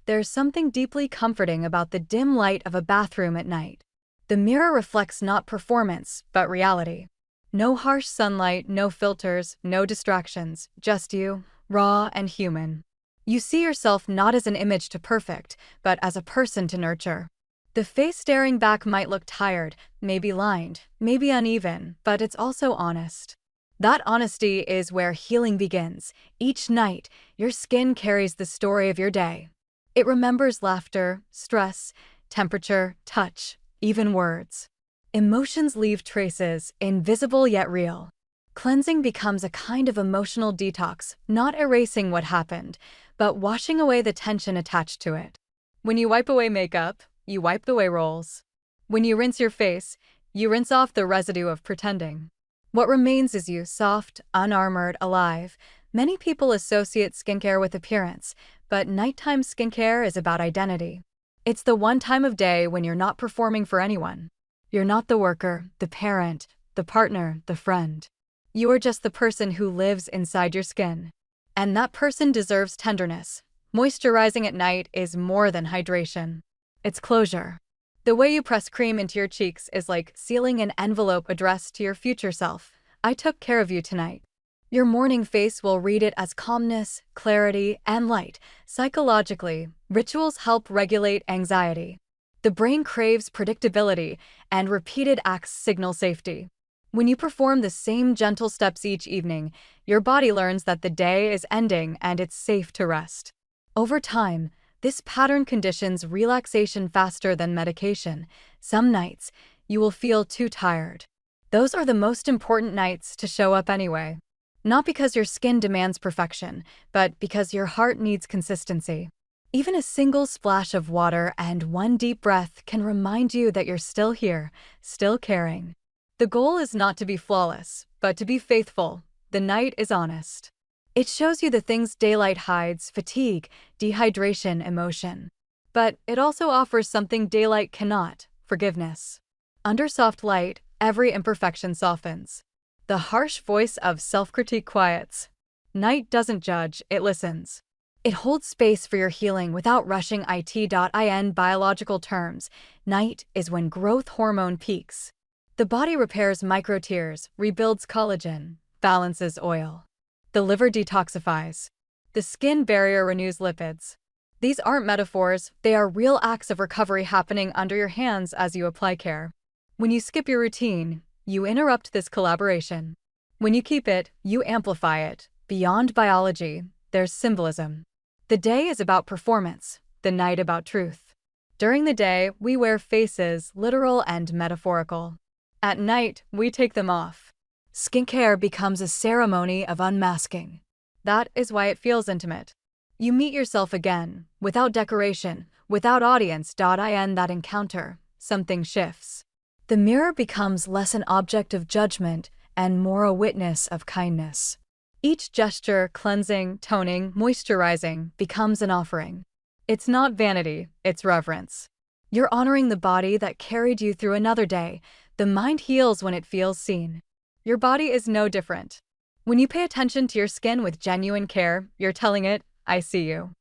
There's something deeply comforting about the dim light of a bathroom at night. The mirror reflects not performance, but reality. No harsh sunlight, no filters, no distractions, just you, raw and human. You see yourself not as an image to perfect, but as a person to nurture. The face staring back might look tired, maybe lined, maybe uneven, but it's also honest. That honesty is where healing begins. Each night, your skin carries the story of your day. It remembers laughter, stress, temperature, touch, even words. Emotions leave traces, invisible yet real. Cleansing becomes a kind of emotional detox, not erasing what happened, but washing away the tension attached to it. When you wipe away makeup, you wipe away rolls. When you rinse your face, you rinse off the residue of pretending. What remains is you, soft, unarmored, alive. Many people associate skincare with appearance, but nighttime skincare is about identity. It's the one time of day when you're not performing for anyone. You're not the worker, the parent, the partner, the friend. You are just the person who lives inside your skin. And that person deserves tenderness. Moisturizing at night is more than hydration. It's closure. The way you press cream into your cheeks is like sealing an envelope addressed to your future self. I took care of you tonight. Your morning face will read it as calmness, clarity, and light. Psychologically, rituals help regulate anxiety. The brain craves predictability, and repeated acts signal safety. When you perform the same gentle steps each evening, your body learns that the day is ending and it's safe to rest. Over time, this pattern conditions relaxation faster than medication. Some nights, you will feel too tired. Those are the most important nights to show up anyway. Not because your skin demands perfection, but because your heart needs consistency. Even a single splash of water and one deep breath can remind you that you're still here, still caring. The goal is not to be flawless, but to be faithful. The night is honest. It shows you the things daylight hides: fatigue, dehydration, emotion. But it also offers something daylight cannot: forgiveness. Under soft light, every imperfection softens. The harsh voice of self-critique quiets. Night doesn't judge, it listens. It holds space for your healing without rushing it.in biological terms. Night is when growth hormone peaks. The body repairs micro-tears, rebuilds collagen, balances oil. The liver detoxifies. The skin barrier renews lipids. These aren't metaphors, they are real acts of recovery happening under your hands as you apply care. When you skip your routine, you interrupt this collaboration. When you keep it, you amplify it. Beyond biology, there's symbolism. The day is about performance, the night about truth. During the day, we wear faces, literal and metaphorical. At night, we take them off. Skincare becomes a ceremony of unmasking. That is why it feels intimate. You meet yourself again, without decoration, without audience.in that encounter, something shifts. The mirror becomes less an object of judgment and more a witness of kindness. Each gesture, cleansing, toning, moisturizing, becomes an offering. It's not vanity, it's reverence. You're honoring the body that carried you through another day. The mind heals when it feels seen. Your body is no different. When you pay attention to your skin with genuine care, you're telling it, I see you.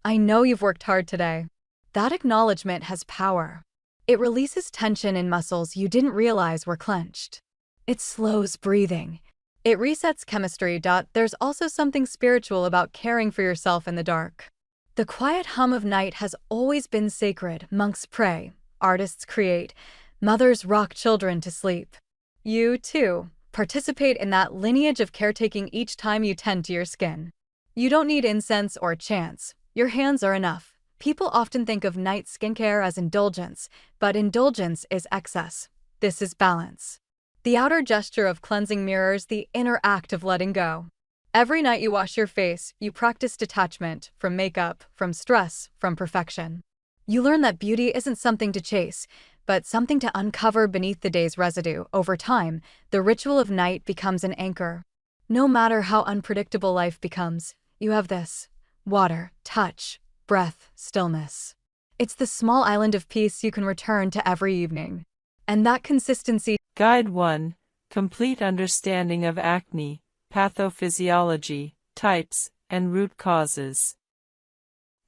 I know you've worked hard today. That acknowledgement has power. It releases tension in muscles you didn't realize were clenched. It slows breathing. It resets chemistry. There's also something spiritual about caring for yourself in the dark. The quiet hum of night has always been sacred. Monks pray, artists create, mothers rock children to sleep. You, too, participate in that lineage of caretaking each time you tend to your skin. You don't need incense or chants. Your hands are enough. People often think of night skincare as indulgence, but indulgence is excess. This is balance. The outer gesture of cleansing mirrors the inner act of letting go. Every night you wash your face, you practice detachment from makeup, from stress, from perfection. You learn that beauty isn't something to chase, but something to uncover beneath the day's residue. Over time, the ritual of night becomes an anchor. No matter how unpredictable life becomes, you have this: water, touch, breath, stillness. It's the small island of peace you can return to every evening. And that consistency. Guide 1. Complete understanding of acne, pathophysiology, types, and root causes.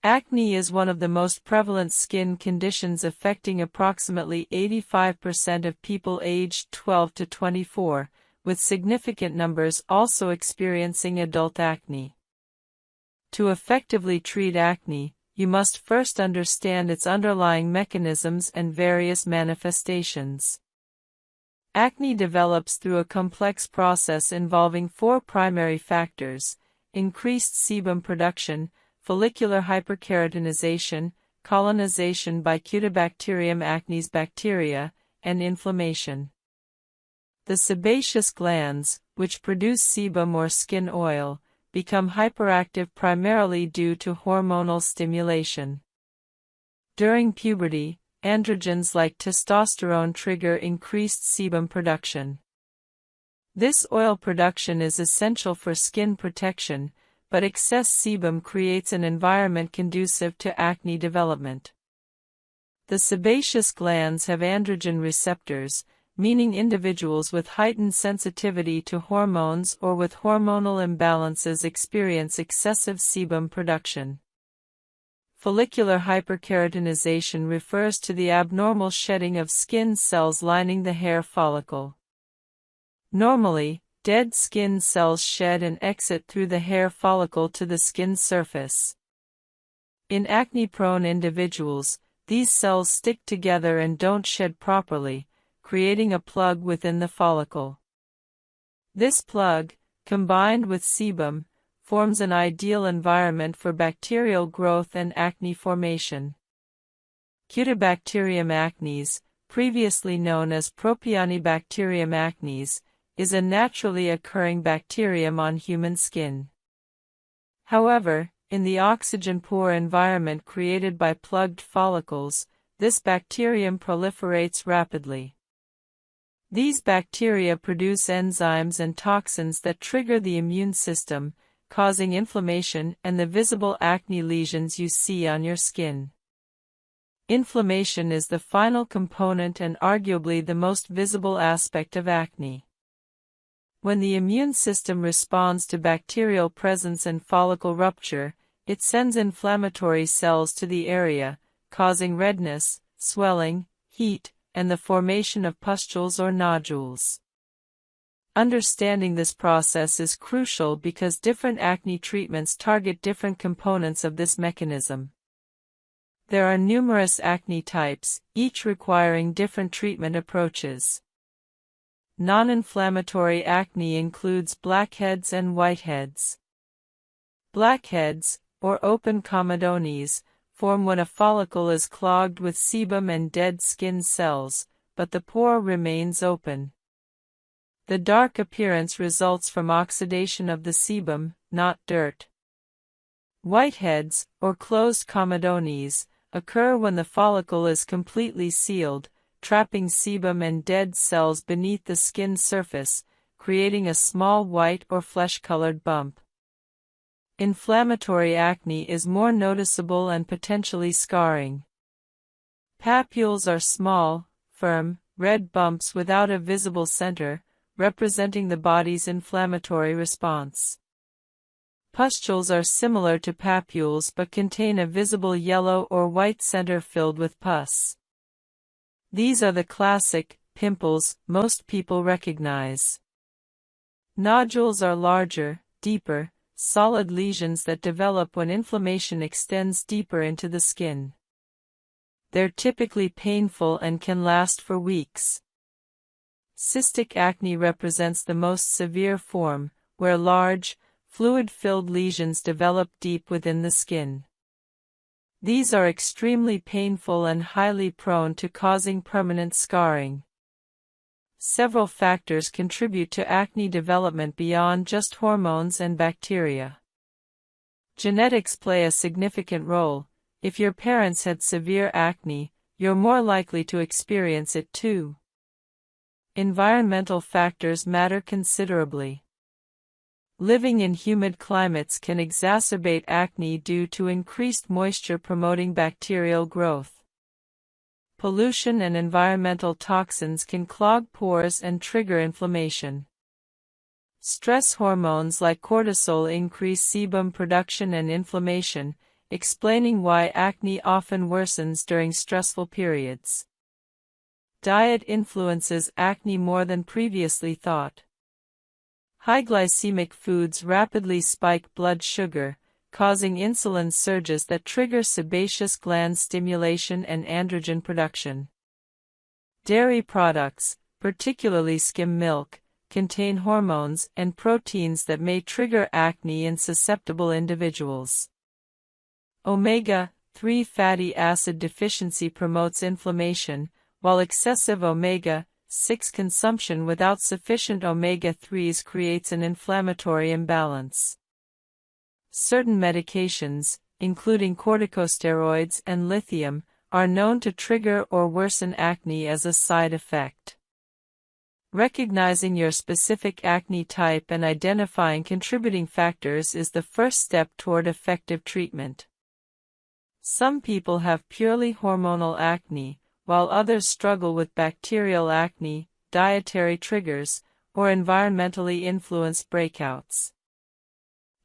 Acne is one of the most prevalent skin conditions affecting approximately 85% of people aged 12 to 24, with significant numbers also experiencing adult acne. To effectively treat acne, you must first understand its underlying mechanisms and various manifestations. Acne develops through a complex process involving 4 primary factors: increased sebum production, follicular hyperkeratinization, colonization by Cutibacterium acnes bacteria, and inflammation. The sebaceous glands, which produce sebum or skin oil, become hyperactive primarily due to hormonal stimulation. During puberty, androgens like testosterone trigger increased sebum production. This oil production is essential for skin protection, but excess sebum creates an environment conducive to acne development. The sebaceous glands have androgen receptors, meaning individuals with heightened sensitivity to hormones or with hormonal imbalances experience excessive sebum production. Follicular hyperkeratinization refers to the abnormal shedding of skin cells lining the hair follicle. Normally, dead skin cells shed and exit through the hair follicle to the skin surface. In acne-prone individuals, these cells stick together and don't shed properly, creating a plug within the follicle. This plug, combined with sebum, forms an ideal environment for bacterial growth and acne formation. Cutibacterium acnes, previously known as Propionibacterium acnes, is a naturally occurring bacterium on human skin. However, in the oxygen-poor environment created by plugged follicles, this bacterium proliferates rapidly. These bacteria produce enzymes and toxins that trigger the immune system, causing inflammation and the visible acne lesions you see on your skin. Inflammation is the final component and arguably the most visible aspect of acne. When the immune system responds to bacterial presence and follicle rupture, it sends inflammatory cells to the area, causing redness, swelling, heat, and the formation of pustules or nodules. Understanding this process is crucial because different acne treatments target different components of this mechanism. There are numerous acne types, each requiring different treatment approaches. Non-inflammatory acne includes blackheads and whiteheads. Blackheads, or open comedones, form when a follicle is clogged with sebum and dead skin cells, but the pore remains open. The dark appearance results from oxidation of the sebum, not dirt. Whiteheads, or closed comedones, occur when the follicle is completely sealed, trapping sebum and dead cells beneath the skin surface, creating a small white or flesh-colored bump. Inflammatory acne is more noticeable and potentially scarring. Papules are small, firm, red bumps without a visible center, representing the body's inflammatory response. Pustules are similar to papules but contain a visible yellow or white center filled with pus. These are the classic pimples most people recognize. Nodules are larger, deeper, solid lesions that develop when inflammation extends deeper into the skin. They're typically painful and can last for weeks. Cystic acne represents the most severe form, where large, fluid-filled lesions develop deep within the skin. These are extremely painful and highly prone to causing permanent scarring. Several factors contribute to acne development beyond just hormones and bacteria. Genetics play a significant role. If your parents had severe acne, you're more likely to experience it too. Environmental factors matter considerably. Living in humid climates can exacerbate acne due to increased moisture promoting bacterial growth. Pollution and environmental toxins can clog pores and trigger inflammation. Stress hormones like cortisol increase sebum production and inflammation, explaining why acne often worsens during stressful periods. Diet influences acne more than previously thought. High glycemic foods rapidly spike blood sugar, causing insulin surges that trigger sebaceous gland stimulation and androgen production. Dairy products, particularly skim milk, contain hormones and proteins that may trigger acne in susceptible individuals. Omega-3 fatty acid deficiency promotes inflammation, while excessive omega-6 consumption without sufficient omega-3s creates an inflammatory imbalance. Certain medications, including corticosteroids and lithium, are known to trigger or worsen acne as a side effect. Recognizing your specific acne type and identifying contributing factors is the first step toward effective treatment. Some people have purely hormonal acne, while others struggle with bacterial acne, dietary triggers, or environmentally influenced breakouts.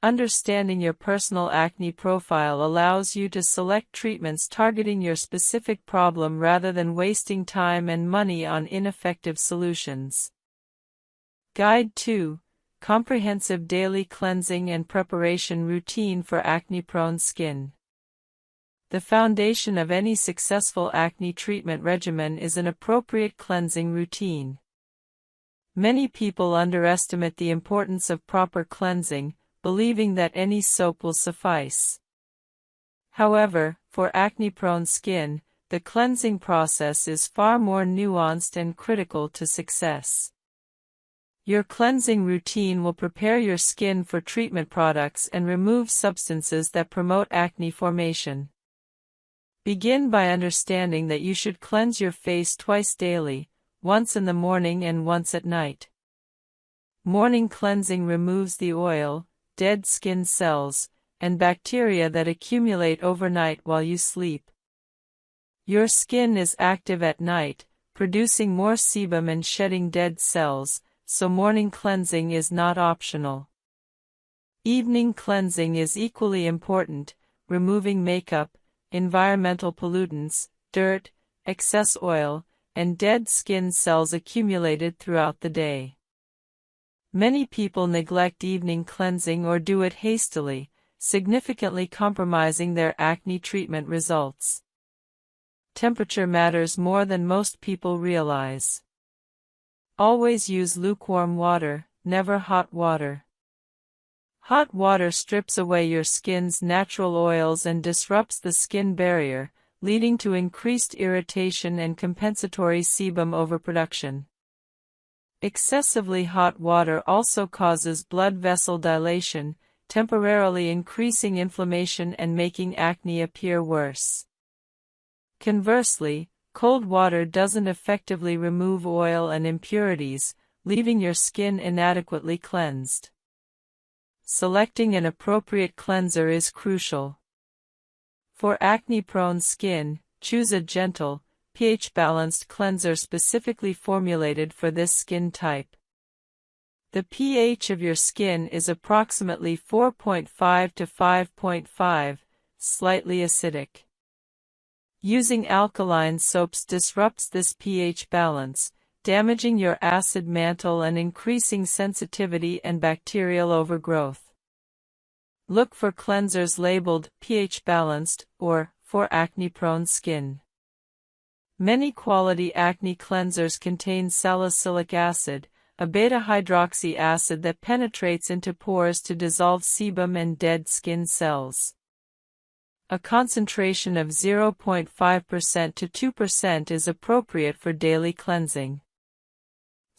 Understanding your personal acne profile allows you to select treatments targeting your specific problem rather than wasting time and money on ineffective solutions. Guide 2: Comprehensive Daily Cleansing and Preparation Routine for Acne-Prone Skin. The foundation of any successful acne treatment regimen is an appropriate cleansing routine. Many people underestimate the importance of proper cleansing, believing that any soap will suffice. However, for acne-prone skin, the cleansing process is far more nuanced and critical to success. Your cleansing routine will prepare your skin for treatment products and remove substances that promote acne formation. Begin by understanding that you should cleanse your face twice daily, once in the morning and once at night. Morning cleansing removes the oil, dead skin cells, and bacteria that accumulate overnight while you sleep. Your skin is active at night, producing more sebum and shedding dead cells, so morning cleansing is not optional. Evening cleansing is equally important, removing makeup, environmental pollutants, dirt, excess oil, and dead skin cells accumulated throughout the day. Many people neglect evening cleansing or do it hastily, significantly compromising their acne treatment results. Temperature matters more than most people realize. Always use lukewarm water, never hot water. Hot water strips away your skin's natural oils and disrupts the skin barrier, leading to increased irritation and compensatory sebum overproduction. Excessively hot water also causes blood vessel dilation, temporarily increasing inflammation and making acne appear worse. Conversely, cold water doesn't effectively remove oil and impurities, leaving your skin inadequately cleansed. Selecting an appropriate cleanser is crucial. For acne-prone skin, choose a gentle, pH-balanced cleanser specifically formulated for this skin type. The pH of your skin is approximately 4.5 to 5.5, slightly acidic. Using alkaline soaps disrupts this pH balance, damaging your acid mantle and increasing sensitivity and bacterial overgrowth. Look for cleansers labeled pH balanced or for acne-prone skin. Many quality acne cleansers contain salicylic acid, a beta-hydroxy acid that penetrates into pores to dissolve sebum and dead skin cells. A concentration of 0.5% to 2% is appropriate for daily cleansing.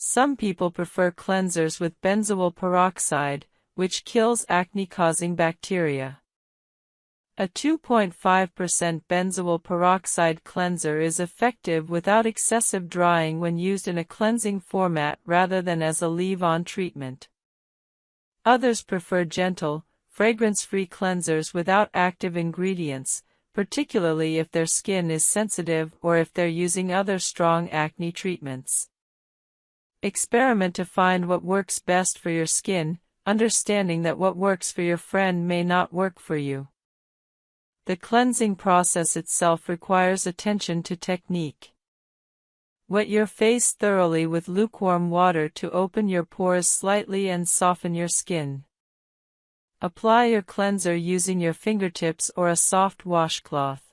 Some people prefer cleansers with benzoyl peroxide, which kills acne-causing bacteria. A 2.5% benzoyl peroxide cleanser is effective without excessive drying when used in a cleansing format rather than as a leave-on treatment. Others prefer gentle, fragrance-free cleansers without active ingredients, particularly if their skin is sensitive or if they're using other strong acne treatments. Experiment to find what works best for your skin, understanding that what works for your friend may not work for you. The cleansing process itself requires attention to technique. Wet your face thoroughly with lukewarm water to open your pores slightly and soften your skin. Apply your cleanser using your fingertips or a soft washcloth.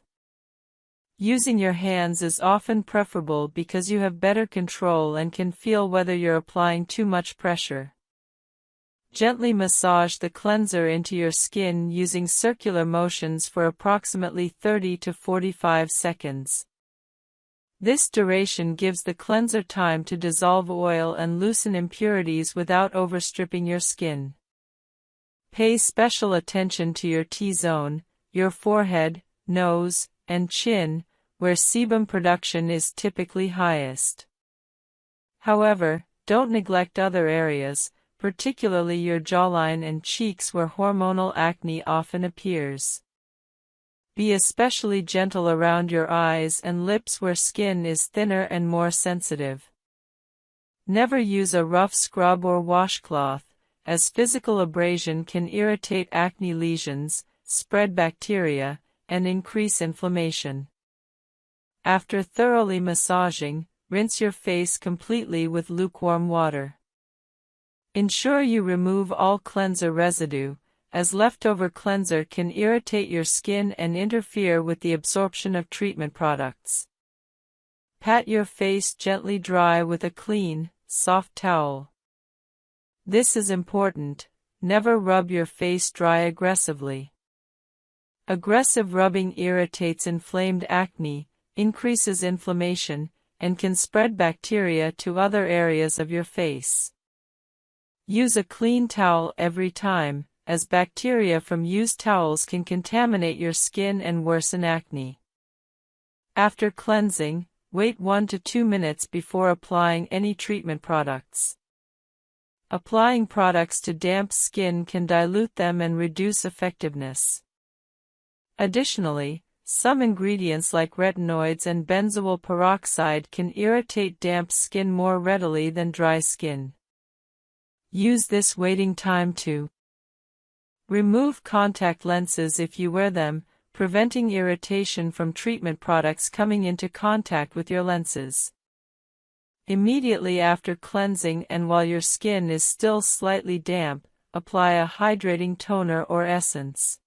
Using your hands is often preferable because you have better control and can feel whether you're applying too much pressure. Gently massage the cleanser into your skin using circular motions for approximately 30 to 45 seconds. This duration gives the cleanser time to dissolve oil and loosen impurities without overstripping your skin. Pay special attention to your T-zone, your forehead, nose, and chin, where sebum production is typically highest. However, don't neglect other areas, particularly your jawline and cheeks where hormonal acne often appears. Be especially gentle around your eyes and lips where skin is thinner and more sensitive. Never use a rough scrub or washcloth, as physical abrasion can irritate acne lesions, spread bacteria, and increase inflammation. After thoroughly massaging, rinse your face completely with lukewarm water. Ensure you remove all cleanser residue, as leftover cleanser can irritate your skin and interfere with the absorption of treatment products. Pat your face gently dry with a clean, soft towel. This is important, never rub your face dry aggressively. Aggressive rubbing irritates inflamed acne, increases inflammation, and can spread bacteria to other areas of your face. Use a clean towel every time, as bacteria from used towels can contaminate your skin and worsen acne. After cleansing, wait 1 to 2 minutes before applying any treatment products. Applying products to damp skin can dilute them and reduce effectiveness. Additionally, some ingredients like retinoids and benzoyl peroxide can irritate damp skin more readily than dry skin. Use this waiting time to Remove contact lenses if you wear them, preventing irritation from treatment products coming into contact with your lenses. Immediately after cleansing and while your skin is still slightly damp, apply a hydrating toner or essence.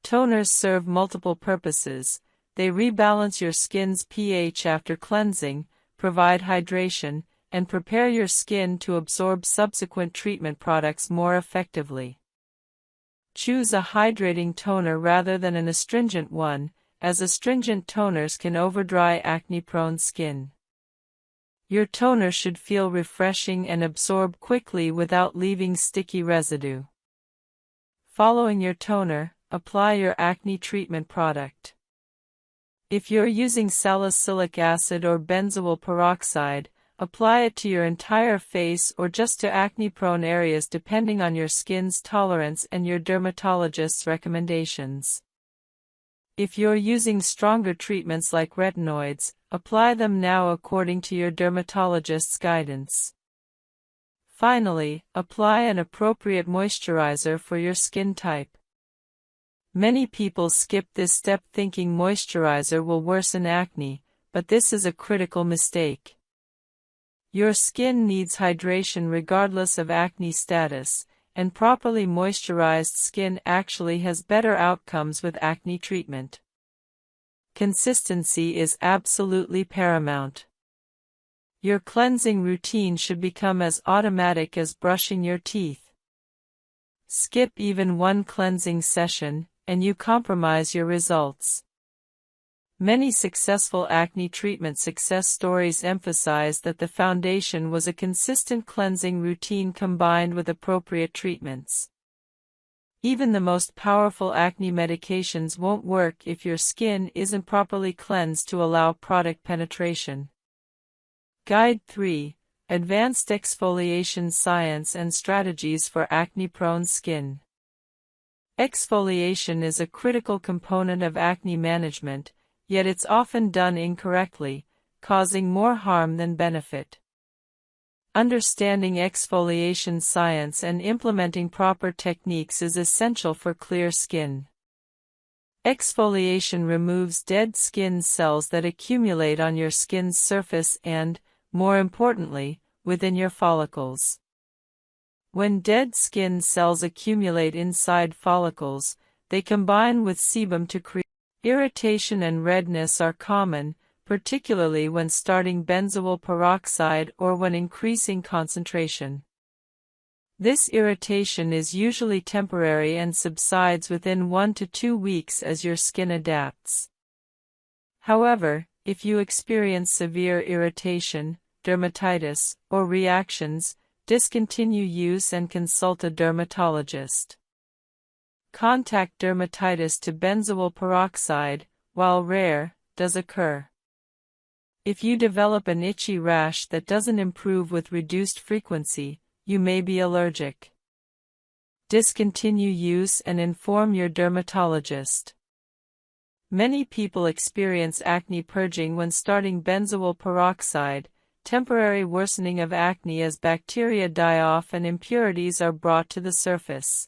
Toners serve multiple purposes. They rebalance your skin's pH after cleansing, provide hydration, and prepare your skin to absorb subsequent treatment products more effectively. Choose a hydrating toner rather than an astringent one, as astringent toners can overdry acne-prone skin. Your toner should feel refreshing and absorb quickly without leaving sticky residue. Following your toner, apply your acne treatment product. If you're using salicylic acid or benzoyl peroxide, apply it to your entire face or just to acne-prone areas depending on your skin's tolerance and your dermatologist's recommendations. If you're using stronger treatments like retinoids, apply them now according to your dermatologist's guidance. Finally, apply an appropriate moisturizer for your skin type. Many people skip this step thinking moisturizer will worsen acne, but this is a critical mistake. Your skin needs hydration regardless of acne status, and properly moisturized skin actually has better outcomes with acne treatment. Consistency is absolutely paramount. Your cleansing routine should become as automatic as brushing your teeth. Skip even one cleansing session, and you compromise your results. Many successful acne treatment success stories emphasize that the foundation was a consistent cleansing routine combined with appropriate treatments. Even the most powerful acne medications won't work if your skin isn't properly cleansed to allow product penetration. Guide 3: Advanced Exfoliation Science and Strategies for Acne-Prone Skin. Exfoliation is a critical component of acne management, yet it's often done incorrectly, causing more harm than benefit. Understanding exfoliation science and implementing proper techniques is essential for clear skin. Exfoliation removes dead skin cells that accumulate on your skin's surface and, more importantly, within your follicles. When dead skin cells accumulate inside follicles, they combine with sebum to create irritation and redness are common, particularly when starting benzoyl peroxide or when increasing concentration. This irritation is usually temporary and subsides within 1 to 2 weeks as your skin adapts. However, if you experience severe irritation, dermatitis, or reactions, discontinue use and consult a dermatologist. Contact dermatitis to benzoyl peroxide, while rare, does occur. If you develop an itchy rash that doesn't improve with reduced frequency, you may be allergic. Discontinue use and inform your dermatologist. Many people experience acne purging when starting benzoyl peroxide, temporary worsening of acne as bacteria die off and impurities are brought to the surface.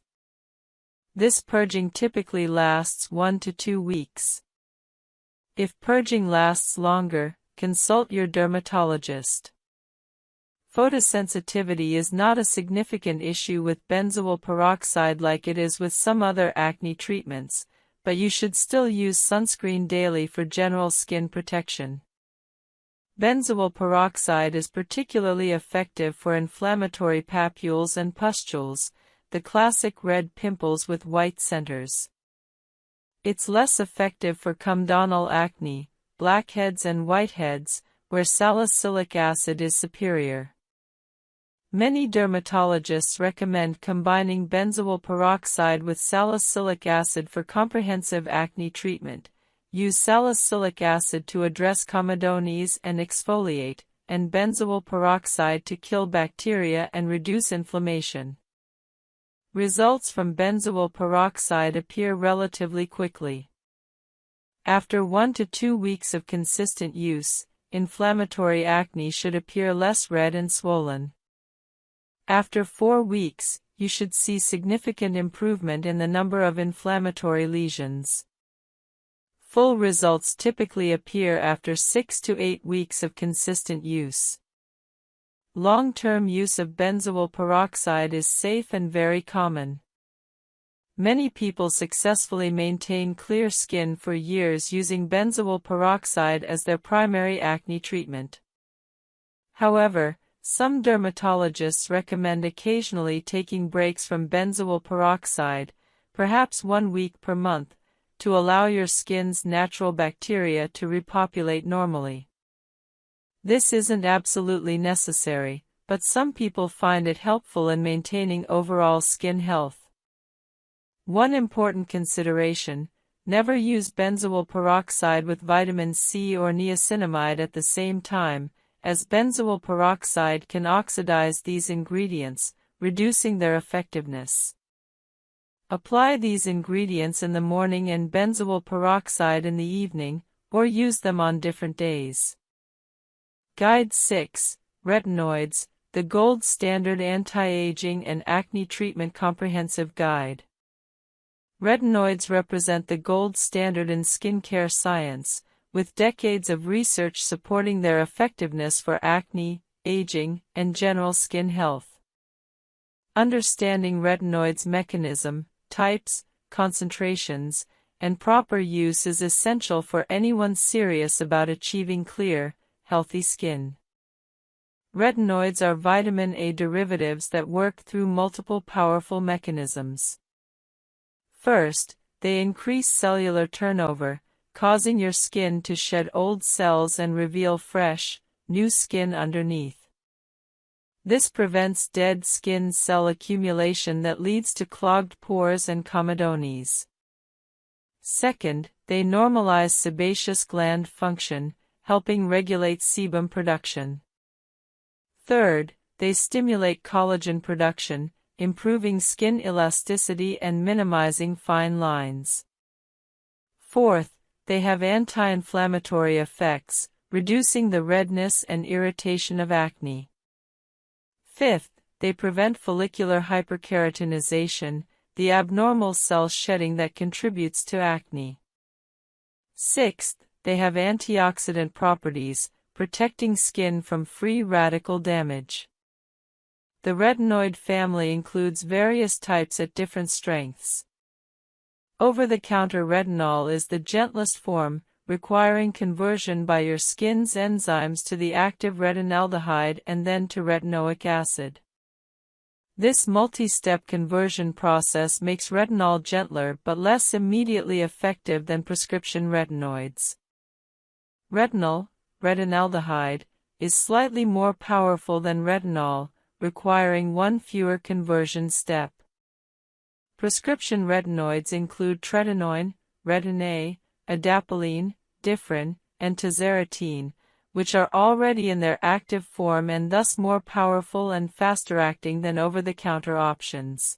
This purging typically lasts 1 to 2 weeks. If purging lasts longer, consult your dermatologist. Photosensitivity is not a significant issue with benzoyl peroxide like it is with some other acne treatments, but you should still use sunscreen daily for general skin protection. Benzoyl peroxide is particularly effective for inflammatory papules and pustules, the classic red pimples with white centers. It's less effective for comedonal acne, blackheads and whiteheads, where salicylic acid is superior. Many dermatologists recommend combining benzoyl peroxide with salicylic acid for comprehensive acne treatment. Use salicylic acid to address comedones and exfoliate, and benzoyl peroxide to kill bacteria and reduce inflammation. Results from benzoyl peroxide appear relatively quickly. After 1 to 2 weeks of consistent use, inflammatory acne should appear less red and swollen. After 4 weeks, you should see significant improvement in the number of inflammatory lesions. Full results typically appear after 6 to 8 weeks of consistent use. Long-term use of benzoyl peroxide is safe and very common. Many people successfully maintain clear skin for years using benzoyl peroxide as their primary acne treatment. However, some dermatologists recommend occasionally taking breaks from benzoyl peroxide, perhaps 1 week per month, to allow your skin's natural bacteria to repopulate normally. This isn't absolutely necessary, but some people find it helpful in maintaining overall skin health. One important consideration: never use benzoyl peroxide with vitamin C or niacinamide at the same time, as benzoyl peroxide can oxidize these ingredients, reducing their effectiveness. Apply these ingredients in the morning and benzoyl peroxide in the evening, or use them on different days. Guide 6, Retinoids, the Gold Standard Anti-Aging and Acne Treatment Comprehensive Guide. Retinoids represent the gold standard in skincare science, with decades of research supporting their effectiveness for acne, aging, and general skin health. Understanding retinoids' mechanism, types, concentrations, and proper use is essential for anyone serious about achieving clear, healthy skin. Retinoids are vitamin A derivatives that work through multiple powerful mechanisms. First, they increase cellular turnover, causing your skin to shed old cells and reveal fresh, new skin underneath. This prevents dead skin cell accumulation that leads to clogged pores and comedones. Second, they normalize sebaceous gland function, helping regulate sebum production. Third, they stimulate collagen production, improving skin elasticity and minimizing fine lines. Fourth, they have anti-inflammatory effects, reducing the redness and irritation of acne. Fifth, they prevent follicular hyperkeratinization, the abnormal cell shedding that contributes to acne. Sixth, they have antioxidant properties, protecting skin from free radical damage. The retinoid family includes various types at different strengths. Over-the-counter retinol is the gentlest form, requiring conversion by your skin's enzymes to the active retinaldehyde and then to retinoic acid. This multi-step conversion process makes retinol gentler but less immediately effective than prescription retinoids. Retinol, retinaldehyde, is slightly more powerful than retinol, requiring one fewer conversion step. Prescription retinoids include tretinoin, retin-A, adapalene, differin, and tazarotene, which are already in their active form and thus more powerful and faster acting than over-the-counter options.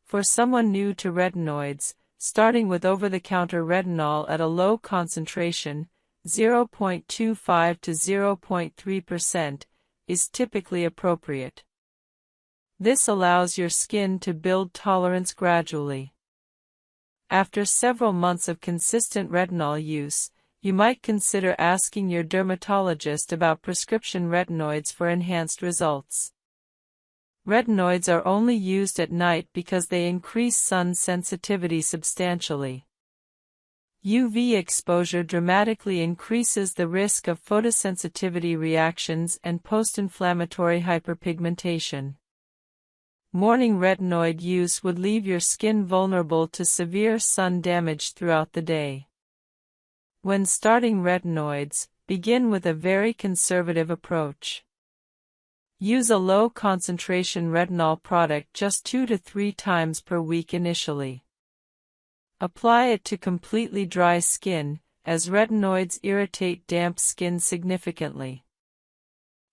For someone new to retinoids, starting with over-the-counter retinol at a low concentration, 0.25 to 0.3%, is typically appropriate. This allows your skin to build tolerance gradually. After several months of consistent retinol use, you might consider asking your dermatologist about prescription retinoids for enhanced results. Retinoids are only used at night because they increase sun sensitivity substantially. UV exposure dramatically increases the risk of photosensitivity reactions and post-inflammatory hyperpigmentation. Morning retinoid use would leave your skin vulnerable to severe sun damage throughout the day. When starting retinoids, begin with a very conservative approach. Use a low-concentration retinol product just 2 to 3 times per week initially. Apply it to completely dry skin, as retinoids irritate damp skin significantly.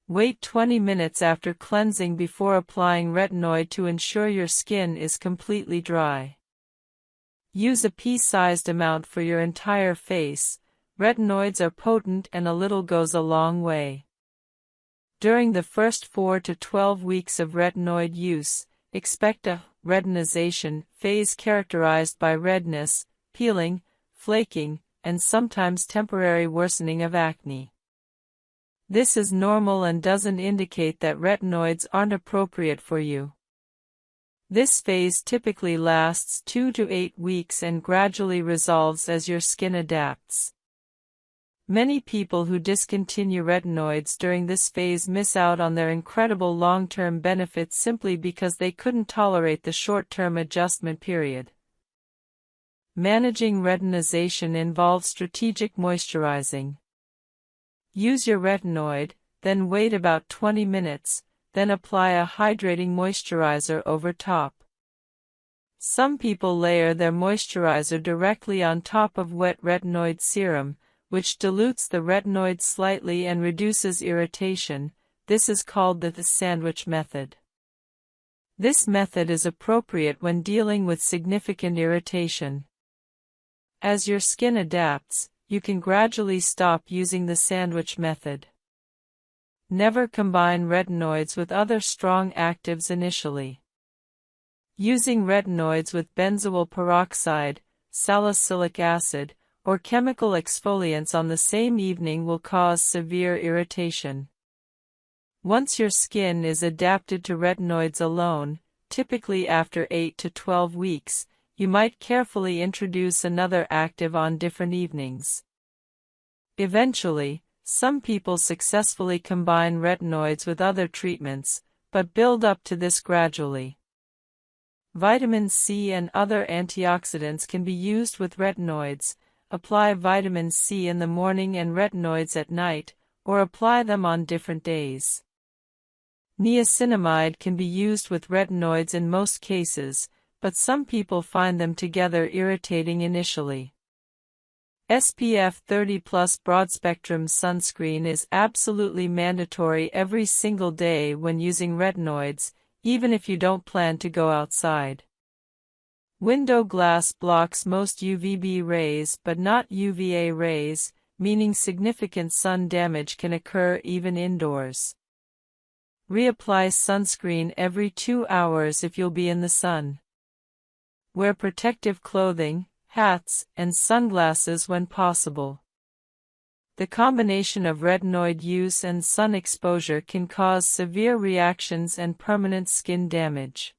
Wait 20 minutes after cleansing before applying retinoid to ensure your skin is completely dry. Use a pea-sized amount for your entire face. Retinoids are potent and a little goes a long way. During the first 4 to 12 weeks of retinoid use, expect a retinization phase characterized by redness, peeling, flaking, and sometimes temporary worsening of acne. This is normal and doesn't indicate that retinoids aren't appropriate for you. This phase typically lasts 2 to 8 weeks and gradually resolves as your skin adapts. Many people who discontinue retinoids during this phase miss out on their incredible long-term benefits simply because they couldn't tolerate the short-term adjustment period. Managing retinization involves strategic moisturizing. Use your retinoid, then wait about 20 minutes, then apply a hydrating moisturizer over top. Some people layer their moisturizer directly on top of wet retinoid serum, which dilutes the retinoid slightly and reduces irritation. This is called the sandwich method. This method is appropriate when dealing with significant irritation. As your skin adapts, you can gradually stop using the sandwich method. Never combine retinoids with other strong actives initially. Using retinoids with benzoyl peroxide, salicylic acid, or chemical exfoliants on the same evening will cause severe irritation. Once your skin is adapted to retinoids alone, typically after 8 to 12 weeks, you might carefully introduce another active on different evenings. Eventually, some people successfully combine retinoids with other treatments, but build up to this gradually. Vitamin C and other antioxidants can be used with retinoids. Apply vitamin C in the morning and retinoids at night, or apply them on different days. Niacinamide can be used with retinoids in most cases, but some people find them together irritating initially. SPF 30+ broad-spectrum sunscreen is absolutely mandatory every single day when using retinoids, even if you don't plan to go outside. Window glass blocks most UVB rays but not UVA rays, meaning significant sun damage can occur even indoors. Reapply sunscreen every 2 hours if you'll be in the sun. Wear protective clothing, hats, and sunglasses when possible. The combination of retinoid use and sun exposure can cause severe reactions and permanent skin damage.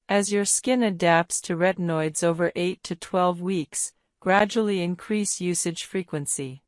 As your skin adapts to retinoids over 8 to 12 weeks, gradually increase usage frequency.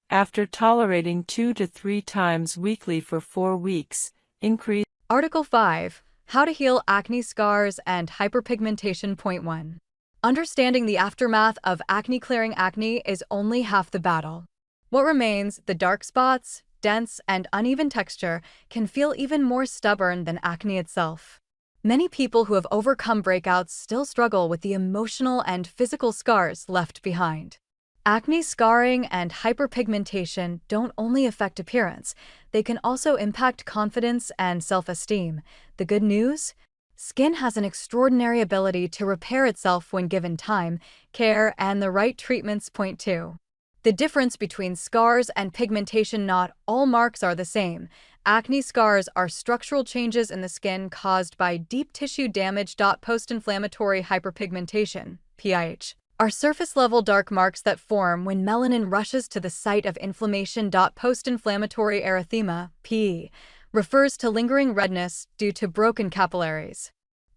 After tolerating 2 to 3 times weekly for 4 weeks, increase. Article 5. How to heal acne scars and hyperpigmentation. Point 1. Understanding the aftermath of acne-clearing acne is only half the battle. What remains, the dark spots, dense and uneven texture, can feel even more stubborn than acne itself. Many people who have overcome breakouts still struggle with the emotional and physical scars left behind. Acne scarring and hyperpigmentation don't only affect appearance, they can also impact confidence and self-esteem. The good news? Skin has an extraordinary ability to repair itself when given time, care, and the right treatments. Point 2. The difference between scars and pigmentation: not all marks are the same. Acne scars are structural changes in the skin caused by deep tissue damage. Post-inflammatory hyperpigmentation, PIH, are surface-level dark marks that form when melanin rushes to the site of inflammation. Post-inflammatory erythema, PE, refers to lingering redness due to broken capillaries.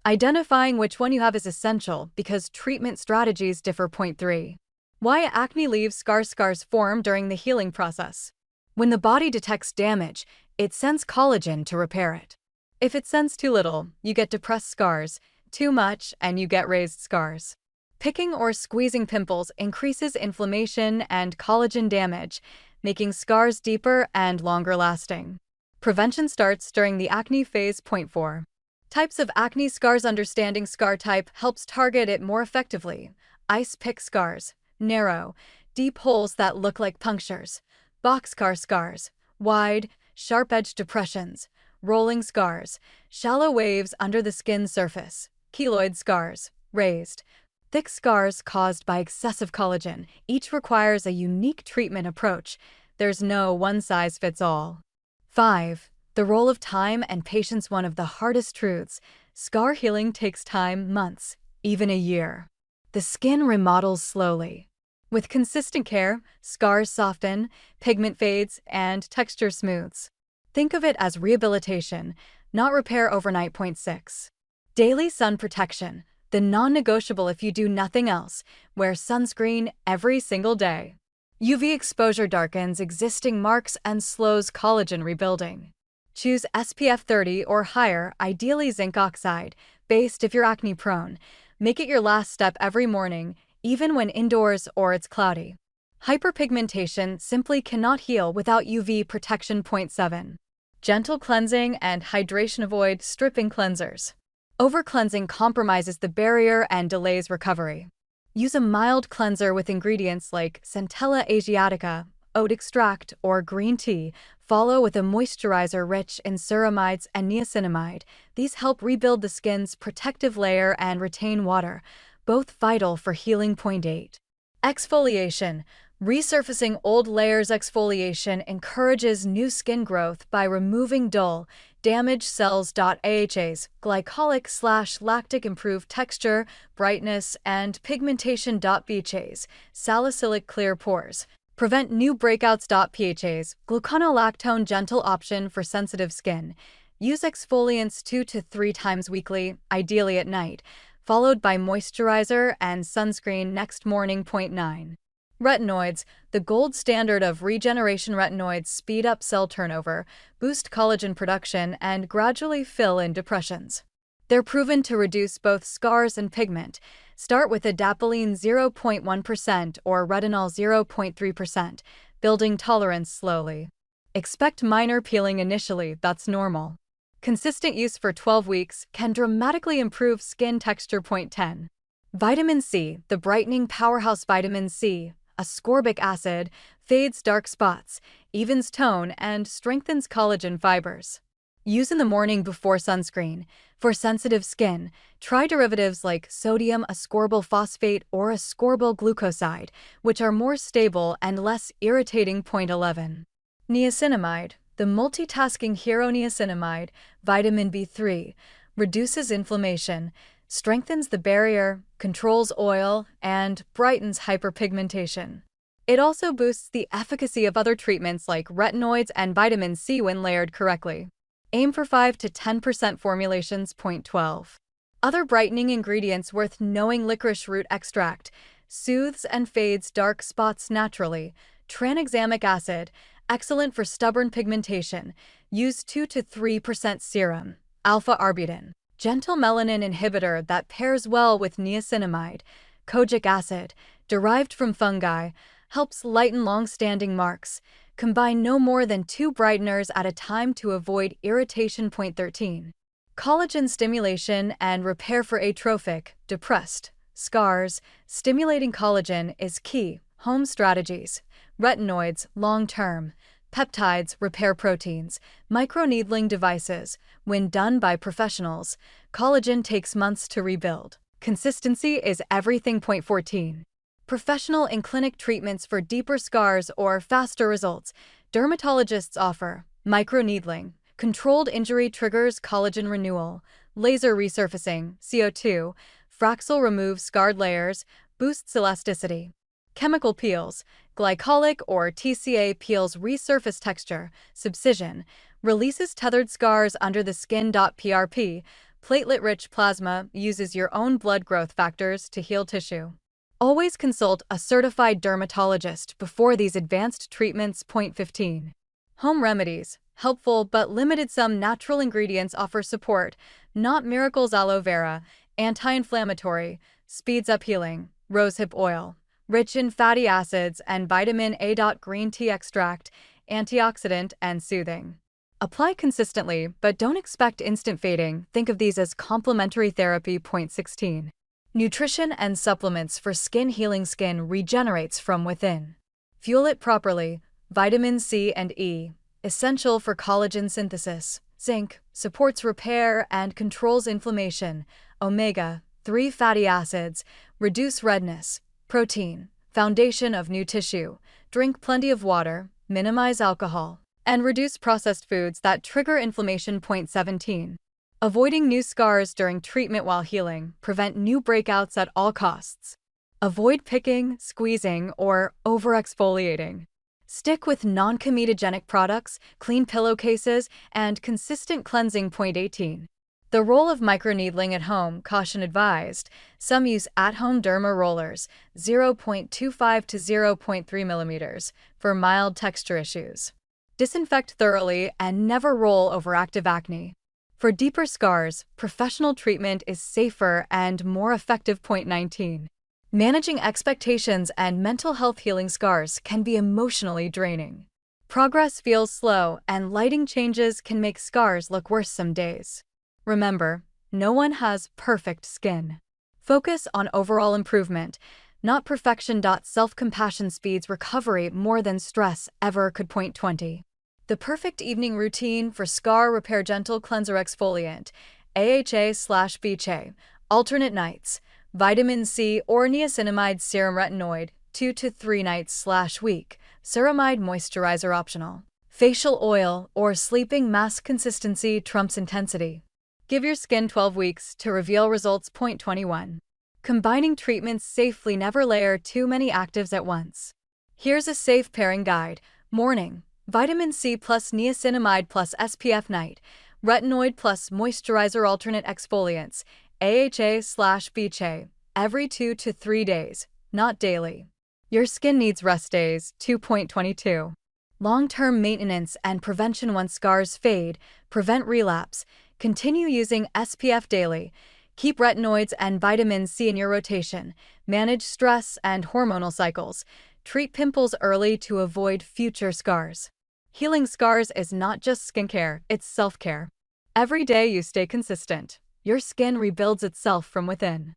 Identifying which one you have is essential because treatment strategies differ. Point 3. Why acne leaves scars. Scars form during the healing process. When the body detects damage, it sends collagen to repair it. If it sends too little, you get depressed scars; too much, and you get raised scars. Picking or squeezing pimples increases inflammation and collagen damage, making scars deeper and longer lasting. Prevention starts during the acne phase. Point 4. Types of acne scars. Understanding scar type helps target it more effectively. Ice pick scars: narrow, deep holes that look like punctures. Boxcar scars: wide, sharp-edged depressions. Rolling scars: shallow waves under the skin surface. Keloid scars: raised, thick scars caused by excessive collagen. Each requires a unique treatment approach. There's no one-size-fits-all. 5. The role of time and patience, one of the hardest truths. Scar healing takes time, months, even a year. The skin remodels slowly. With consistent care, scars soften, pigment fades, and texture smooths. Think of it as rehabilitation, not repair overnight. Point 6. Daily sun protection, the non-negotiable. If you do nothing else, wear sunscreen every single day. UV exposure darkens existing marks and slows collagen rebuilding. Choose SPF 30 or higher, ideally zinc oxide, based if you're acne prone. Make it your last step every morning, even when indoors or it's cloudy. Hyperpigmentation simply cannot heal without UV protection. Point 7. Gentle cleansing and hydration, avoid stripping cleansers. Over-cleansing compromises the barrier and delays recovery. Use a mild cleanser with ingredients like Centella Asiatica, oat extract, or green tea. Follow with a moisturizer rich in ceramides and niacinamide. These help rebuild the skin's protective layer and retain water, both vital for healing. Point 8. Exfoliation. Resurfacing old layers. Exfoliation encourages new skin growth by removing dull, damaged cells. AHAs, glycolic/lactic, improve texture, brightness, and pigmentation. BHAs, salicylic, clear pores, prevent new breakouts. PHAs, gluconolactone, gentle option for sensitive skin. Use exfoliants 2 to 3 times weekly, ideally at night, followed by moisturizer and sunscreen next morning. Point 9. Retinoids, the gold standard of regeneration. Retinoids speed up cell turnover, boost collagen production, and gradually fill in depressions. They're proven to reduce both scars and pigment. Start with adapalene 0.1% or retinol 0.3%, building tolerance slowly. Expect minor peeling initially, that's normal. Consistent use for 12 weeks can dramatically improve skin texture. Point 10. Vitamin C, the brightening powerhouse. Vitamin C, ascorbic acid, fades dark spots, evens tone, and strengthens collagen fibers. Use in the morning before sunscreen. For sensitive skin, try derivatives like sodium ascorbyl phosphate or ascorbyl glucoside, which are more stable and less irritating. Point 11. Niacinamide, the multitasking hero. Niacinamide, vitamin B3, reduces inflammation, strengthens the barrier, controls oil, and brightens hyperpigmentation. It also boosts the efficacy of other treatments like retinoids and vitamin C when layered correctly. Aim for 5 to 10% formulations. Point 12. Other brightening ingredients worth knowing. Licorice root extract soothes and fades dark spots naturally. Tranexamic acid, excellent for stubborn pigmentation. Use 2 to 3% serum. Alpha-arbutin, gentle melanin inhibitor that pairs well with niacinamide. Kojic acid, derived from fungi, helps lighten long-standing marks. Combine no more than 2 brighteners at a time to avoid irritation. Point 13. Collagen stimulation and repair for atrophic, depressed scars. Stimulating collagen is key. Home strategies: retinoids, long-term; peptides, repair proteins; microneedling devices. When done by professionals, collagen takes months to rebuild. Consistency is everything. Point 14. Professional in-clinic treatments for deeper scars or faster results. Dermatologists offer microneedling, controlled injury triggers collagen renewal; laser resurfacing, CO2, Fraxel removes scarred layers, boosts elasticity; chemical peels, glycolic or TCA peels resurface texture; subcision, releases tethered scars under the skin. PRP, platelet-rich plasma, uses your own blood growth factors to heal tissue. Always consult a certified dermatologist before these advanced treatments. Point 15. Home remedies, helpful but limited. Some natural ingredients offer support, not miracles. Aloe vera, anti-inflammatory, speeds up healing; rosehip oil, rich in fatty acids and vitamin A. Green tea extract, antioxidant and soothing. Apply consistently, but don't expect instant fading. Think of these as complementary therapy. Point 16. Nutrition and supplements for skin healing. Skin regenerates from within. Fuel it properly. Vitamin C and E, essential for collagen synthesis. Zinc, supports repair and controls inflammation. Omega-3 fatty acids, reduce redness. Protein, foundation of new tissue. Drink plenty of water, minimize alcohol. and reduce processed foods that trigger inflammation. Point 17. Avoiding new scars during treatment while healing. Prevent new breakouts at all costs. Avoid picking, squeezing, or over-exfoliating. Stick with non-comedogenic products, clean pillowcases, and consistent cleansing. Point 18. The role of microneedling at home. Caution advised. Some use at-home derma rollers, 0.25 to 0.3 millimeters, for mild texture issues. Disinfect thoroughly and never roll over active acne. For deeper scars, professional treatment is safer and more effective. Point 19. Managing expectations and mental health. Healing scars can be emotionally draining. Progress feels slow, and lighting changes can make scars look worse some days. Remember, no one has perfect skin. Focus on overall improvement, not perfection. Self-compassion speeds recovery more than stress ever could. Point 20. The perfect evening routine for scar repair. Gentle cleanser exfoliant, 𝑭𝒂𝒄𝒆, alternate nights. Vitamin C or niacinamide serum. Retinoid, 2 to 3 nights/week. Ceramide moisturizer optional. Facial oil or sleeping mask. Consistency trumps intensity. Give your skin 12 weeks to reveal results. Point 21. Combining treatments safely. Never layer too many actives at once. Here's a safe pairing guide. Morning. Vitamin C plus niacinamide plus SPF. Night. Retinoid plus moisturizer. Alternate exfoliants. 𝑭𝒂𝒄𝒆, every 2 to 3 days, not daily. Your skin needs rest days. 2.22. Long-term maintenance and prevention. Once scars fade, prevent relapse. Continue using SPF daily. Keep retinoids and vitamin C in your rotation. Manage stress and hormonal cycles. Treat pimples early to avoid future scars. Healing scars is not just skincare, it's self-care. Every day you stay consistent, your skin rebuilds itself from within.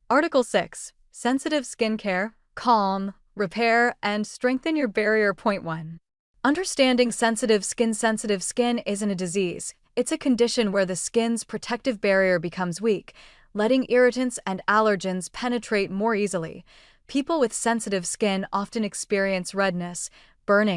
Article 6. Sensitive skincare. Calm, repair, and strengthen your barrier. Point 1. Understanding sensitive skin. Sensitive skin isn't a disease. It's a condition where the skin's protective barrier becomes weak, letting irritants and allergens penetrate more easily. People with sensitive skin often experience redness, burning,